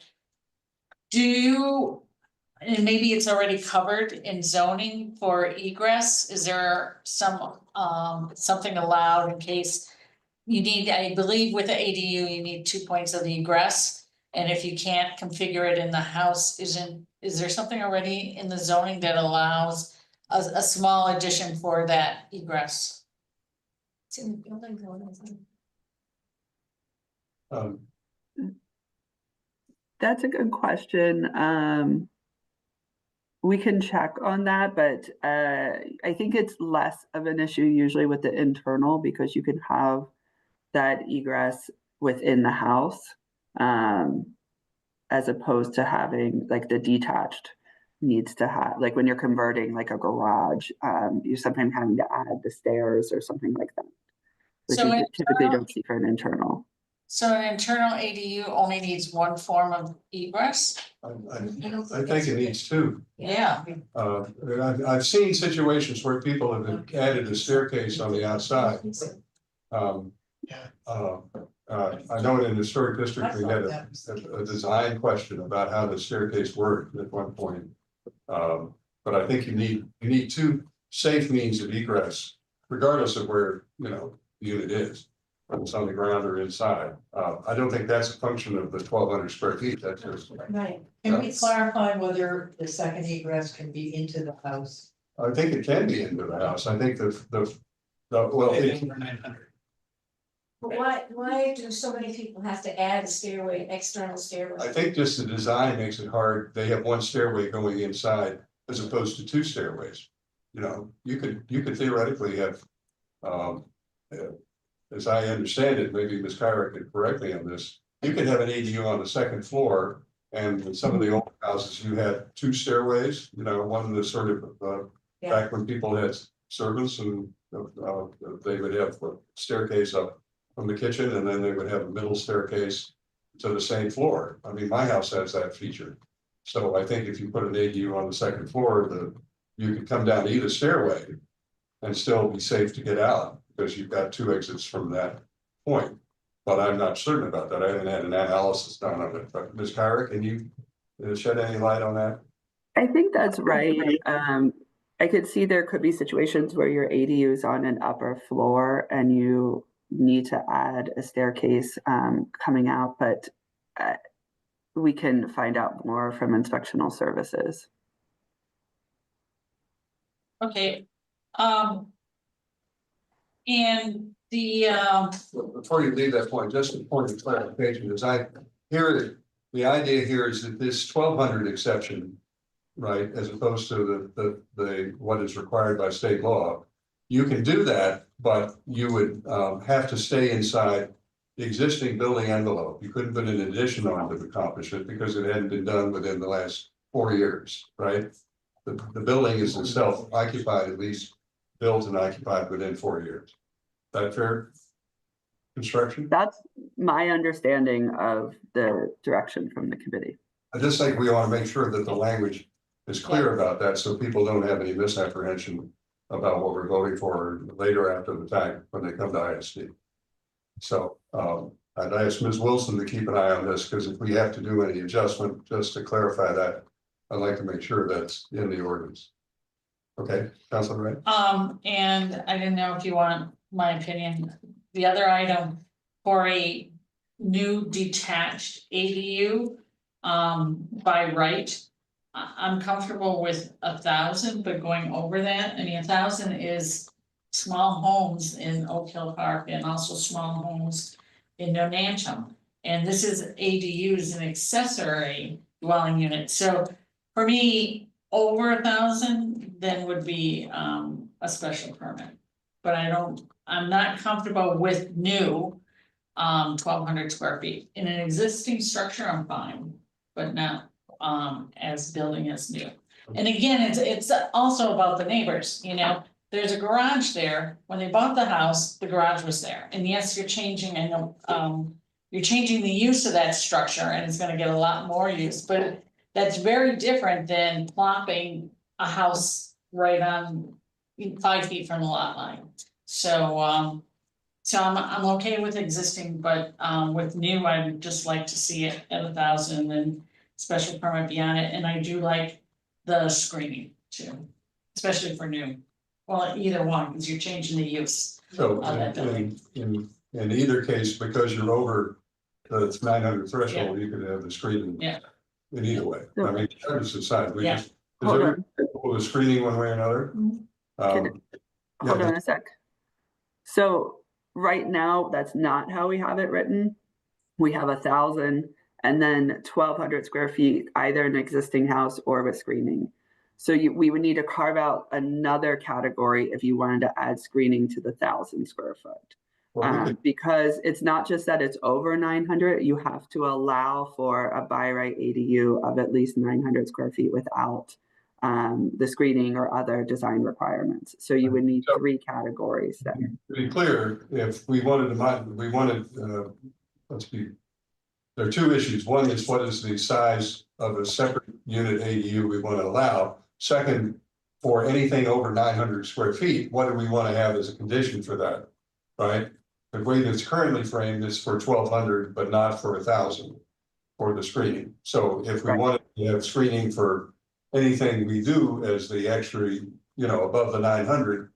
And maybe it's already covered in zoning for egress. Is there some something allowed in case you need, I believe with the ADU, you need 2 points of egress. And if you can't configure it in the house, is there something already in the zoning that allows a small addition for that egress? It's in the building code, isn't it? That's a good question. We can check on that, but I think it's less of an issue usually with the internal because you can have that egress within the house as opposed to having like the detached needs to have, like when you're converting like a garage, you're sometimes having to add the stairs or something like that, which So you typically don't see for an internal. So an internal ADU only needs one form of egress? I think it needs two. Yeah. I've seen situations where people have added a staircase on the outside. I know in the historic district, we had a design question about how the staircase worked at one point. But I think you need two safe means of egress, regardless of where, the unit is, whether it's on the ground or inside. I don't think that's a function of the 1,200 square feet. That's just. Right. Can we clarify whether the second egress can be into the house? I think it can be into the house. I think Over 900. Why do so many people have to add a stairway, external stairway? I think just the design makes it hard. They have one stairway going inside as opposed to two stairways. You could theoretically have, as I understand it, maybe Ms. Kyra could correct me on this. You could have an ADU on the second floor, and in some of the old houses, you had two stairways. One that's sort of back when people had servants, and they would have a staircase up from the kitchen, and then they would have a middle staircase to the same floor. I mean, my house has that feature. So I think if you put an ADU on the second floor, you could come down either stairway and still be safe to get out because you've got two exits from that point. But I'm not certain about that. I haven't had an analysis done on it. But Ms. Kyra, can you shed any light on that? I think that's right. I could see there could be situations where your ADU is on an upper floor and you need to add a staircase coming out, but we can find out more from inspectional services. Okay. And the before you leave that point, just a point of clarification, as I hear it, the idea here is that this 1,200 exception, right, as opposed to the what is required by state law, you can do that, but you would have to stay inside the existing building envelope. You couldn't put an addition on to accomplish it because it hadn't been done within the last 4 years, right? The building is itself occupied, at least built and occupied within 4 years. Is that fair construction? That's my understanding of the direction from the committee. I just think we want to make sure that the language is clear about that so people don't have any misapprehension about what we're voting for later after the fact when they come to ISD. So I'd ask Ms. Wilson to keep an eye on this because if we have to do any adjustment, just to clarify that, I'd like to make sure that's in the ordinance. Okay, Councilor Wright. and I didn't know if you want my opinion. The other item for a new detached ADU by right, I'm comfortable with 1,000, but going over that, 1,000 is small homes in Oak Hill Park and also small homes in Nonantum. And this is ADUs, an accessory dwelling unit. So for me, over 1,000 then would be a special permit. But I'm not comfortable with new 1,200 square feet. In an existing structure, I'm fine, but not as building as new. And again, it's also about the neighbors, there's a garage there. When they bought the house, the garage was there. And yes, you're changing, I know, you're changing the use of that structure and it's gonna get a lot more use, but that's very different than plopping a house right on 5 feet from the lot line. So I'm okay with existing, but with new, I would just like to see it at 1,000 and then special permit beyond it. And I do like the screening too, especially for new. Well, either one, because you're changing the use. So in either case, because you're over the 900 threshold, you could have the screening. Yeah. In either way. I mean, regardless of size, we Yeah. just, is every with screening one way or another? Hold on a sec. So right now, that's not how we have it written. We have 1,000 and then 1,200 square feet, either an existing house or with screening. So we would need to carve out another category if you wanted to add screening to the 1,000 square foot. Because it's not just that it's over 900, you have to allow for a by right ADU of at least 900 square feet without the screening or other design requirements. So you would need 3 categories then. To be clear, if we wanted there are two issues. One is what is the size of a separate unit ADU we want to allow? Second, for anything over 900 square feet, what do we want to have as a condition for that, right? The way that's currently framed is for 1,200, but not for 1,000 for the screening. So if we wanted to have screening for anything we do as the extra, above the 900,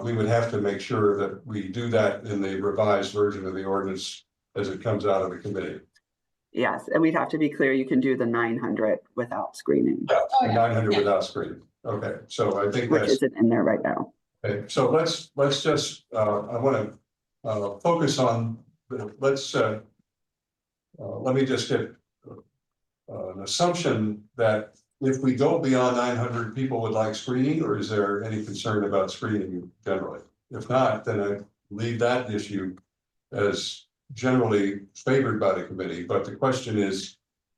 we would have to make sure that we do that in the revised version of the ordinance as it comes out of the committee. Yes, and we'd have to be clear, you can do the 900 without screening. Yeah, 900 without screening. Okay, so I think which that's, isn't in there right now. okay. So let's just, I want to focus on, let me just get an assumption that if we go beyond 900, people would like screening, or is there any concern about screening generally? If not, then I leave that issue as generally favored by the committee. But the question is,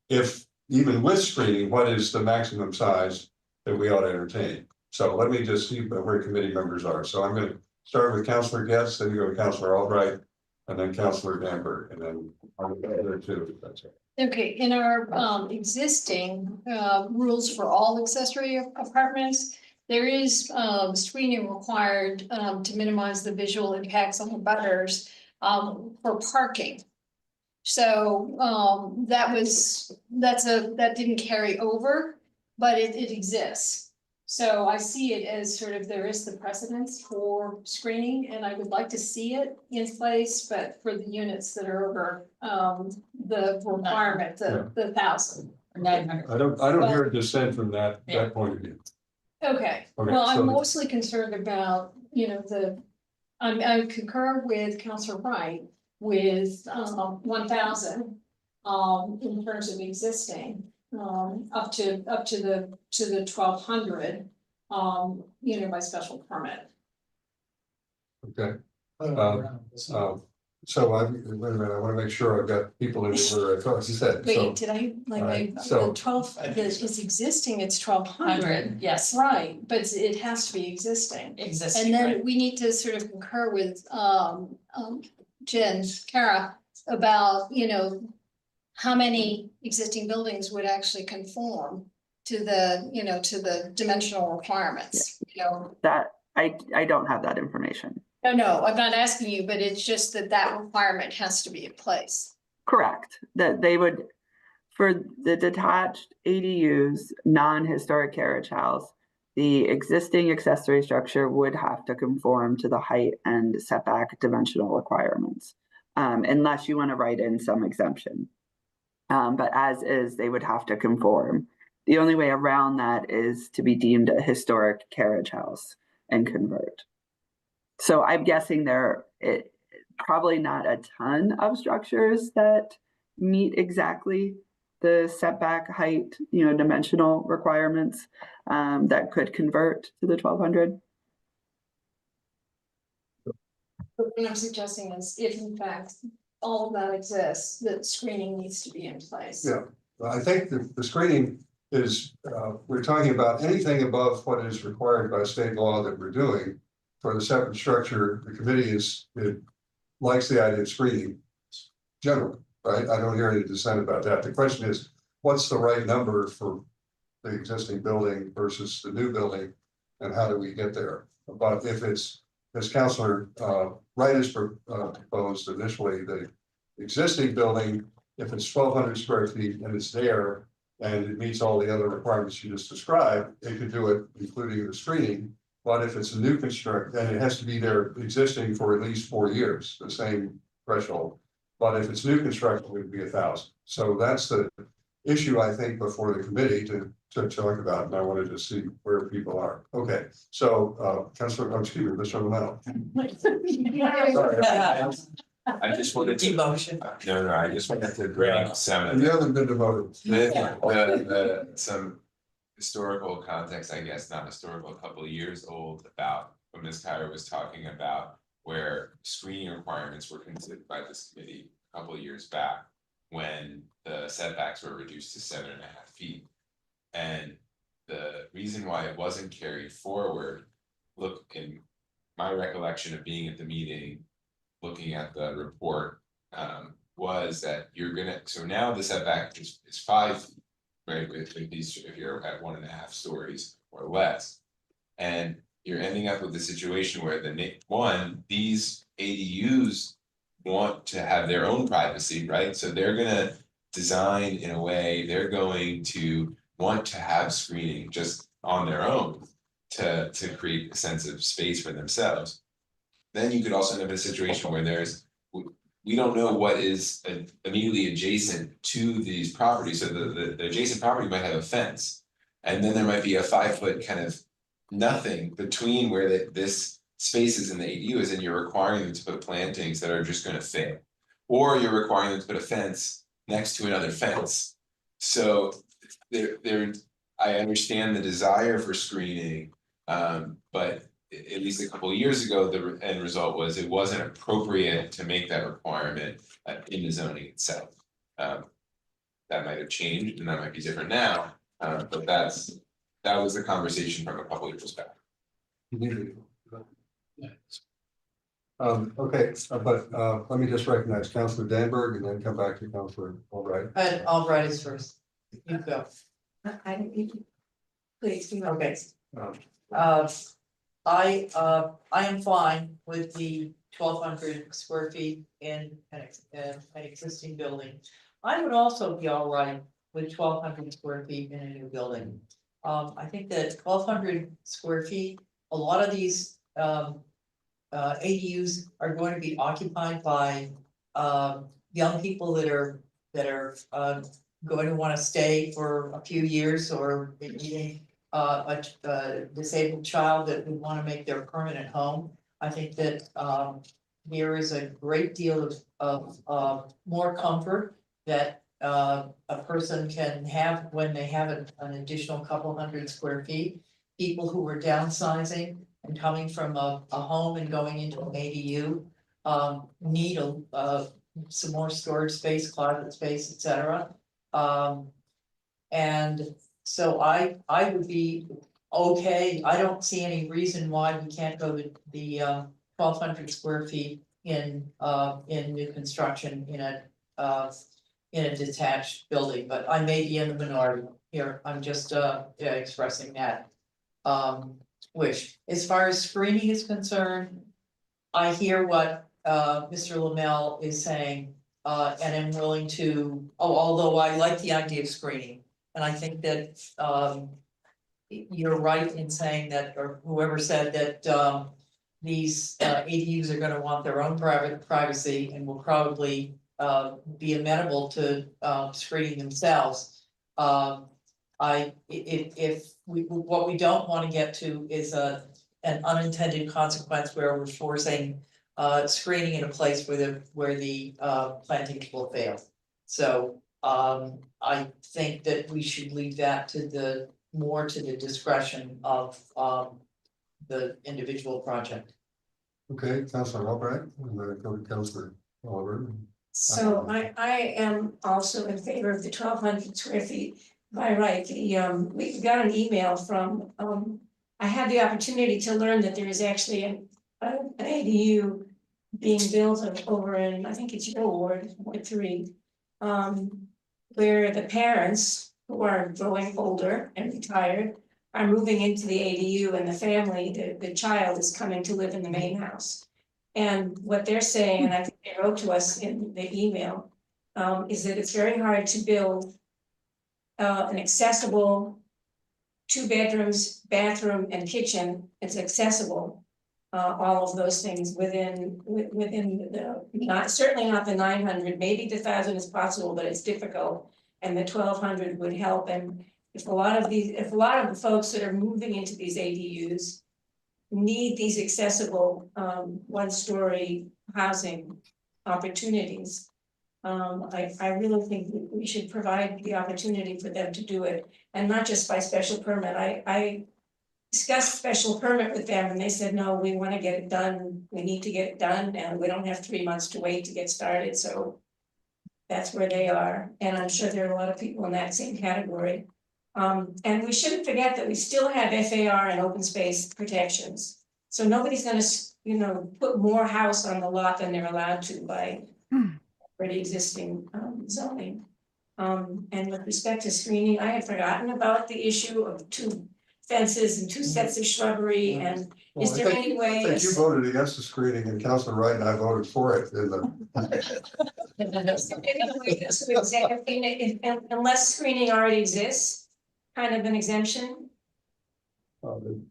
if even with screening, what is the maximum size that we ought to entertain? So let me just see where committee members are. So I'm going to start with Councilor Getz, then you go to Councilor Albright, and then Councilor Danberg, and then I'll go there too, if that's it. Okay, in our existing rules for all accessory apartments, there is screening required to minimize the visual impacts on the butters for parking. So that didn't carry over, but it exists. So I see it as sort of, there is the precedence for screening, and I would like to see it in place, but for the units that are over the requirement, the 1,000 or 900. I don't hear a dissent from that point of view. Okay, well, I'm mostly concerned about, I concur with Councilor Wright with 1,000 in terms of existing, up to the 1,200, by special permit. Okay. So wait a minute, I want to make sure I've got people in the order I thought you said. Wait, did I, the 12, it's existing, it's 1,200. Yes. Right, but it has to be existing. And then we need to sort of concur with Jen, Kara, about, how many existing buildings would actually conform to the, to the dimensional requirements, That, I don't have that information. No, I'm not asking you, but it's just that requirement has to be in place. Correct, that they would, for the detached ADUs, non-historic carriage house, the existing accessory structure would have to conform to the height and setback dimensional requirements, unless you want to write in some exemption. But as is, they would have to conform. The only way around that is to be deemed a historic carriage house and convert. So I'm guessing probably not a ton of structures that meet exactly the setback height, dimensional requirements that could convert to the 1,200. But what I'm suggesting is, if in fact all of that exists, that screening needs to be in place. Yeah, I think the screening is, we're talking about anything above what is required by state law that we're doing. For the separate structure, the committee it likes the idea of screening generally, right? I don't hear any dissent about that. The question is, what's the right number for the existing building versus the new building, and how do we get there? But if it's, as Councilor Wright has proposed initially, the existing building, if it's 1,200 square feet and it's there and it meets all the other requirements you just described, it could do it, including the screening. But if it's a new construct, then it has to be there existing for at least 4 years, the same threshold. But if it's new construction, it would be 1,000. So that's the issue, I think, before the committee to talk about, and I wanted to see where people are. Okay, so Councilor, excuse me, Mr. Lamel. I just wanted to. Demotion. No, I just wanted to bring some. You haven't been demoted. Some historical context, I guess, not historical, a couple of years old, about what Ms. Tyler was talking about, where screening requirements were considered by this committee a couple of years back when the setbacks were reduced to 7.5 feet. And the reason why it wasn't carried forward, look, in my recollection of being at the meeting, looking at the report, was that so now the setback is 5 feet, right, with these, if you're at 1.5 stories or less. And you're ending up with a situation where these ADUs want to have their own privacy, right? So they're gonna design in a way, they're going to want to have screening just on their own to create a sense of space for themselves. Then you could also end up in a situation where we don't know what is immediately adjacent to these properties. So the adjacent property might have a fence. And then there might be a 5-foot kind of nothing between where this space is in the ADU is, and you're requiring them to put plantings that are just gonna fail. Or you're requiring them to put a fence next to another fence. So I understand the desire for screening, but at least a couple of years ago, the end result was it wasn't appropriate to make that requirement in the zoning itself. That might have changed and that might be different now, but that was the conversation from a couple of years back. Okay, but let me just recognize Councilor Danberg and then come back to Councilor Albright. And Albright is first. You go. I don't need to. Please, Okay. Um, I am fine with the 1,200 square feet in an existing building. I would also be all right with 1,200 square feet in a new building. I think that 1,200 square feet, a lot of these ADUs are going to be occupied by young people that are going to want to stay for a few years, or even a disabled child that would want to make their permanent home. I think that there is a great deal of more comfort that a person can have when they have an additional couple hundred square feet. People who are downsizing and coming from a home and going into an ADU need some more storage space, closet space, etc. And so I would be okay. I don't see any reason why we can't go to the 1,200 square feet in new construction in a detached building, but I may be in the minority here. I'm just expressing that wish. As far as screening is concerned, I hear what Mr. Lamel is saying, and am willing to, although I like the idea of screening. And I think that you're right in saying that, or whoever said that these ADUs are gonna want their own privacy and will probably be amenable to screening themselves. What we don't wanna get to is an unintended consequence where we're forcing screening in a place where the plantings will fail. So I think that we should leave that to more to the discretion of the individual project. Okay, Councilor Albright, and then go to Councilor Oliver. So I am also in favor of the 1,200 square feet by right. We got an email from, I had the opportunity to learn that there is actually an ADU being built over in, I think it's your ward, Ward 3, where the parents who are growing older and retired are moving into the ADU, and the family, the child is coming to live in the main house. And what they're saying, and I think they wrote to us in the email, is that it's very hard to build an accessible 2 bedrooms, bathroom and kitchen. It's accessible, all of those things within the, certainly not the 900, maybe the 1,000 is possible, but it's difficult. And the 1,200 would help. And if a lot of the folks that are moving into these ADUs need these accessible 1-story housing opportunities, I really think we should provide the opportunity for them to do it, and not just by special permit. I discussed special permit with them, and they said, no, we want to get it done. We need to get it done, and we don't have 3 months to wait to get started. So that's where they are, and I'm sure there are a lot of people in that same category. And we shouldn't forget that we still have FAR and open space protections. So nobody's gonna, put more house on the lot than they're allowed to by already existing zoning. And with respect to screening, I had forgotten about the issue of 2 fences and 2 sets of shrubbery, and Well, is there any way? I think you voted against the screening and Councilor Wright and I voted for it in the. Is there any way to unless screening already exists, kind of an exemption?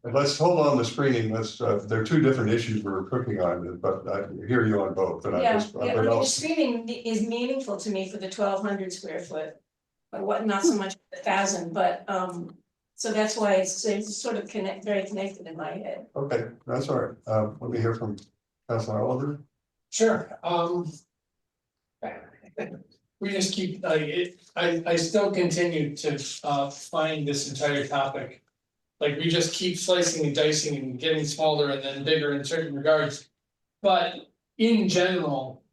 Let's hold on the screening, there are 2 different issues we're cooking on, but I hear you on both, and I Yeah, just. I mean, the screening is meaningful to me for the 1,200 square foot. But what, not so much 1,000, but so that's why it's sort of very connected in my head. Okay, that's all right. Let me hear from Councilor Oliver. Sure, we just keep, I still continue to find this entire topic. Like, we just keep slicing and dicing and getting smaller and then bigger in certain regards. But in general,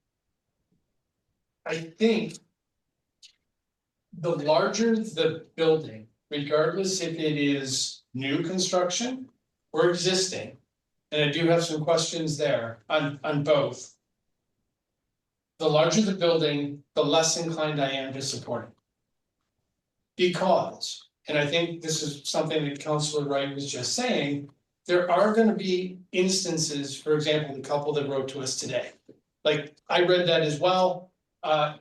I think the larger the building, regardless if it is new construction or existing, and I do have some questions there on both. The larger the building, the less inclined I am to support it. Because, and I think this is something that Councilor Wright was just saying, there are gonna be instances, for example, the couple that wrote to us today. Like, I read that as well.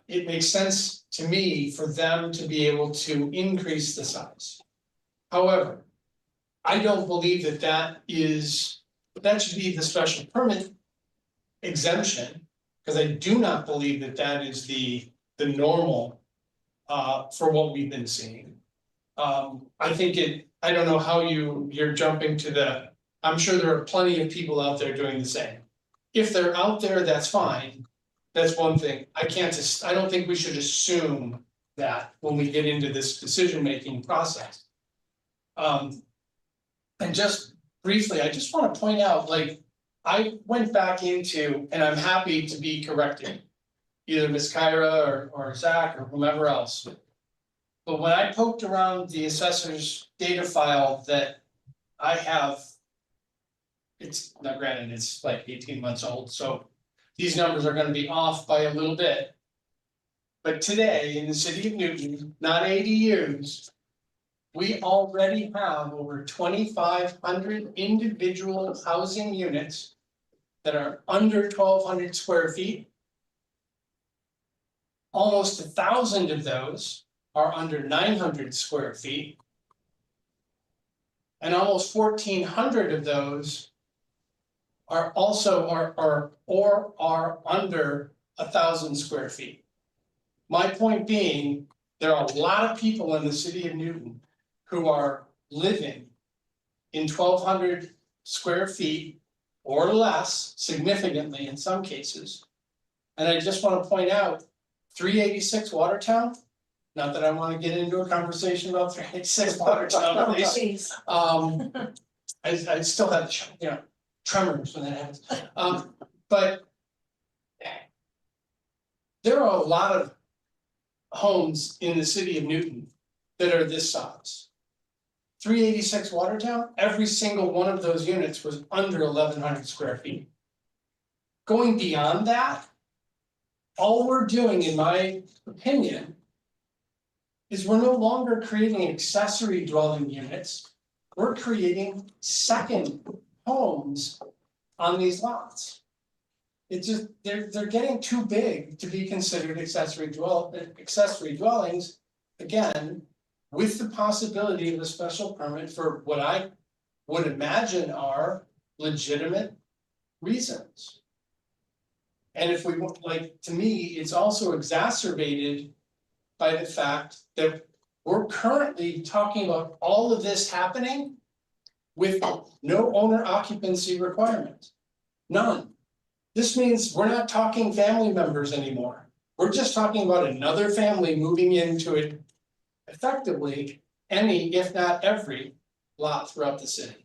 It makes sense to me for them to be able to increase the size. However, I don't believe that should be the special permit exemption, because I do not believe that is the normal for what we've been seeing. I think I don't know how you're jumping to I'm sure there are plenty of people out there doing the same. If they're out there, that's fine. That's one thing. I don't think we should assume that when we get into this decision-making process. And just briefly, I just want to point out, like, I went back into, and I'm happy to be corrected, either Ms. Kyra or Zach or whomever else. But when I poked around the assessor's data file that I have, it's not, granted, it's like 18 months old, so these numbers are going to be off by a little bit. But today in the city of Newton, not ADUs, we already have over 2,500 individual housing units that are under 1,200 square feet. Almost 1,000 of those are under 900 square feet. And almost 1,400 of those are also are under 1,000 square feet. My point being, there are a lot of people in the city of Newton who are living in 1,200 square feet or less, significantly in some cases. And I just want to point out, 386 Watertown, not that I want to get into a conversation about 386 Watertown, please. I still have, tremors when that happens. But there are a lot of homes in the city of Newton that are this size. 386 Watertown, every single one of those units was under 1,100 square feet. Going beyond that, all we're doing, in my opinion, is we're no longer creating accessory dwelling units. We're creating second homes on these lots. It's just, they're getting too big to be considered accessory dwellings, again, with the possibility of a special permit for what I would imagine are legitimate reasons. And if we like, to me, it's also exacerbated by the fact that we're currently talking about all of this happening with no owner occupancy requirement, none. This means we're not talking family members anymore. We're just talking about another family moving into it, effectively any, if not every, lot throughout the city.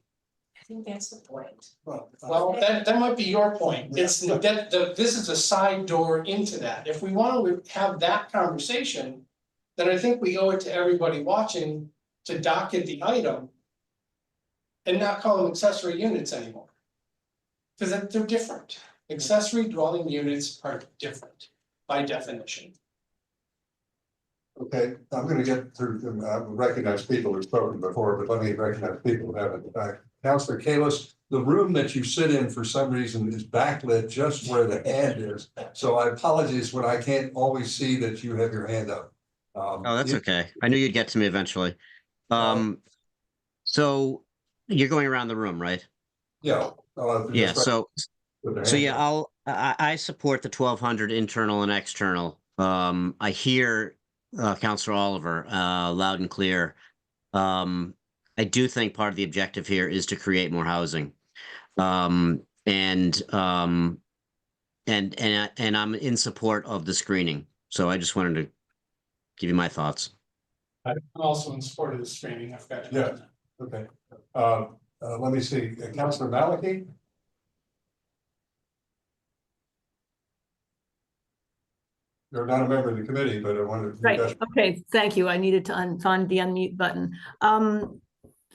I think that's the point. Well, that might be your point. It's this is a side door into that. If we want to have that conversation, then I think we owe it to everybody watching to docket the item and not call them accessory units anymore. Because they're different. Accessory dwelling units are different. by definition. Okay, I'm gonna get through, recognize people who've spoken before, but let me recognize people who haven't. Councilor Kalis, the room that you sit in for some reason is backlit just where the hand is. So I apologize when I can't always see that you have your hand up. Oh, that's okay. I knew you'd get to me eventually. So you're going around the room, right? Yeah. Yeah, just right with their hand yeah, up. I support the 1,200 internal and external. I hear Councilor Oliver loud and clear. I do think part of the objective here is to create more housing. And I'm in support of the screening. So I just wanted to give you my thoughts. I'm also in support of this training. I've got to. Yeah. Okay. Let me see. Councilor Maliki? You're not a member of the committee, but I wanted to. Right, okay, thank you. I needed to find the unmute button.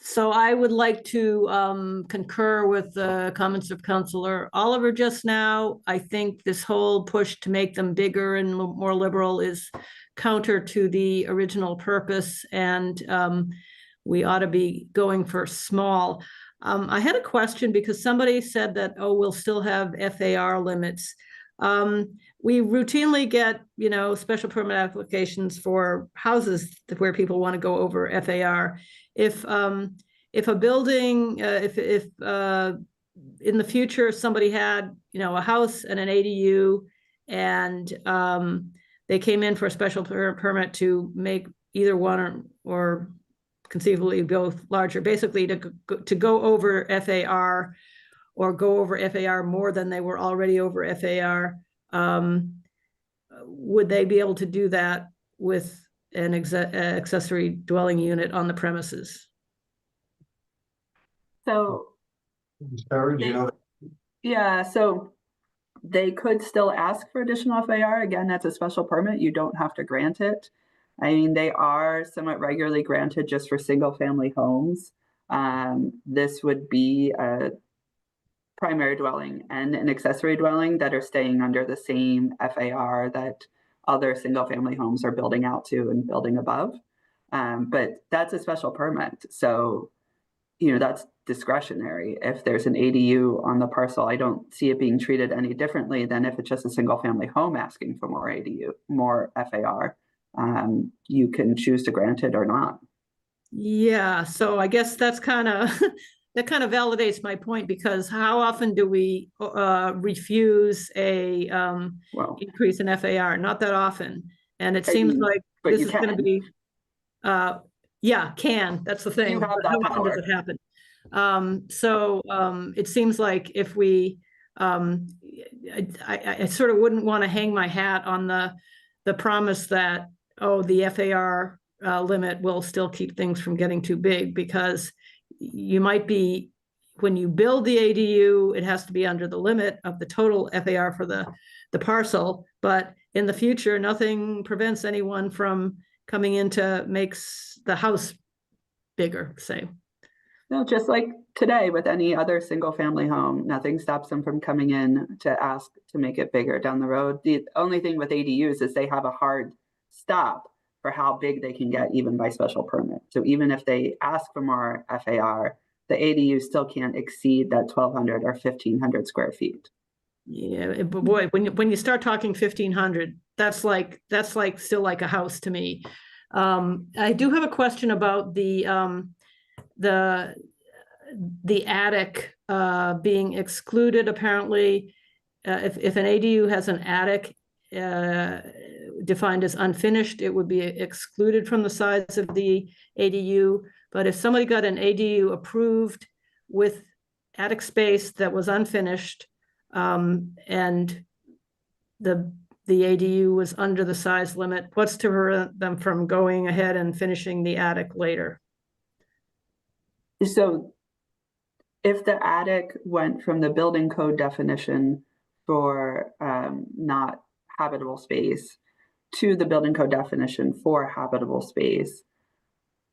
So I would like to concur with the comments of Councilor Oliver just now. I think this whole push to make them bigger and more liberal is counter to the original purpose, and we ought to be going for small. I had a question because somebody said that, oh, we'll still have FAR limits. We routinely get, special permit applications for houses where people want to go over FAR. If a building, if in the future somebody had, a house and an ADU, and they came in for a special permit to make either one or conceivably both larger, basically to go over FAR or go over FAR more than they were already over FAR, would they be able to do that with an accessory dwelling unit on the premises? So, Sarah, do you know? yeah, so they could still ask for additional FAR. Again, that's a special permit. You don't have to grant it. I mean, they are somewhat regularly granted just for single family homes. This would be a primary dwelling and an accessory dwelling that are staying under the same FAR that other single family homes are building out to and building above. But that's a special permit. So, that's discretionary. If there's an ADU on the parcel, I don't see it being treated any differently than if it's just a single family home asking for more ADU, more FAR. You can choose to grant it or not. Yeah, so I guess that's kind of that kind of validates my point, because how often do we refuse a increase in FAR? Not that often, and it seems like this is going to be. Yeah, that's the thing. You have that how often does it happen? It seems like if we, I sort of wouldn't want to hang my hat on the promise that, oh, the FAR limit will still keep things from getting too big, because you might be, when you build the ADU, it has to be under the limit of the total FAR for the parcel, but in the future, nothing prevents anyone from coming in to makes the house bigger, say. No, just like today with any other single family home, nothing stops them from coming in to ask to make it bigger down the road. The only thing with ADUs is they have a hard stop for how big they can get even by special permit. So even if they ask for more FAR, the ADU still can't exceed that 1,200 or 1,500 square feet. Yeah, but boy, when you start talking 1,500, that's like still like a house to me. I do have a question about the attic being excluded. Apparently, if an ADU has an attic defined as unfinished, it would be excluded from the size of the ADU. But if somebody got an ADU approved with attic space that was unfinished, and the ADU was under the size limit, what's to prevent them from going ahead and finishing the attic later? So if the attic went from the building code definition for not habitable space to the building code definition for habitable space,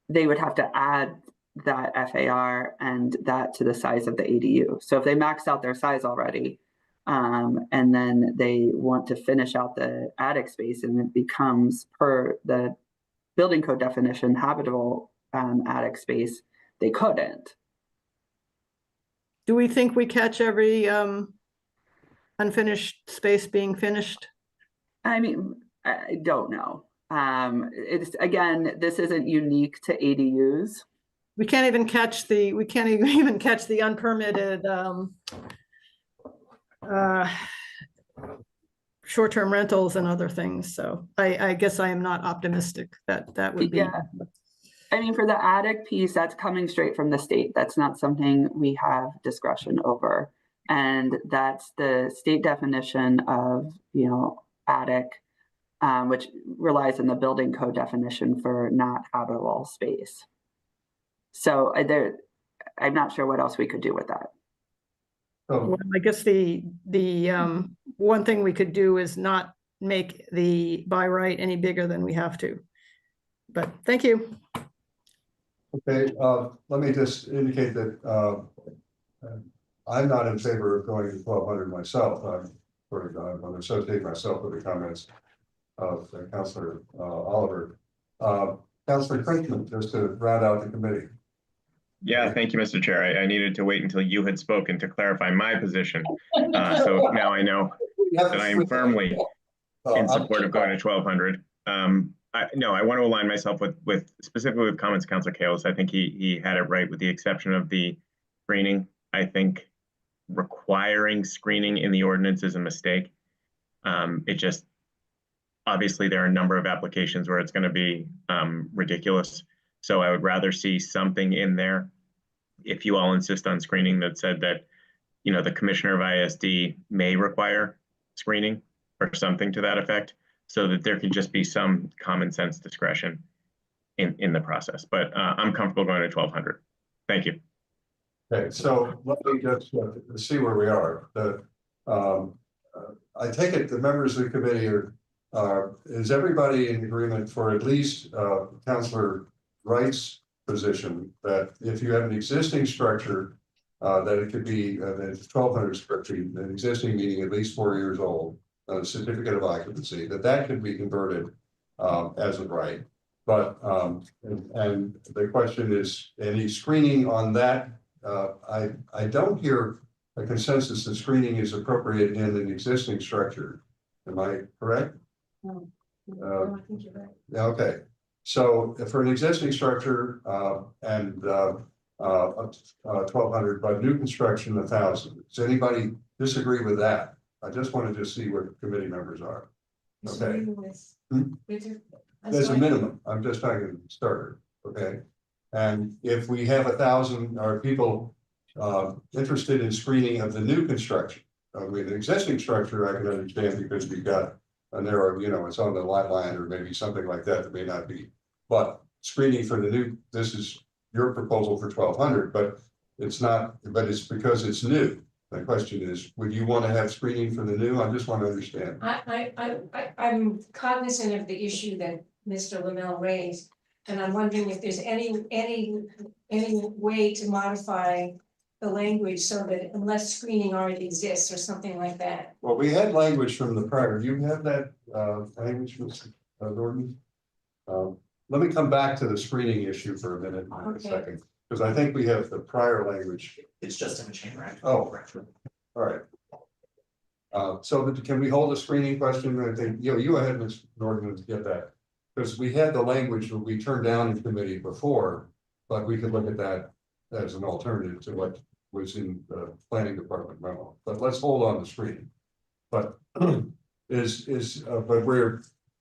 they would have to add that FAR and that to the size of the ADU. So if they maxed out their size already, And then they want to finish out the attic space, and it becomes, per the building code definition, habitable attic space. They couldn't. Do we think we catch every unfinished space being finished? I mean, I don't know. It's, again, this isn't unique to ADUs. We can't even catch the unpermitted short-term rentals and other things. So I guess I am not optimistic that that would be. Yeah. I mean, for the attic piece, that's coming straight from the state. That's not something we have discretion over. And that's the state definition of, attic, which relies on the building code definition for not habitable space. So I'm not sure what else we could do with that. Well, I guess the one thing we could do is not make the by right any bigger than we have to. But thank you. Okay, let me just indicate that I'm not in favor of going to 1,200 myself. I'm going to associate myself with the comments of Councilor Oliver. Councilor Crinkman, just to round out the committee. Yeah, thank you, Mr. Chair. I needed to wait until you had spoken to clarify my position. So now I know that I am firmly in support of going to 1,200. No, I want to align myself with specifically with comments of Councilor Kalis. I think he had it right with the exception of the screening. I think requiring screening in the ordinance is a mistake. It just, obviously there are a number of applications where it's going to be ridiculous. So I would rather see something in there, if you all insist on screening, that said that, the commissioner of ISD may require screening or something to that effect, so that there could just be some common sense discretion in the process. But I'm comfortable going to 1,200. Thank you. Okay, so let me just see where we are. I take it the members of the committee is everybody in agreement for at least Councilor Wright's position that if you have an existing structure, that it could be 1,200 square feet, an existing meaning at least 4 years old, a certificate of occupancy, that could be converted as of right. But and the question is, any screening on that? I don't hear a consensus that screening is appropriate in an existing structure. Am I correct? No, I think you're right. Okay, so for an existing structure and 1,200, but new construction 1,000. Does anybody disagree with that? I just wanted to see what committee members are. Okay. There's a minimum. I'm just talking starter. Okay. And if we have 1,000 are people interested in screening of the new construction, with an existing structure, I can understand because we've got a narrow, it's on the lot line or maybe something like that may not be. But screening for the new, this is your proposal for 1,200, but it's not, but it's because it's new. My question is, would you want to have screening for the new? I just want to understand. I'm cognizant of the issue that Mr. Lamel raised, and I'm wondering if there's any way to modify the language so that unless screening already exists or something like that. Well, we had language from the prior. Do you have that language, Mr. Norton? Let me come back to the screening issue for a minute, in a second, because I think we have the prior language. It's just in the chain, right? Oh, all right. So can we hold a screening question? I think, you go ahead, Ms. Norton, to get that. Because we had the language that we turned down in committee before, but we could look at that as an alternative to what was in the planning department memo. But let's hold on to screening. But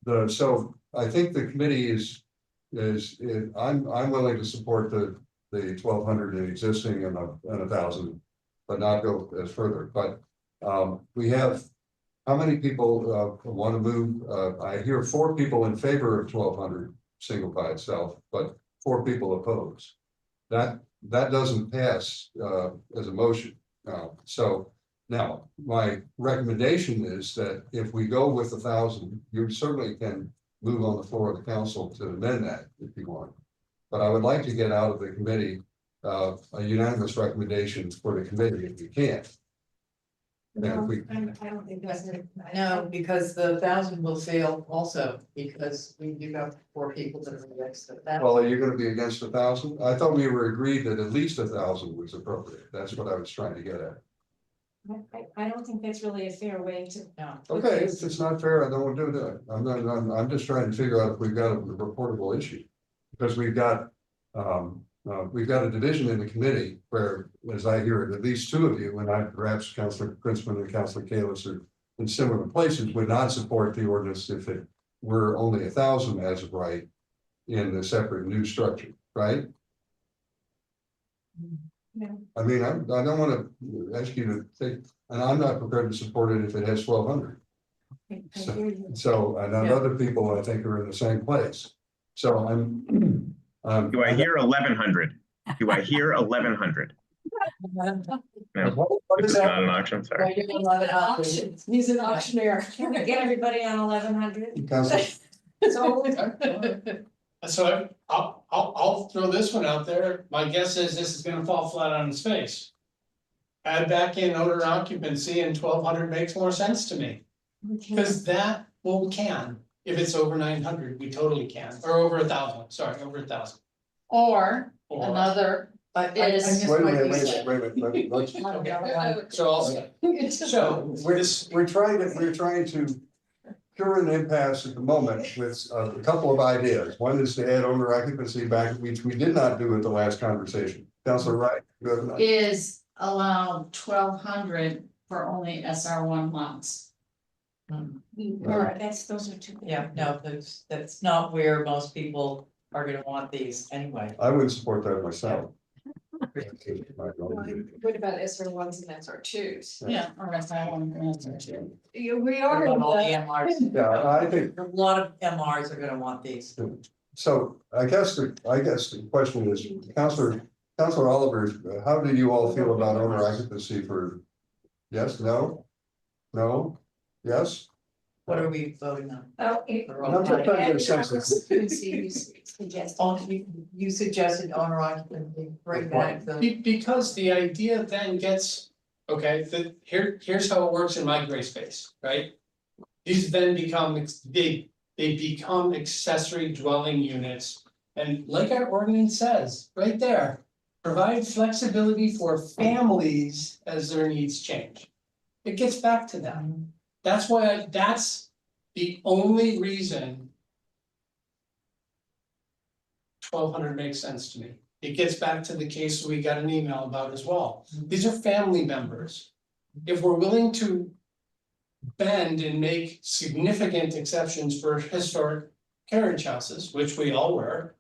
but so I think the committee is I'm willing to support the 1,200 in existing and 1,000, but not go as further. But we have, how many people want to move? I hear 4 people in favor of 1,200 single by itself, but 4 people oppose. That doesn't pass as a motion. So now my recommendation is that if we go with 1,000, you certainly can move on the floor of the council to amend that if you want. But I would like to get out of the committee a unanimous recommendation for the committee if you can. And if we, I don't think that's it. No, because the 1,000 will fail also, because you've got 4 people that are against it. well, are you gonna be against 1,000? I thought we were agreed that at least 1,000 was appropriate. That's what I was trying to get at. I don't think that's really a fair way to. Okay, if it's not fair, I don't want to do that. I'm just trying to figure out if we've got a reportable issue. Because we've got a division in the committee where, as I hear it, at least 2 of you, and perhaps Councilor Princeman and Councilor Kalis are in similar places, would not support the ordinance if it were only 1,000 as of right in the separate new structure, right? Yeah. I mean, I don't want to ask you to think, and I'm not prepared to support it if it has 1,200. So, and other people I think are in the same place. So I'm. Do I hear 1,100? Do I hear 1,100? No, What this is is that? not an auction, sorry. He's an auctioneer. Can we get everybody on 1,100? So I'll throw this one out there. My guess is this is gonna fall flat on its face. Add back in owner occupancy and 1,200 makes more sense to me. Cause that, well, we can, if it's over 900, we totally can, or over 1,000, sorry, over 1,000. Or another is. Wait a minute, let's. Okay, so We're trying to cure an impasse at the moment with a couple of ideas. One is to add owner occupancy back, which we did not do at the last conversation. Councilor Wright, you have an idea? Is allowed 1,200 for only SR1 lots. Those are too. Yeah, no, that's not where most people are gonna want these anyway. I would support that myself. What about SR1s and SR2s? Yeah, or SR1 and SR2. We are in All the the. MRs. Yeah, I think. A lot of MRs are gonna want these. So I guess the question is, Councilor Oliver, how do you all feel about owner occupancy for? Yes, no, yes? What are we voting on? Oh, I'm just trying to get a sense of. You suggested owner occupancy, bring back the. because the idea then gets, okay, here's how it works in my gray space, right? These then become they become accessory dwelling units. And like our ordinance says, right there, provide flexibility for families as their needs change. It gets back to them. That's why that's the only reason 1,200 makes sense to me. It gets back to the case we got an email about as well. These are family members. If we're willing to bend and make significant exceptions for historic carriage houses, which we all were,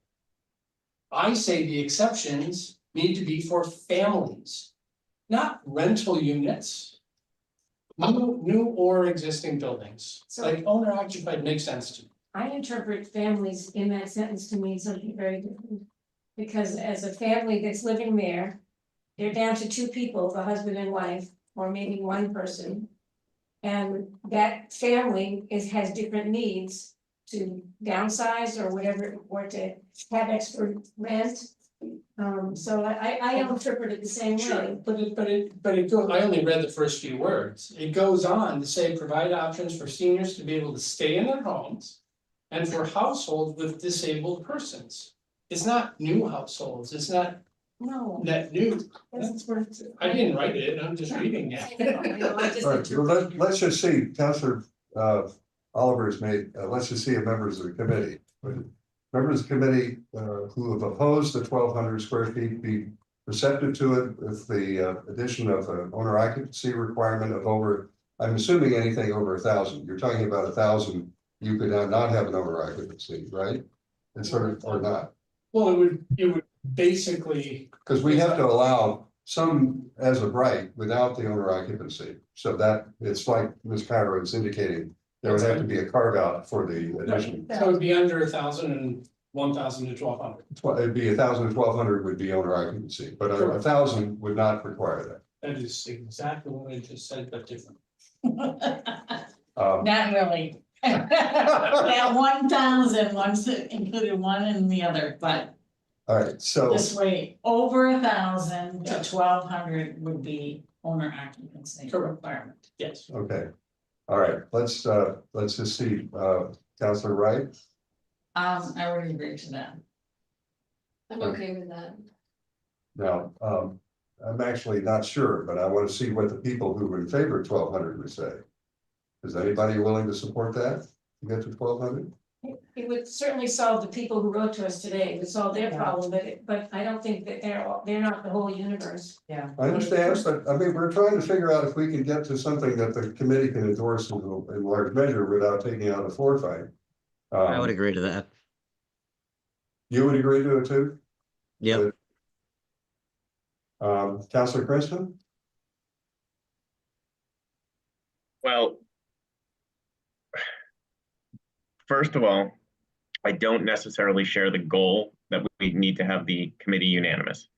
I say the exceptions need to be for families, not rental units. New or existing buildings, like owner occupied makes sense to me. I interpret families in that sentence to mean something very different. Because as a family that's living there, they're down to 2 people, the husband and wife, or maybe 1 person. And that family has different needs to downsize or whatever, or to have extra rent. So I interpret it the same way. But it goes, I only read the first few words. It goes on to say, provide options for seniors to be able to stay in their homes. And for households with disabled persons. It's not new households, it's not net new. I didn't write it, I'm just reading it. All right, well, let's just see, Councilor Oliver's made, let's just see if members of the committee. Members of the committee who have opposed the 1,200 square feet be receptive to it with the addition of an owner occupancy requirement of over, I'm assuming anything over 1,000. You're talking about 1,000, you could not have an owner occupancy, right? And sort of, or not. Well, it would basically. Because we have to allow some as of right without the owner occupancy. So that it's like Ms. Cairo is indicating, there would have to be a carve out for the addition. So it would be under 1,000 and 1,000 to 1,200. It'd be 1,000 to 1,200 would be owner occupancy, but 1,000 would not require that. That is exactly what I just said, but different. Not really. That 1,000 ones included one and the other, but all right, so this way, over 1,000 to 1,200 would be owner occupancy Correct. requirement. Yes. Okay, all right, let's just see, Counselor Wright? I already agreed to that. I'm okay with that. Now, I'm actually not sure, but I want to see what the people who were in favor of 1,200 would say. Is anybody willing to support that, to get to 1,200? It would certainly solve the people who wrote to us today, it would solve their problem, but I don't think that they're not the whole universe. Yeah. I understand, but I mean, we're trying to figure out if we can get to something that the committee can endorse in large measure without taking out a floor fight. I would agree to that. You would agree to it too? Yep. Councilor Princeton? Well, first of all, I don't necessarily share the goal that we need to have the committee unanimous.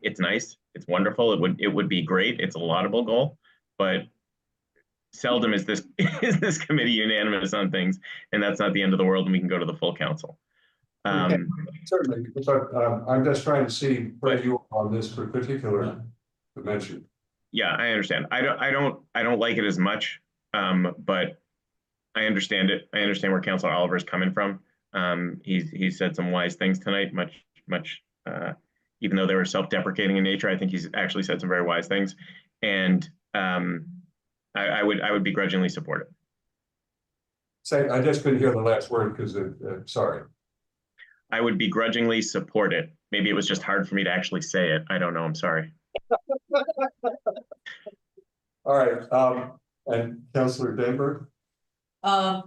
It's nice, it's wonderful, it would be great, it's a laudable goal, but seldom is this is this committee unanimous on things, and that's not the end of the world, and we can go to the full council. Certainly, but I'm just trying to see where you are on this particular dimension. Yeah, I understand. I don't like it as much, but I understand it. I understand where Councilor Oliver is coming from. He said some wise things tonight, much even though they were self-deprecating in nature. I think he's actually said some very wise things, and I would begrudgingly support it. Say, I just couldn't hear the last word because sorry. I would begrudgingly support it. Maybe it was just hard for me to actually say it. I don't know. I'm sorry. All right, and Councilor Denver? I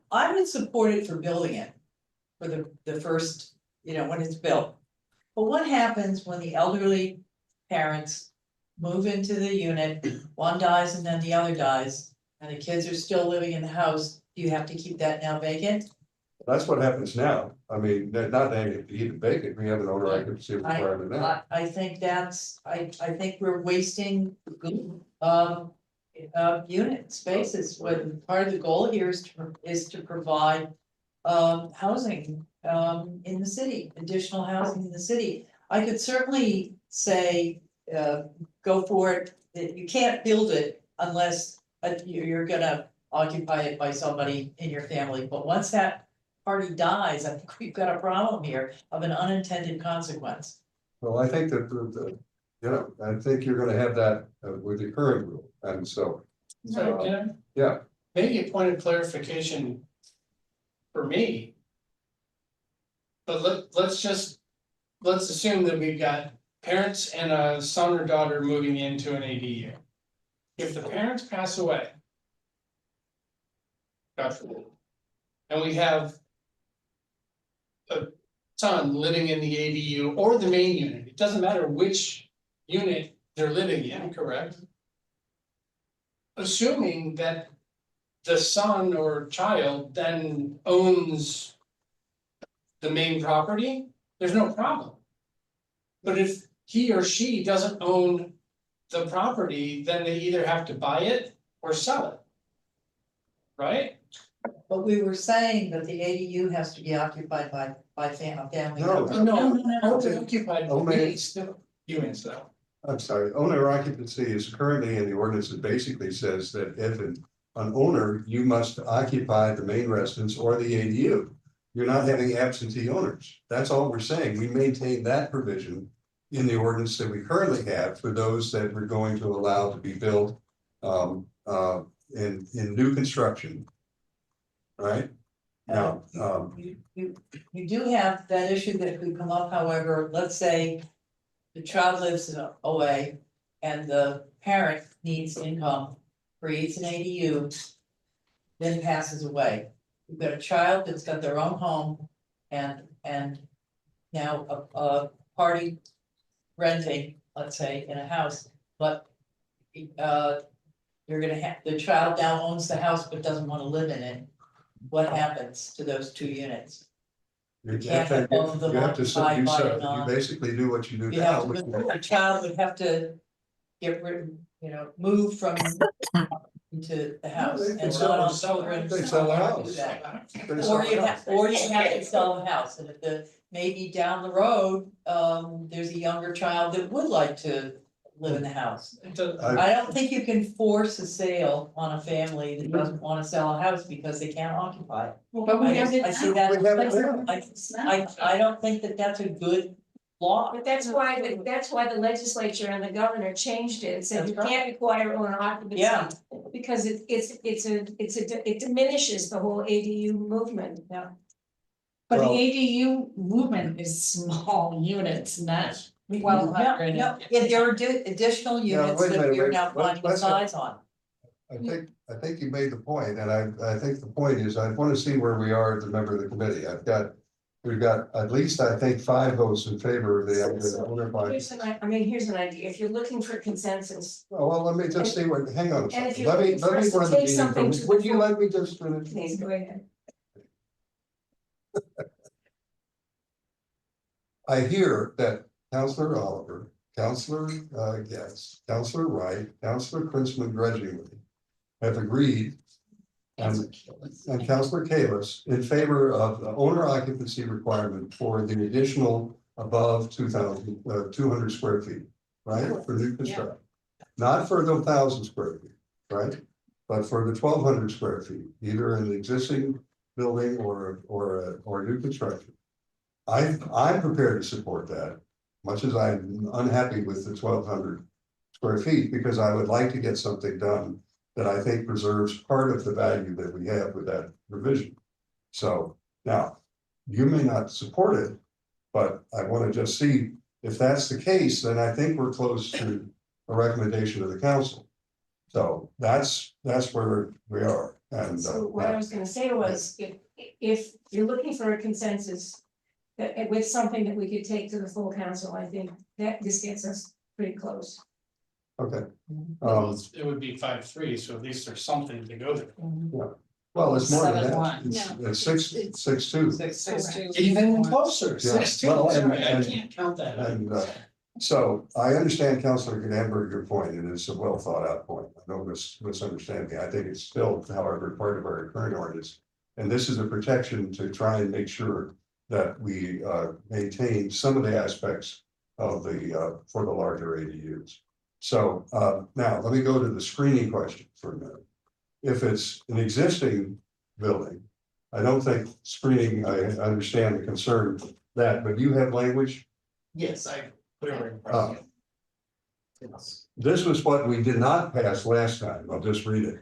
would support it for building it, for the first, when it's built. But what happens when the elderly parents move into the unit, one dies and then the other dies, and the kids are still living in the house? Do you have to keep that now vacant? That's what happens now. I mean, not even vacant, we have an owner occupancy requirement now. I think I think we're wasting unit spaces, when part of the goal here is to provide housing in the city, additional housing in the city. I could certainly say go for it. You can't build it unless you're gonna occupy it by somebody in your family, but once that party dies, I think we've got a problem here of an unintended consequence. Well, I think that I think you're going to have that with the current rule, and so. Yeah. Maybe a point of clarification for me. But let's assume that we've got parents and a son or daughter moving into an ADU. If the parents pass away, God forbid, and we have a son living in the ADU or the main unit, it doesn't matter which unit they're living in, correct? Assuming that the son or child then owns the main property, there's no problem. But if he or she doesn't own the property, then they either have to buy it or sell it. Right? But we were saying that the ADU has to be occupied by family. No. Occupied units though. I'm sorry, owner occupancy is currently in the ordinance. It basically says that if an owner, you must occupy the main residence or the ADU. You're not having absentee owners. That's all we're saying. We maintain that provision in the ordinance that we currently have for those that we're going to allow to be built in new construction. Right? Now, you do have that issue that could come up, however, let's say the child lives away and the parent needs income, creates an ADU, then passes away. You've got a child that's got their own home and now a party renting, let's say, in a house, but you're gonna have, the child now owns the house but doesn't want to live in it. What happens to those two units? you basically do what you do now. The child would have to get rid, move from into the house and not on children. They sell the house. Or you have to sell the house, and maybe down the road, there's a younger child that would like to live in the house. I- I don't think you can force a sale on a family that doesn't wanna sell a house because they can't occupy it. But we have it I see now. that, I don't think that that's a good law. But that's why the legislature and the governor changed it, and said That's you right. can't require owner occupancy. Yeah. Because it diminishes the whole ADU movement. Yeah. But the Well- ADU movement is small units, not No, 1,200. no, if there are additional units wait a that minute, we're wait, now finding a let's- size on. I think you made the point, and I think the point is, I want to see where we are as a member of the committee. We've got at least, I think, 5 votes in favor of the owner occupancy. Here's an idea, if you're looking for consensus, Oh, well, let me just see what, hang on a and if second. you're Let me looking for us to run the take meeting something from, to would the you full- let me just finish? please go ahead. I hear that Councilor Oliver, Councilor Getz, Councilor Wright, Councilor Princeman grudgingly have agreed, and Councilor Kalis in favor of the owner occupancy requirement for the additional above 200 square feet, right, for new construction. Not for the 1,000 square feet, right, but for the 1,200 square feet, either in the existing building or new construction. I'm prepared to support that, much as I'm unhappy with the 1,200 square feet, because I would like to get something done that I think preserves part of the value that we have with that provision. So now, you may not support it, but I want to just see if that's the case, then I think we're close to a recommendation of the council. So that's where we are. And So what I was gonna say was, if you're looking for a consensus, that with something that we could take to the full council, I think that this gets us pretty close. okay. It would be 5-3, so at least there's something to go to. Well, it's more than that. 7-1. It's 6-2. 6-2. Even closer, Yeah, 6-2, well, sorry, I and- can't count that. And so I understand Councilor Canamberg, your point, and it's a well thought out point. I don't misunderstand me. I think it's still, however, part of our current ordinance. And this is a protection to try and make sure that we maintain some of the aspects of the for the larger ADUs. So now let me go to the screening question for a minute. If it's an existing building, I don't think screening, I understand the concern that, but you have language. Yes, I clearly. This was what we did not pass last time. I'll just read it.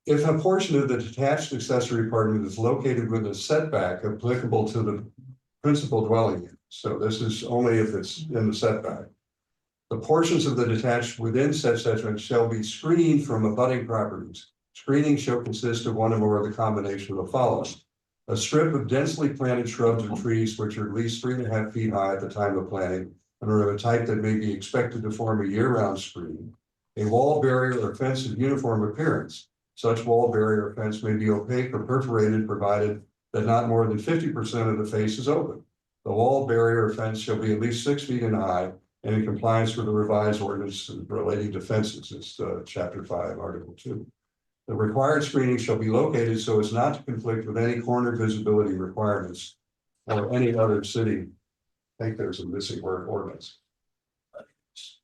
If a portion of the detached accessory apartment is located with a setback applicable to the principal dwelling unit, so this is only if it's in the setback. The portions of the detached within said setback shall be screened from abutting properties. Screening shall consist of one or more of the combination of the following: a strip of densely planted shrubs or trees which are at least 3.5 feet high at the time of planting and are of a type that may be expected to form a year-round screen. A wall, barrier, or fence of uniform appearance. Such wall, barrier, or fence may be opaque or perforated, provided that not more than 50% of the face is open. The wall, barrier, or fence shall be at least 6 feet in high and in compliance with the revised ordinance relating to fences. It's Chapter 5, Article 2. The required screening shall be located so as not to conflict with any corner visibility requirements or any other city. I think there's a missing word, ordinance.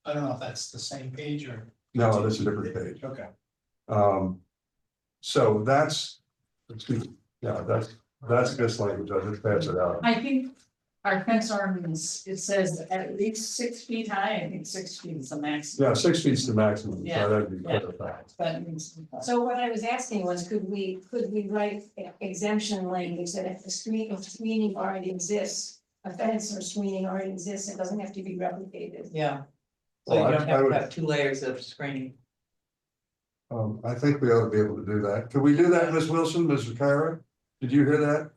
I don't know if that's the same page or. No, that's a different page. Okay. So that's, excuse me, yeah, that's this language. I'll just pass it out. I think our fence ordinance, it says at least 6 feet high, I think 6 feet is the maximum. Yeah, 6 feet's the maximum. Yeah, So that'd be yeah. clarified. That means. So what I was asking was, could we write exemption language that if screening already exists, a fence or screening already exists, it doesn't have to be replicated. Yeah. So Well, you don't I have to would- have 2 layers of screening. I think we ought to be able to do that. Could we do that, Ms. Wilson, Ms. Kara? Did you hear that?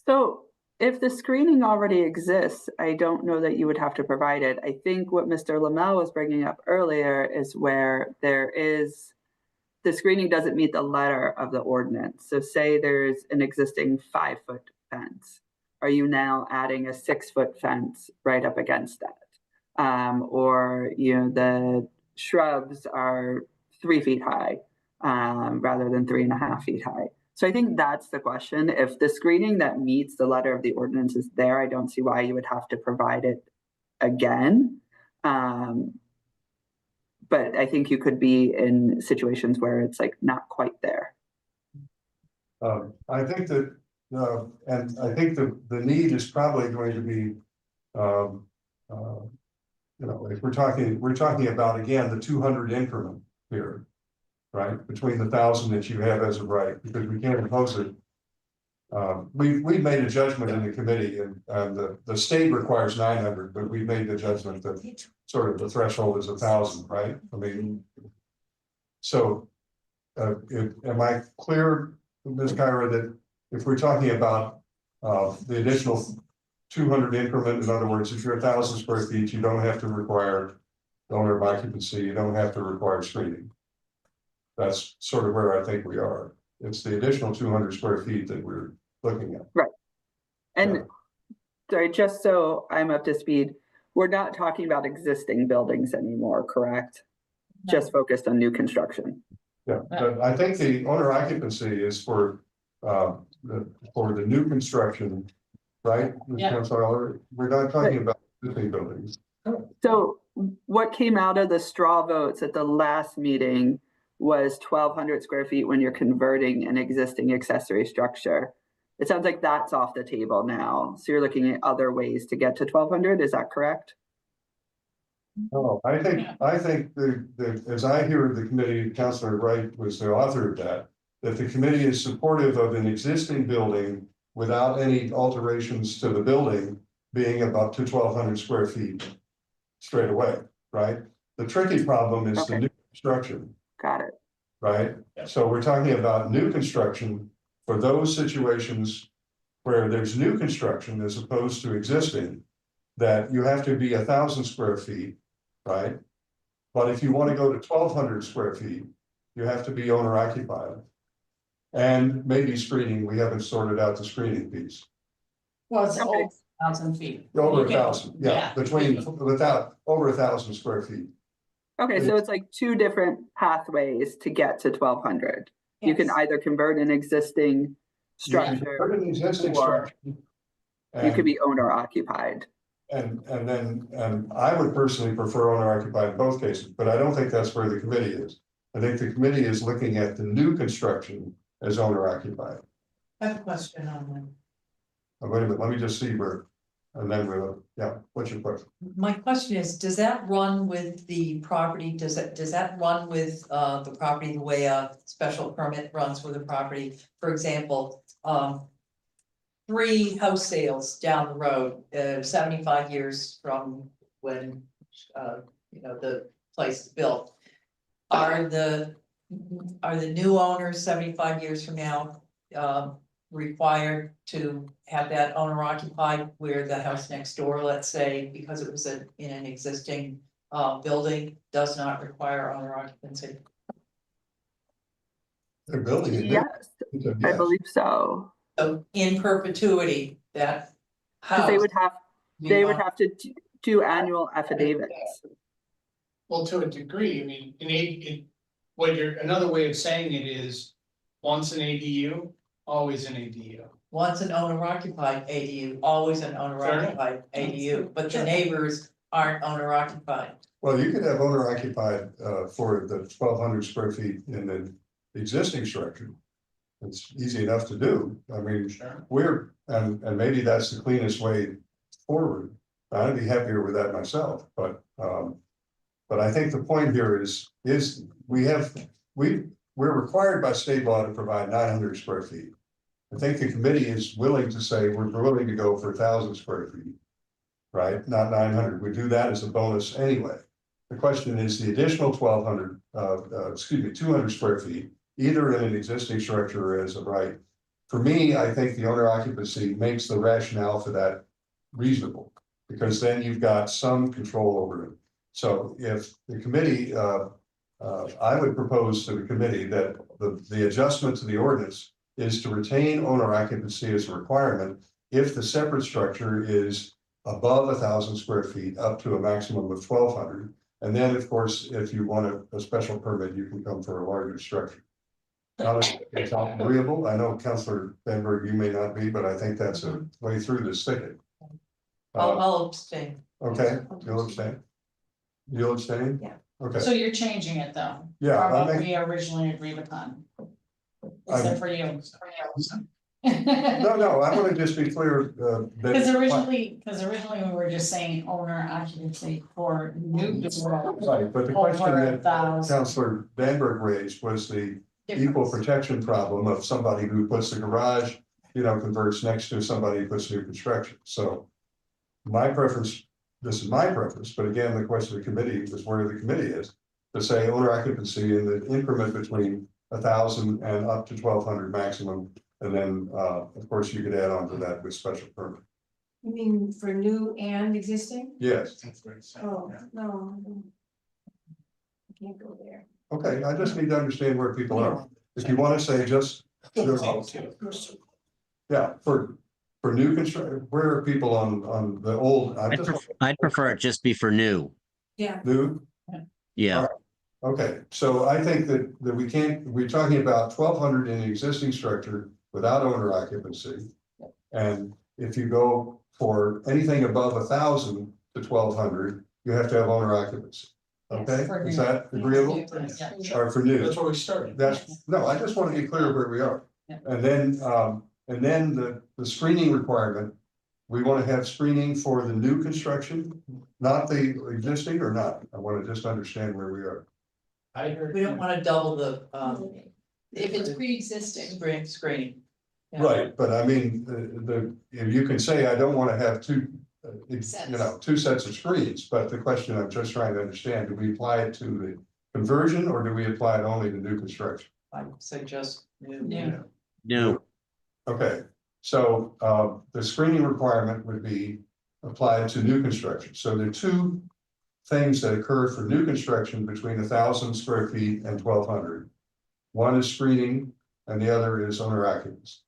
So if the screening already exists, I don't know that you would have to provide it. I think what Mr. Lamel was bringing up earlier is where the screening doesn't meet the letter of the ordinance. So say there's an existing 5-foot fence. Are you now adding a 6-foot fence right up against that? Or, the shrubs are 3 feet high rather than 3.5 feet high. So I think that's the question. If the screening that meets the letter of the ordinance is there, I don't see why you would have to provide it again. But I think you could be in situations where it's like not quite there. I think that, and I think the need is probably going to be, you know, if we're talking about, again, the 200 increment here, right? Between the 1,000 that you have as of right, because we can't impose it. We've made a judgment in the committee, and the state requires 900, but we made the judgment that sort of the threshold is 1,000, right? I mean, so am I clear, Ms. Kyra, that if we're talking about the additional 200 increment, in other words, if you're 1,000 square feet, you don't have to require owner of occupancy, you don't have to require screening. That's sort of where I think we are. It's the additional 200 square feet that we're looking at. Right. And sorry, just so I'm up to speed, we're not talking about existing buildings anymore, correct? No. Just focused on new construction. Yeah, but I think the owner occupancy is for the new construction, right? Yeah. We're not talking about existing buildings. So what came out of the straw votes at the last meeting was 1,200 square feet when you're converting an existing accessory structure. It sounds like that's off the table now. So you're looking at other ways to get to 1,200. Is that correct? Oh, I think that as I hear the committee, Councilor Wright was the author of that the committee is supportive of an existing building without any alterations to the building being up to 1,200 square feet straight away, right? The tricky problem is the new construction. Got it. Right? So we're talking about new construction for those situations where there's new construction as opposed to existing, that you have to be 1,000 square feet, right? But if you want to go to 1,200 square feet, you have to be owner occupied. And maybe screening, we haven't sorted out the screening piece. Well, it's over 1,000 feet. Over 1,000, yeah, without over 1,000 square feet. Okay, so it's like two different pathways to get to 1,200. Yes. You can either convert an existing structure, or you could be owner occupied. And I would personally prefer owner occupied in both cases, but I don't think that's where the committee is. I think the committee is looking at the new construction as owner occupied. I have a question on that. Wait a minute, let me just see where, and then we'll, yeah, what's your question? My question is, does that run with the property? Does that run with the property the way a special permit runs with a property? For example, 3 house sales down the road, 75 years from when the place is built. Are the new owners 75 years from now required to have that owner occupied, where the house next door, let's say, because it was in an existing building, does not require owner occupancy? They're building it. Yes, I believe so. So in perpetuity, that house. They would have to do annual affidavits. Well, to a degree, I mean, another way of saying it is, once an ADU, always an ADU. Once an owner occupied ADU, always an owner occupied ADU, but the neighbors aren't owner occupied. Well, you could have owner occupied for the 1,200 square feet in the existing structure. It's easy enough to do. I mean, and maybe that's the cleanest way forward. I'd be happier with that myself, but I think the point here is we're required by state law to provide 900 square feet. I think the committee is willing to say we're willing to go for 1,000 square feet, right? Not 900. We do that as a bonus anyway. The question is the additional 200 square feet, either in an existing structure or as a right. For me, I think the owner occupancy makes the rationale for that reasonable, because then you've got some control over it. So if the committee, I would propose to the committee that the adjustment to the ordinance is to retain owner occupancy as a requirement if the separate structure is above 1,000 square feet up to a maximum of 1,200. And then, of course, if you want a special permit, you can come for a larger structure. Now, it's not agreeable. I know Councilor Benberg, you may not be, but I think that's a way through this thicket. I'll abstain. Okay, you'll abstain? You'll abstain? Yeah. Okay, So you're changing it though? Yeah, From I what make- we originally agreed upon? Except for you. no, I want to just be clear, Because that. originally we were just saying owner occupancy for new. Right, but the question Over that 1,000. Councilor Danberg raised was the equal protection problem of somebody who puts the garage, converts next to somebody who puts new construction, so. My preference, this is my preference, but again, the question of the committee is where the committee is. To say owner occupancy in the increment between 1,000 and up to 1,200 maximum, and then of course you could add on to that with special permit. You mean for new and existing? Yes, Oh, no. I can't go there. okay, I just need to understand where people are. If you want to say just. Yeah, for new construction, where are people on the old? I'd prefer it just be for new. Yeah. New? Yeah. All right. Okay, so I think that we can't, we're talking about 1,200 in the existing structure without owner occupancy. And if you go for anything above 1,000 to 1,200, you have to have owner occupancy. Okay, For is new. that agreeable? Yeah. Or for new? That's where we started. No, I just want to be clear where we are. Yeah. And then the screening requirement, we want to have screening for the new construction, not the existing or not? I want to just understand where we are. I heard. We don't want to double the, If it's pre-existing. screening. Yeah. Right, but I mean, you can say, I don't want to have two sets of screens, but the question I'm just trying to understand, do we apply it to the conversion or do we apply it only to new construction? I suggest new. New. Okay, so the screening requirement would be applied to new construction. So there are two things that occur for new construction between 1,000 square feet and 1,200. One is screening and the other is owner occupancy,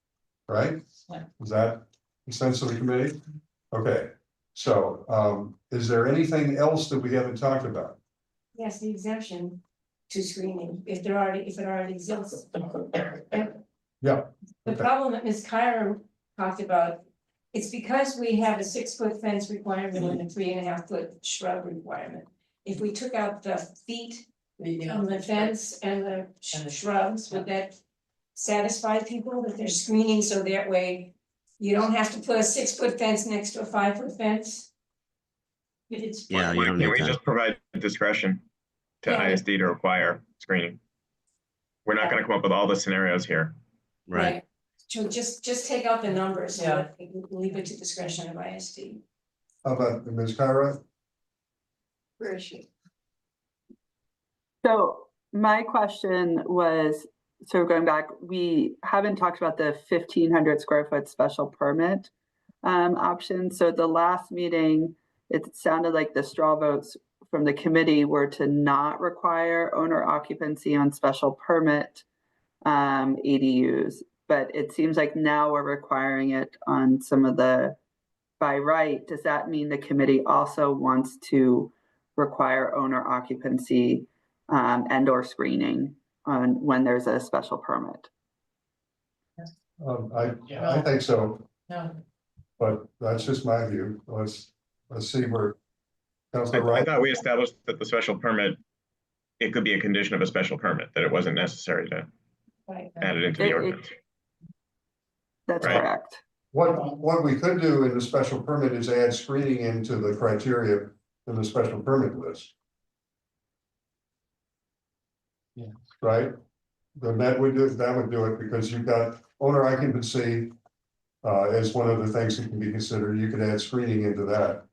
right? Yeah. Is that the sense of the committee? Okay, so is there anything else that we haven't talked about? Yes, the exemption to screening, if it already exists. Yeah. The Okay. problem that Ms. Kyra talked about, it's because we have a 6-foot fence requirement and a 3.5 foot shrub requirement. If we took out the feet on the fence and the shrubs, would that satisfy people that they're screening so that way you don't have to put a 6-foot fence next to a 5-foot fence? Yeah, you don't need Can we that. just provide discretion to Yeah. ISD to require screening? We're not going to come up with all the scenarios here. Right. So just take out the numbers Yeah. and leave it to discretion of ISD. How about Ms. Kyra? Where is she? So my question was, so going back, we haven't talked about the 1,500 square foot special permit option. So at the last meeting, it sounded like the straw votes from the committee were to not require owner occupancy on special permit ADUs, but it seems like now we're requiring it on some of the by right. Does that mean the committee also wants to require owner occupancy and or screening on when there's a special permit? I think so, No. but that's just my view. Let's see where. Councilor I Wright? thought we established that the special permit, it could be a condition of a special permit, that it wasn't necessary to Right. add it into the ordinance. That's Right. correct. What we could do in the special permit is add screening into the criteria in the special permit list. Yeah. Right? Then that would do it because you've got owner occupancy as one of the things that can be considered. You could add screening into that.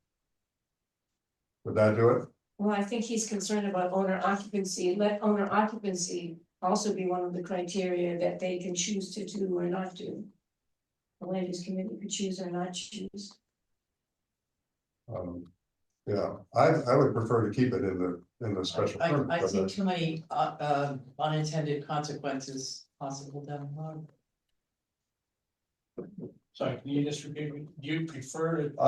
Would that do it? Well, I think he's concerned about owner occupancy. Let owner occupancy also be one of the criteria that they can choose to do or not do. The land use committee could choose or not choose. Yeah, I would prefer to keep it in the special permit. I but see too many unintended consequences possible down the road. Sorry, can you just repeat, you prefer to?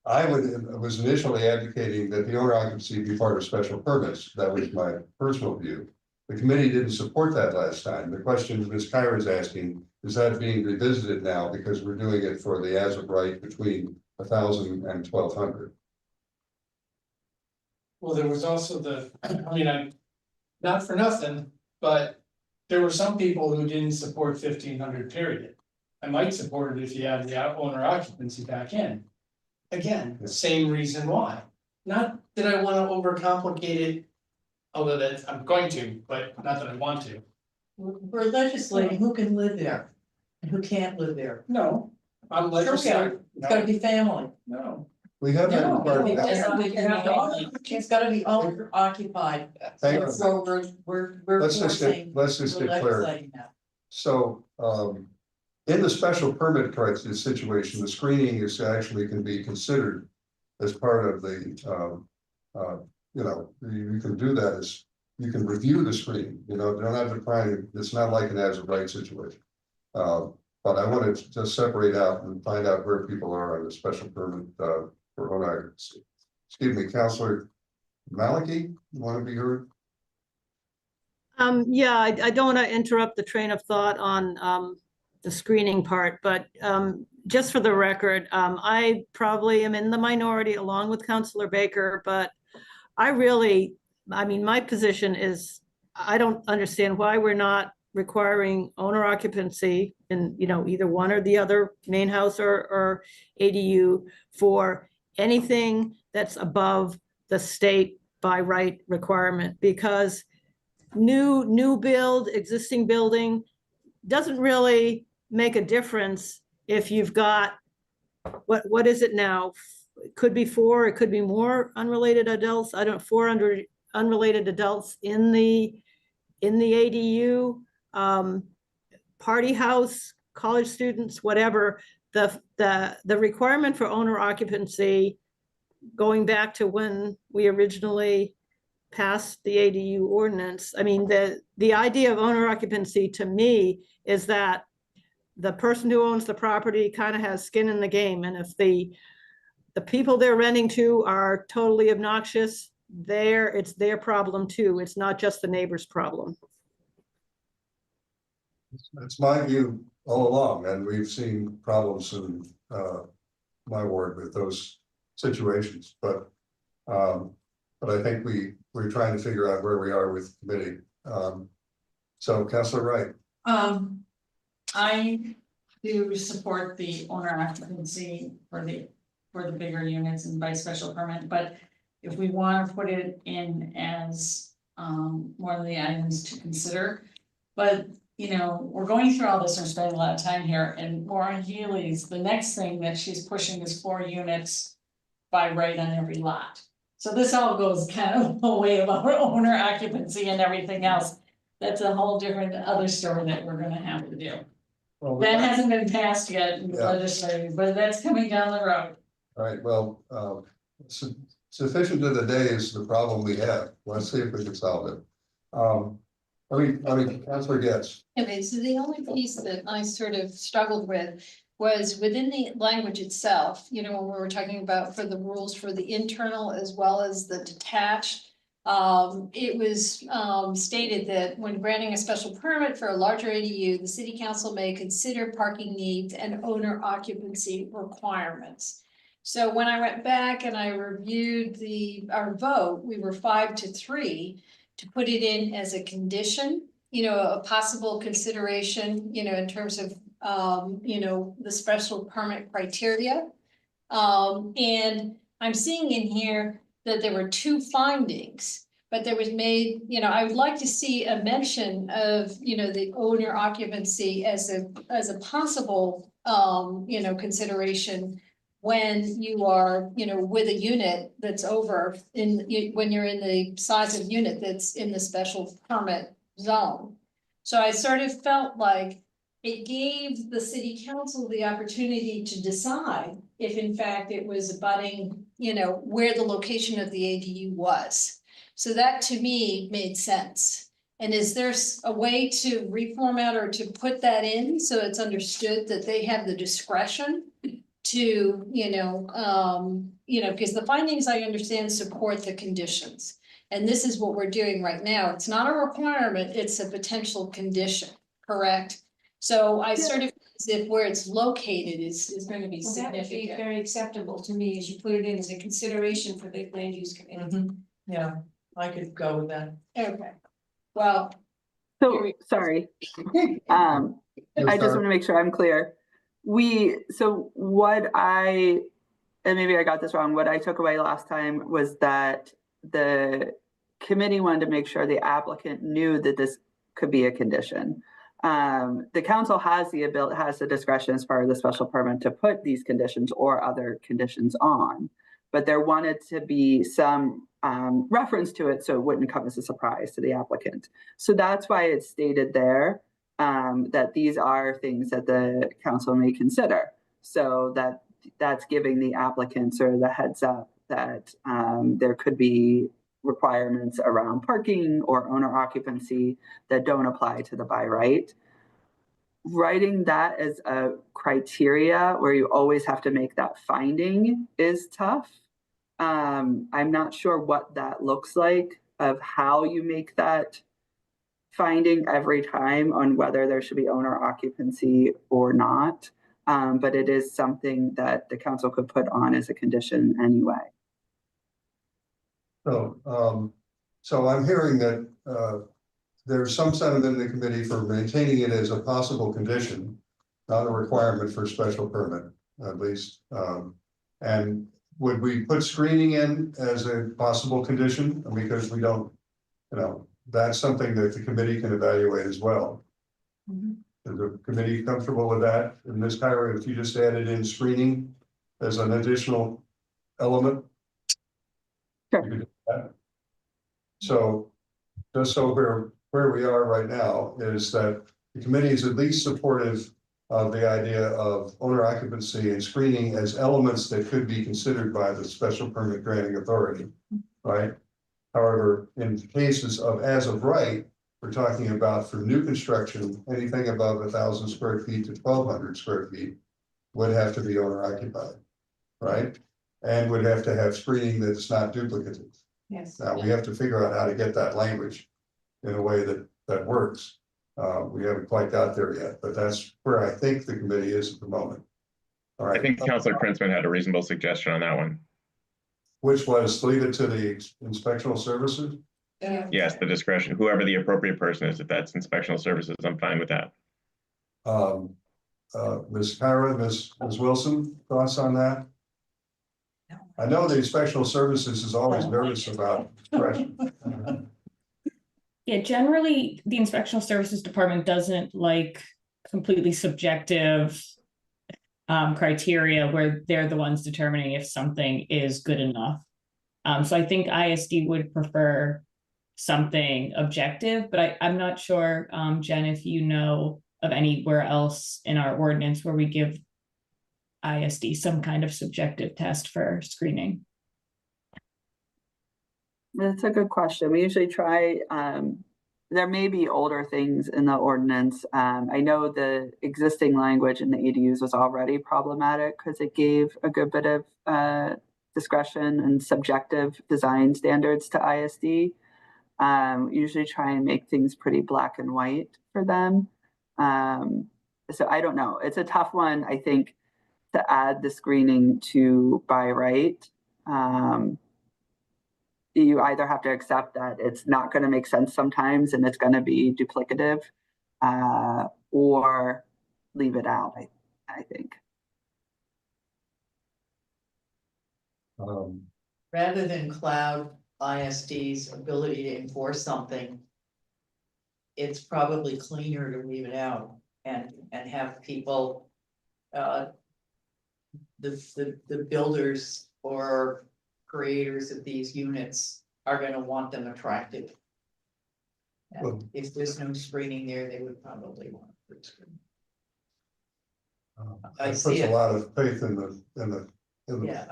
I was initially advocating that the owner occupancy be part of special permits. That was my personal view. The committee didn't support that last time. The question Ms. Kyra is asking, is that being revisited now because we're doing it for the as of right between 1,000 and 1,200. Well, there was also not for nothing, but there were some people who didn't support 1,500 period. I might support it if you add the owner occupancy back in. Again, the same reason why. Not that I want to overcomplicate it, although that I'm going to, but not that I want to. We're legislating who can live there and who can't live there. No, I'm Sure, legislating. it's gotta be family. No. We have that No, requirement. it's gotta be owner occupied. Hang on. So we're Let's just forcing, let's just we're get clear. legislating that. So, in the special permit crisis situation, the screening is actually can be considered as part of the, you know, you can do that as, you can review the screening, you know, don't have to find, it's not like an as of right situation. But I wanted to just separate out and find out where people are on the special permit, for owner occupancy. Excuse me, Councilor Maliki, you want to be heard? Yeah, I don't want to interrupt the train of thought on the screening part, but just for the record, I probably am in the minority along with Councilor Baker, but I mean, my position is, I don't understand why we're not requiring owner occupancy in, you know, either one or the other, main house or ADU, for anything that's above the state by right requirement, because new build, existing building doesn't really make a difference if you've got, what is it now? It could be 4, it could be more unrelated adults. 400 unrelated adults in the ADU, party house, college students, whatever. The requirement for owner occupancy, going back to when we originally passed the ADU ordinance, I mean, the idea of owner occupancy to me is that the person who owns the property kind of has skin in the game, and if the people they're renting to are totally obnoxious, it's their problem too. It's not just the neighbor's problem. That's my view all along, and we've seen problems in my ward with those situations, but I think we're trying to figure out where we are with the committee. So Councilor Wright. I do support the owner occupancy for the bigger units and by special permit, but if we want to put it in as one of the items to consider, but you know, we're going through all this and we're spending a lot of time here, and Lauren Healy's, the next thing that she's pushing is 4 units by right on every lot. So this all goes kind of away about owner occupancy and everything else. That's a whole different other story that we're gonna have to do. Well, that hasn't been passed yet in the Yeah. legislature, but that's coming down the road. All right, well, sufficient to the day is the problem we have. Let's see if we can solve it. I mean, Councilor Getz. Okay, so the only piece that I sort of struggled with was within the language itself, you know, when we were talking about for the rules for the internal as well as the detached. It was stated that when granting a special permit for a larger ADU, the city council may consider parking needs and owner occupancy requirements. So when I went back and I reviewed our vote, we were 5-3 to put it in as a condition, you know, a possible consideration, you know, in terms of, you know, the special permit criteria. And I'm seeing in here that there were 2 findings, but there was made, you know, I would like to see a mention of, you know, the owner occupancy as a possible, you know, consideration when you are, you know, with a unit that's over when you're in the size of unit that's in the special permit zone. So I sort of felt like it gave the city council the opportunity to decide if in fact it was abutting, you know, where the location of the ADU was. So that to me made sense. And is there a way to reformat or to put that in so it's understood that they have the discretion to, you know, because the findings I understand support the conditions. And this is what we're doing right now. It's not a requirement, it's a potential condition, correct? So I sort of, as if where it's located is going to be Well, that would be significant. very acceptable to me as you put it in as a consideration for the land use committee. Yeah, I could go with that. Okay, well, So, sorry. I just want to make sure I'm clear. So what and maybe I got this wrong, what I took away last time was that the committee wanted to make sure the applicant knew that this could be a condition. The council has the discretion as part of the special permit to put these conditions or other conditions on, but there wanted to be some reference to it so it wouldn't come as a surprise to the applicant. So that's why it's stated there that these are things that the council may consider. So that's giving the applicant sort of the heads up that there could be requirements around parking or owner occupancy that don't apply to the by right. Writing that as a criteria where you always have to make that finding is tough. I'm not sure what that looks like of how you make that finding every time on whether there should be owner occupancy or not. But it is something that the council could put on as a condition anyway. So I'm hearing that there's some sentiment in the committee for maintaining it as a possible condition, not a requirement for special permit, at least. And would we put screening in as a possible condition? Because we don't, that's something that the committee can evaluate as well. Is the committee comfortable with that? And Ms. Kyra, if you just added in screening as an additional element? Sure. You could do that. So just so where we are right now is that the committee is at least supportive of the idea of owner occupancy and screening as elements that could be considered by the special permit granting authority, right? However, in cases of as of right, we're talking about for new construction, anything above 1,000 square feet to 1,200 square feet would have to be owner occupied, right? And would have to have screening that's not duplicative. yes. Now we have to figure out how to get that language in a way that works. We haven't quite got there yet, but that's where I think the committee is at the moment. All right. I think Councilor Princeman had a reasonable suggestion on that one. Which was leave it to the inspectional services? Yes, the discretion, whoever the appropriate person is, if that's inspectional services, I'm fine with that. Ms. Kyra, Ms. Wilson, thoughts on that? I know the inspectional services is always nervous about discretion. Yeah, generally, the inspectional services department doesn't like completely subjective criteria where they're the ones determining if something is good enough. So I think ISD would prefer something objective, but I'm not sure, Jen, if you know of anywhere else in our ordinance where we give ISD some kind of subjective test for screening. That's a good question. We usually try, there may be older things in the ordinance. I know the existing language in the ADUs was already problematic because it gave a good bit of discretion and subjective design standards to ISD. Usually try and make things pretty black and white for them. So I don't know. It's a tough one, I think, to add the screening to by right. You either have to accept that it's not going to make sense sometimes and it's going to be duplicative, or leave it out, I think. Rather than cloud ISD's ability to enforce something, it's probably cleaner to leave it out and have people, the builders or creators of these units are going to want them attractive. And if there's no screening there, they would probably want to put screening. I It see puts a it. lot of faith in the. Yeah,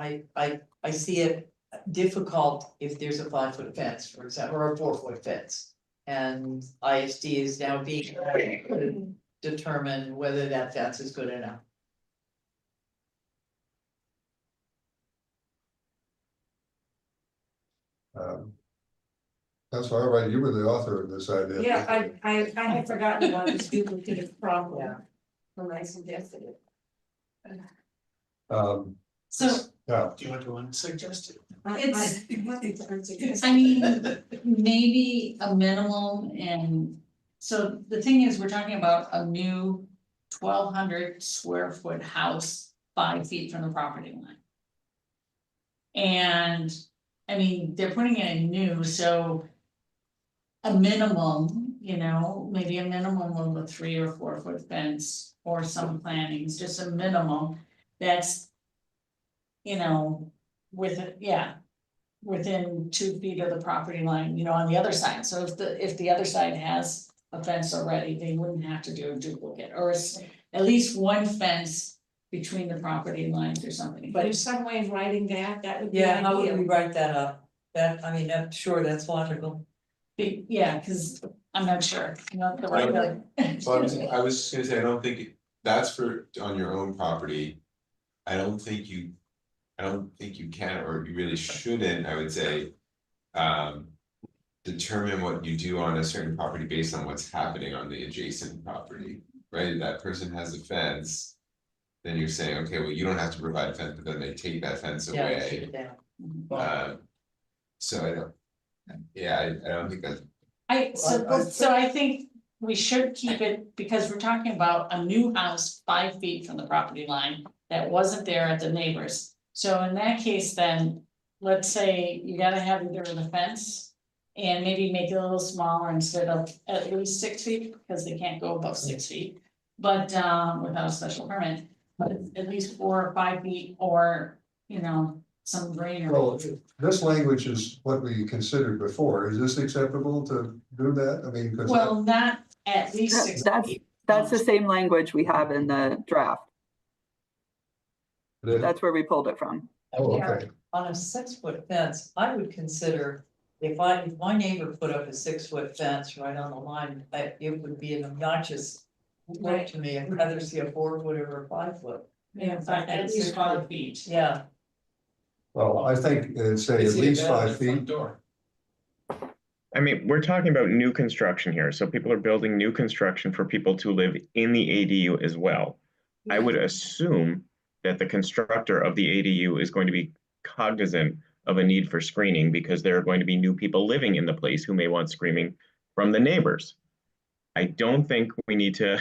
I see it difficult if there's a 5-foot fence, for example, or a 4-foot fence. And ISD is now being to determine whether that fence is good enough. Councilor Albright, you were the author of this idea. Yeah, I had forgotten about this duplicative problem when I suggested it. So Yeah, Do you want to unsuggest it? I mean, maybe a minimum, and so the thing is, we're talking about a new 1,200 square foot house 5 feet from the property line. And, I mean, they're putting it in new, so a minimum, you know, maybe a minimum of a 3 or 4 foot fence or some plantings, just a minimum that's, you know, with it, yeah, within 2 feet of the property line, you know, on the other side. So if the other side has a fence already, they wouldn't have to do a duplicate, or at least one fence between the property lines or something. But there's some way of writing that would be Yeah, how would we ideal. write that up? That, I mean, I'm sure that's logical. Yeah, because I'm not sure, you know, the right way. So I was just gonna say, I don't think that's for on your own property. I don't think you can, or you really shouldn't, I would say. Determine what you do on a certain property based on what's happening on the adjacent property, right? If that person has a fence, then you're saying, okay, well, you don't have to provide a fence, but then they take that fence Yeah, away. shoot it down. So I don't think that's. So I think we should keep it, because we're talking about a new house 5 feet from the property line that wasn't there at the neighbors. So in that case, then, let's say you gotta have either the fence and maybe make it a little smaller instead of at least 6 feet, because they can't go above 6 feet. But without a special permit, but at least 4 or 5 feet, or, you know, some greenery. well, this language is what we considered before. Is this acceptable to do that? I mean, because. Well, not at least 6 feet. That's the same language we have in the draft. That's where we pulled it from. Oh, okay. On a 6-foot fence, I would consider, if my neighbor put up a 6-foot fence right on the line, it would be an obnoxious look to me. I'd rather see a 4-foot or a 5-foot. Yeah, at least 5 feet. Yeah. Well, I think say at least 5 feet. I mean, we're talking about new construction here, so people are building new construction for people to live in the ADU as well. I would assume that the constructor of the ADU is going to be cognizant of a need for screening, because there are going to be new people living in the place who may want screening from the neighbors. I don't think we need to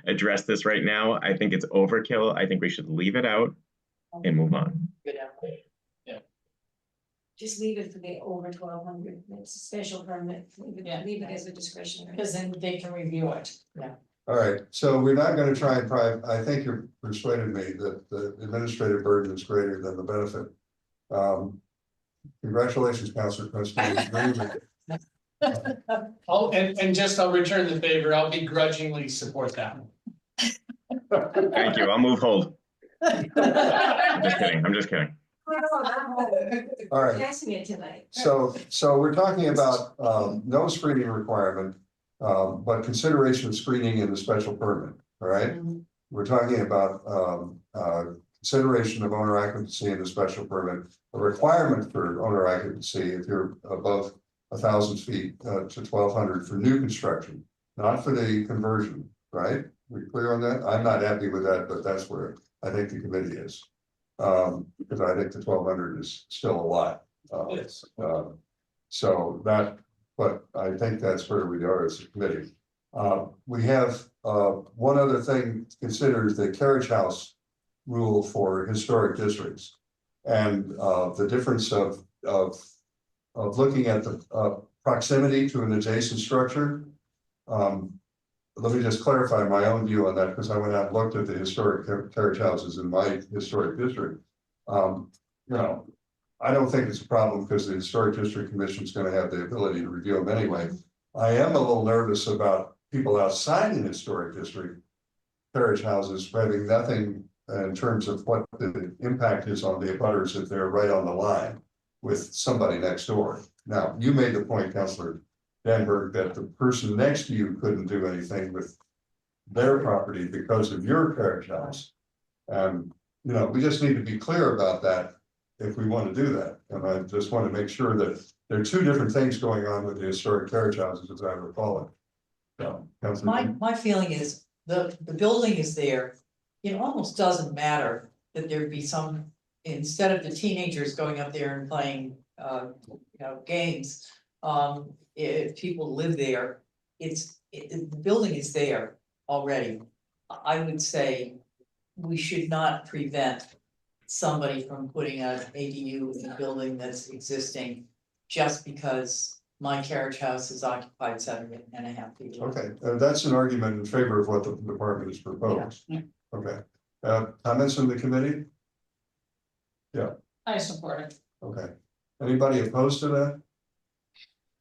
address this right now. I think it's overkill. I think we should leave it out and move on. Just leave it for the over 1,200, it's a special permit, leave it as a discretionary. Because then they can review it. Yeah. All right, so we're not gonna try and I think you've persuaded me that the administrative burden is greater than the benefit. Congratulations, Councilor Preston. I'll return the favor. I'll begrudgingly support that one. Thank you. I'll move hold. I'm just kidding. All right. Passing it tonight. So we're talking about no screening requirement, but consideration of screening in the special permit, all right? We're talking about consideration of owner occupancy in the special permit, a requirement for owner occupancy if you're above 1,000 feet to 1,200 for new construction, not for the conversion, right? We clear on that? I'm not happy with that, but that's where I think the committee is. Because I think the 1,200 is still a lot. So that, but I think that's where we are as a committee. We have one other thing to consider is the carriage house rule for historic districts, and the difference of looking at the proximity to an adjacent structure. Let me just clarify my own view on that, because I went out and looked at the historic carriage houses in my historic district. You know, I don't think it's a problem, because the Historic District Commission is going to have the ability to review them anyway. I am a little nervous about people outside an historic district carriage houses having nothing in terms of what the impact is on the abutters if they're right on the line with somebody next door. Now, you made the point, Councilor Danberg, that the person next to you couldn't do anything with their property because of your carriage house. You know, we just need to be clear about that. if we want to do that. And I just want to make sure that there are two different things going on with the historic carriage houses, as I recall it. So, Councilor Dean? My feeling is the building is there. It almost doesn't matter that there be some, instead of the teenagers going up there and playing, games. If people live there, the building is there already. I would say we should not prevent somebody from putting an ADU in a building that's existing just because my carriage house is occupied 7.5 feet. Okay, that's an argument in favor of what the department has proposed. Yeah. Okay, comments from the committee? Yeah, I support it. okay. Anybody opposed to that?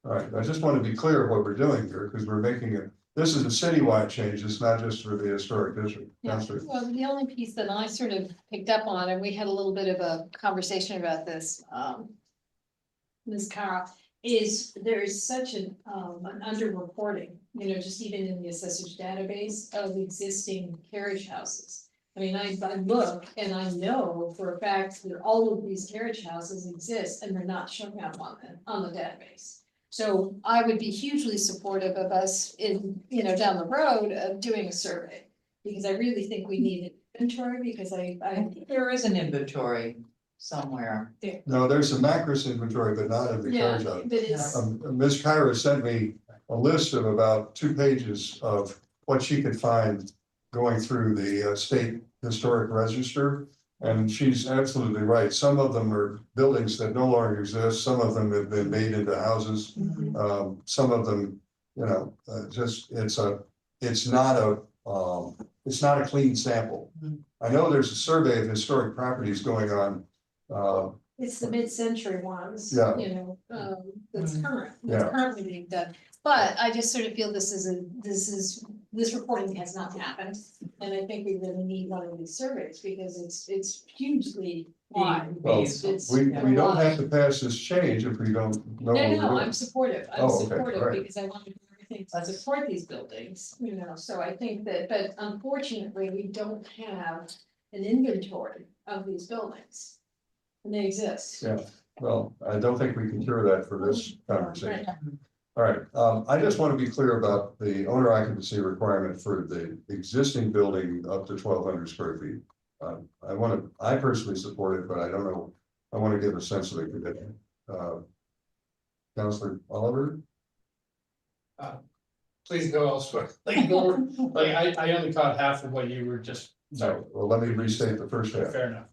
All right, I just want to be clear of what we're doing here, because we're making it, this is a citywide change, it's not just for the historic district. Yeah, Councilor. well, the only piece that I sort of picked up on, and we had a little bit of a conversation about this, Ms. Cara, is there is such an underreporting, just even in the assessor's database of existing carriage houses. I mean, I look and I know for a fact that all of these carriage houses exist and they're not showing up on the database. So I would be hugely supportive of us in, down the road of doing a survey. Because I really think we need an inventory, because I think there is an inventory somewhere. No, there's a Macris inventory, but not of the carriage house. but it's, Ms. Kyra sent me a list of about 2 pages of what she could find going through the state historic register. And she's absolutely right. Some of them are buildings that no longer exist. Some of them have been made into houses. Some of them, it's not a clean sample. I know there's a survey of historic properties going on. It's the mid-century ones, Yeah. that's Yeah. currently being done. But I just sort of feel this reporting has not happened. And I think we really need one of these surveys because it's hugely wide. Well, It's we don't wide. have to pass this change if we don't know what we're No, doing. I'm supportive. I'm Oh, okay, supportive all right. because I want to do everything to support these buildings, so I think that, but unfortunately, we don't have an inventory of these buildings. And they exist. Yeah, well, I don't think we can cure that for this conversation. All right, I just want to be clear about the owner occupancy requirement for the existing building up to 1,200 square feet. I personally support it, but I don't know, I want to get a sense of the condition. Councilor Oliver? Please go elsewhere. I only caught half of what you were just. No, well, let me restate the first half. Fair enough.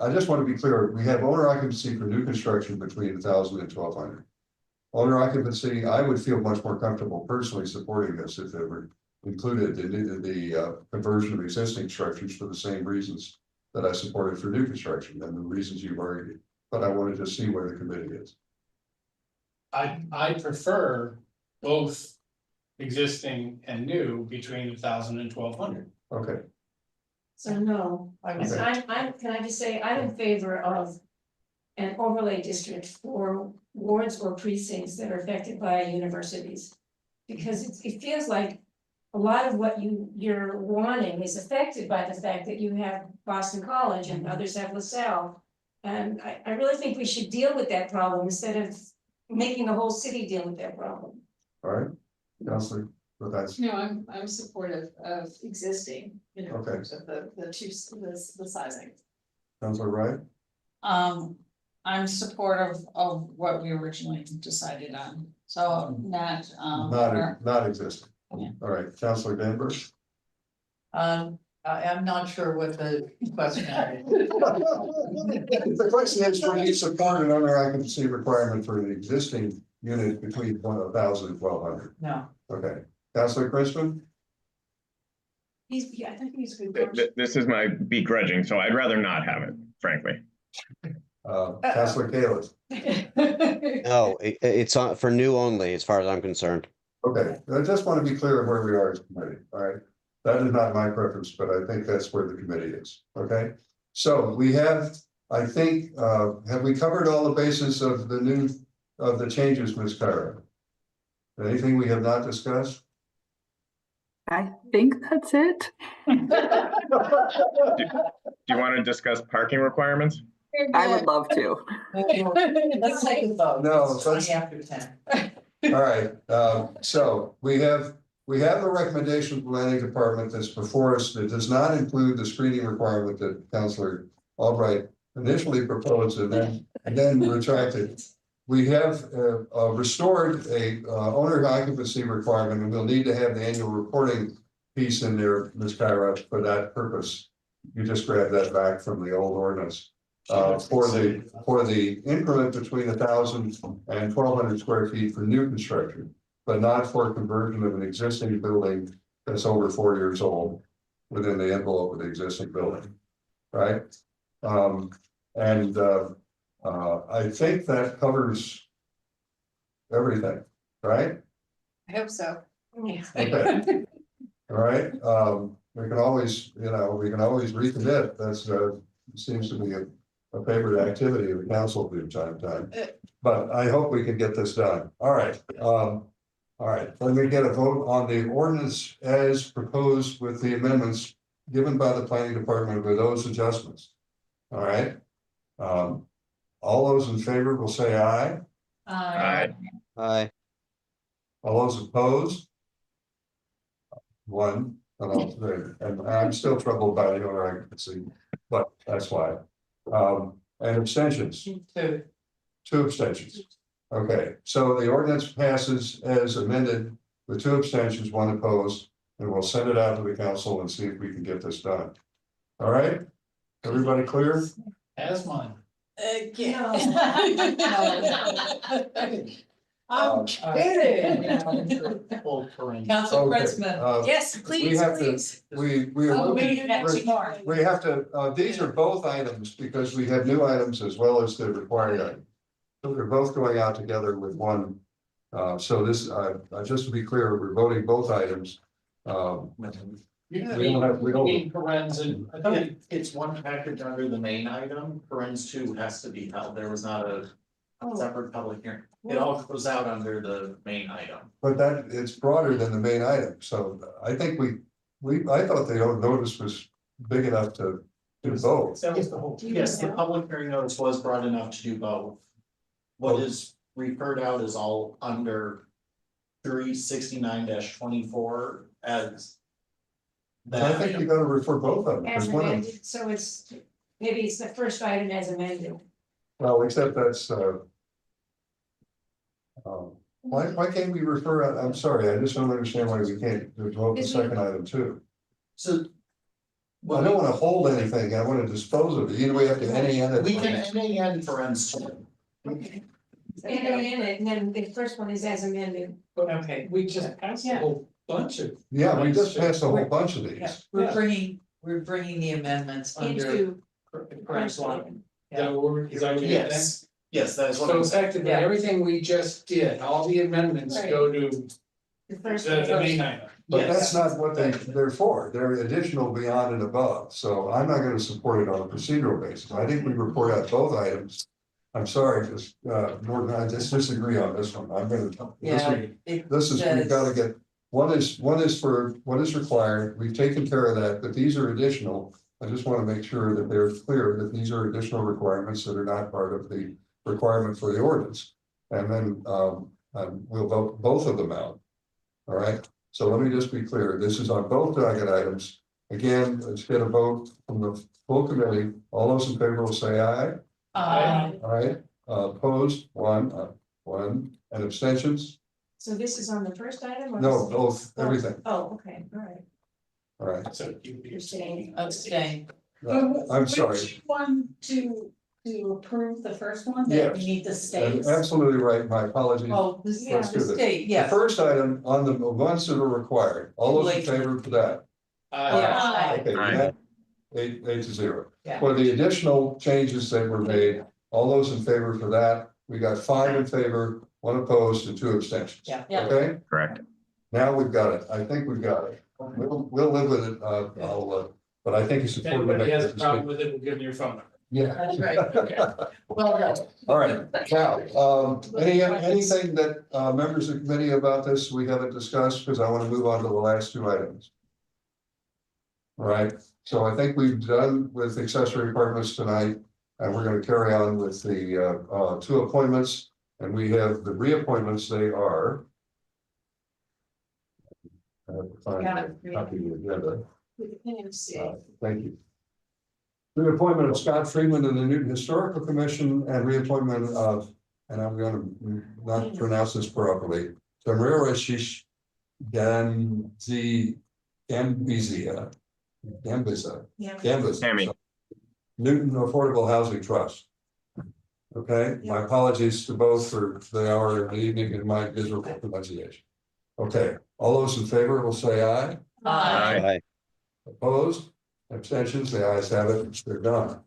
I just want to be clear, we have owner occupancy for new construction between 1,000 and 1,200. Owner occupancy, I would feel much more comfortable personally supporting this if it were included in the conversion of existing structures for the same reasons that I supported for new construction and the reasons you've argued. But I wanted to see where the committee is. I prefer both existing and new between 1,000 and 1,200. Okay. So no, can I just say, I'm in favor of an overlay district for wards or precincts that are affected by universities. Because it feels like a lot of what you're wanting is affected by the fact that you have Boston College and others have LaSalle. And I really think we should deal with that problem instead of making the whole city deal with that problem. All right, Councilor, but that's No, I'm supportive of existing, in Okay. terms of the sizing. Councilor Wright. I'm supportive of what we originally decided on, so not, Not existing. Yeah. All right, Councilor Danvers. I'm not sure what the question is. The question is, do you support an owner occupancy requirement for an existing unit between 1,000 and 1,200? No. Okay, Councilor Crispin. I think he's a good person. This is my begrudging, so I'd rather not have it, frankly. Councilor Kalis. No, it's on for new only, as far as I'm concerned. Okay, I just want to be clear of where we are as a committee, all right? That is not my preference, but I think that's where the committee is, okay? So we have, I think, have we covered all the bases of the changes, Ms. Kyra? Anything we have not discussed? I think that's it. Do you want to discuss parking requirements? I would love to. Let's take a vote. No, It's let's- 20 after 10. All right, so we have the recommendation from the planning department that's before us that does not include the screening requirement that Councilor Albright initially proposed and then retracted. We have restored a owner occupancy requirement, and we'll need to have the annual reporting piece in there, Ms. Kyra, for that purpose. You just grabbed that back from the old ordinance. For the increment between 1,000 and 1,200 square feet for new construction, but not for conversion of an existing building that's over 4 years old within the envelope of the existing building, right? I think that covers everything, right? I hope so. Okay. All right, we can always, recommit. That's seems to be a favorite activity of the council from time to time. But I hope we can get this done. All right. All right, let me get a vote on the ordinance as proposed with the amendments given by the planning department with those adjustments. All right. All those in favor will say aye. Aye. Aye. All those opposed? One, and I'm still troubled by the owner occupancy, but that's why. And abstentions, 2. 2 abstentions. Okay, so the ordinance passes as amended with 2 abstentions, 1 opposed, and we'll send it out to the council and see if we can get this done. All right, everybody clear? As mine. I'm kidding. Council Okay, Princeman. Yes, We please, have to, please. we are Oh, moving- we have two more. we have to, these are both items because we have new items as well as the required item. So they're both going out together with one. So this, just to be clear, we're voting both items. We don't- In parens, and I thought it's one package under the main item, parens 2 has to be held, there was not a separate public hearing. It all goes out under the main item. But that, it's broader than the main item, so I think I thought the notice was big enough to do both. That was the whole. Yes, the public hearing notice was broad enough to do both. What is referred out is all under 369-24 as. I think you gotta refer both of them, As because one of them, amended, so maybe it's the first item as amended. well, except that's, why can't we refer out, I'm sorry, I just don't understand why we can't vote the second item too. So. I don't wanna hold anything, I wanna dispose of it, either way, have to NAN it. We can NAN parens 2. And then the first one is as amended. Okay, we just passed a whole bunch of. Yeah, we just passed a whole bunch of Yeah, these. we're bringing the amendments under. Into First one. Is that what you're Yes, yes, that is what So I'm saying. effectively, everything we just did, all the amendments go to The first. the main item. But that's Yes. not what they're for, they're additional beyond and above, so I'm not gonna support it on a procedural basis, I think we report out both items. I'm sorry, just, Norton, I just disagree on this one, I'm gonna. This is, we've gotta get, one is for what is required, we've taken care of that, but these are additional. I just wanna make sure that they're clear that these are additional requirements that are not part of the requirement for the ordinance. And then, we'll vote both of them out. All right, so let me just be clear, this is on both docket items. Again, let's get a vote from the full committee, all those in favor will say aye. All right, opposed, one, and abstentions? So this is on the first item? Or No, this- both, everything, Oh, okay, all right. all right. So You're saying. Abstain. I'm sorry, Which one to approve the first one, that Yes. we need the I'm states? absolutely right, my apologies. Oh, this Yeah. Let's do the this. state, The yeah. first item on the ones that are required, all those in Like- favor for that? Yeah. Okay, Aye. unanimous. 8-0. Yeah. For the additional changes that were made, all those in favor for that, we got 5 in favor, 1 opposed, and 2 abstentions. Yeah. Okay, Correct. now we've got it, I think we've got it, we'll live with it, but I think it's if important to anybody make has a this problem distinction. with it, we'll give you your phone number. Yeah. That's right, okay. Well done. All right, now, anything that, members of the committee about this we haven't discussed, because I want to move on to the last 2 items. All right, so I think we've done with accessory apartments tonight. And we're going to carry on with the two appointments, and we have the reappointments. They are. I have to find a copy of the agenda. Thank you. Reappointment of Scott Freeman in the Newton Historical Commission and reappointment of, and I'm going to not pronounce this properly, Tamara Shish Gambizia, Newton Affordable Housing Trust. Okay, my apologies to both for the hour of the evening and my miserable pronunciation. Okay, all those in favor will say aye. Aye. Opposed? Abstentions? The ayes have it. They're done.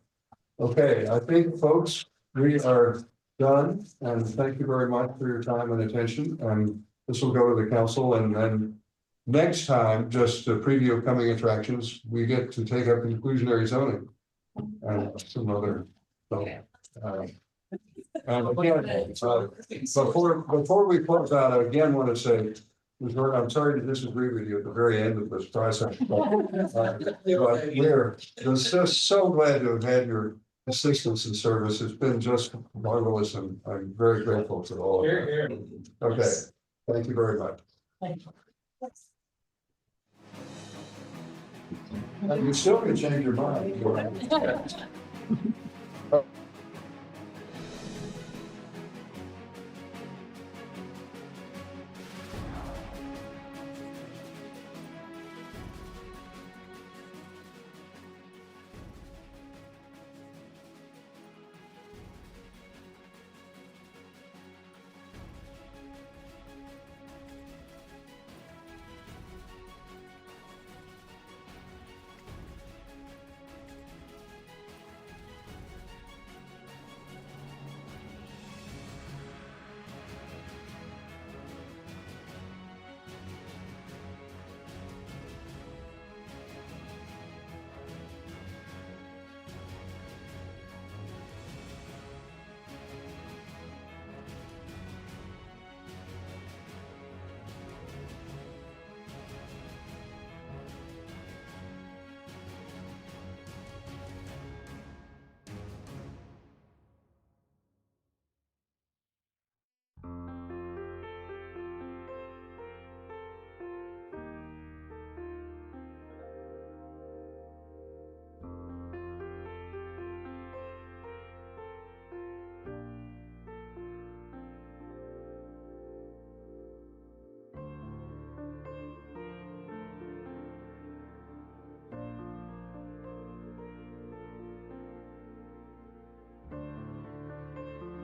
Okay, I think, folks, we are done, and thank you very much for your time and attention. And this will go to the council, and then next time, just to preview upcoming attractions, we get to take up inclusionary zoning and some other. And again, before we close out, I again want to say, Ms. Gordon, I'm sorry to disagree with you at the very end of this process. But we're just so glad to have had your assistance and service. It's been just marvelous, and I'm very grateful to all of you. Okay, thank you very much. You still can change your mind.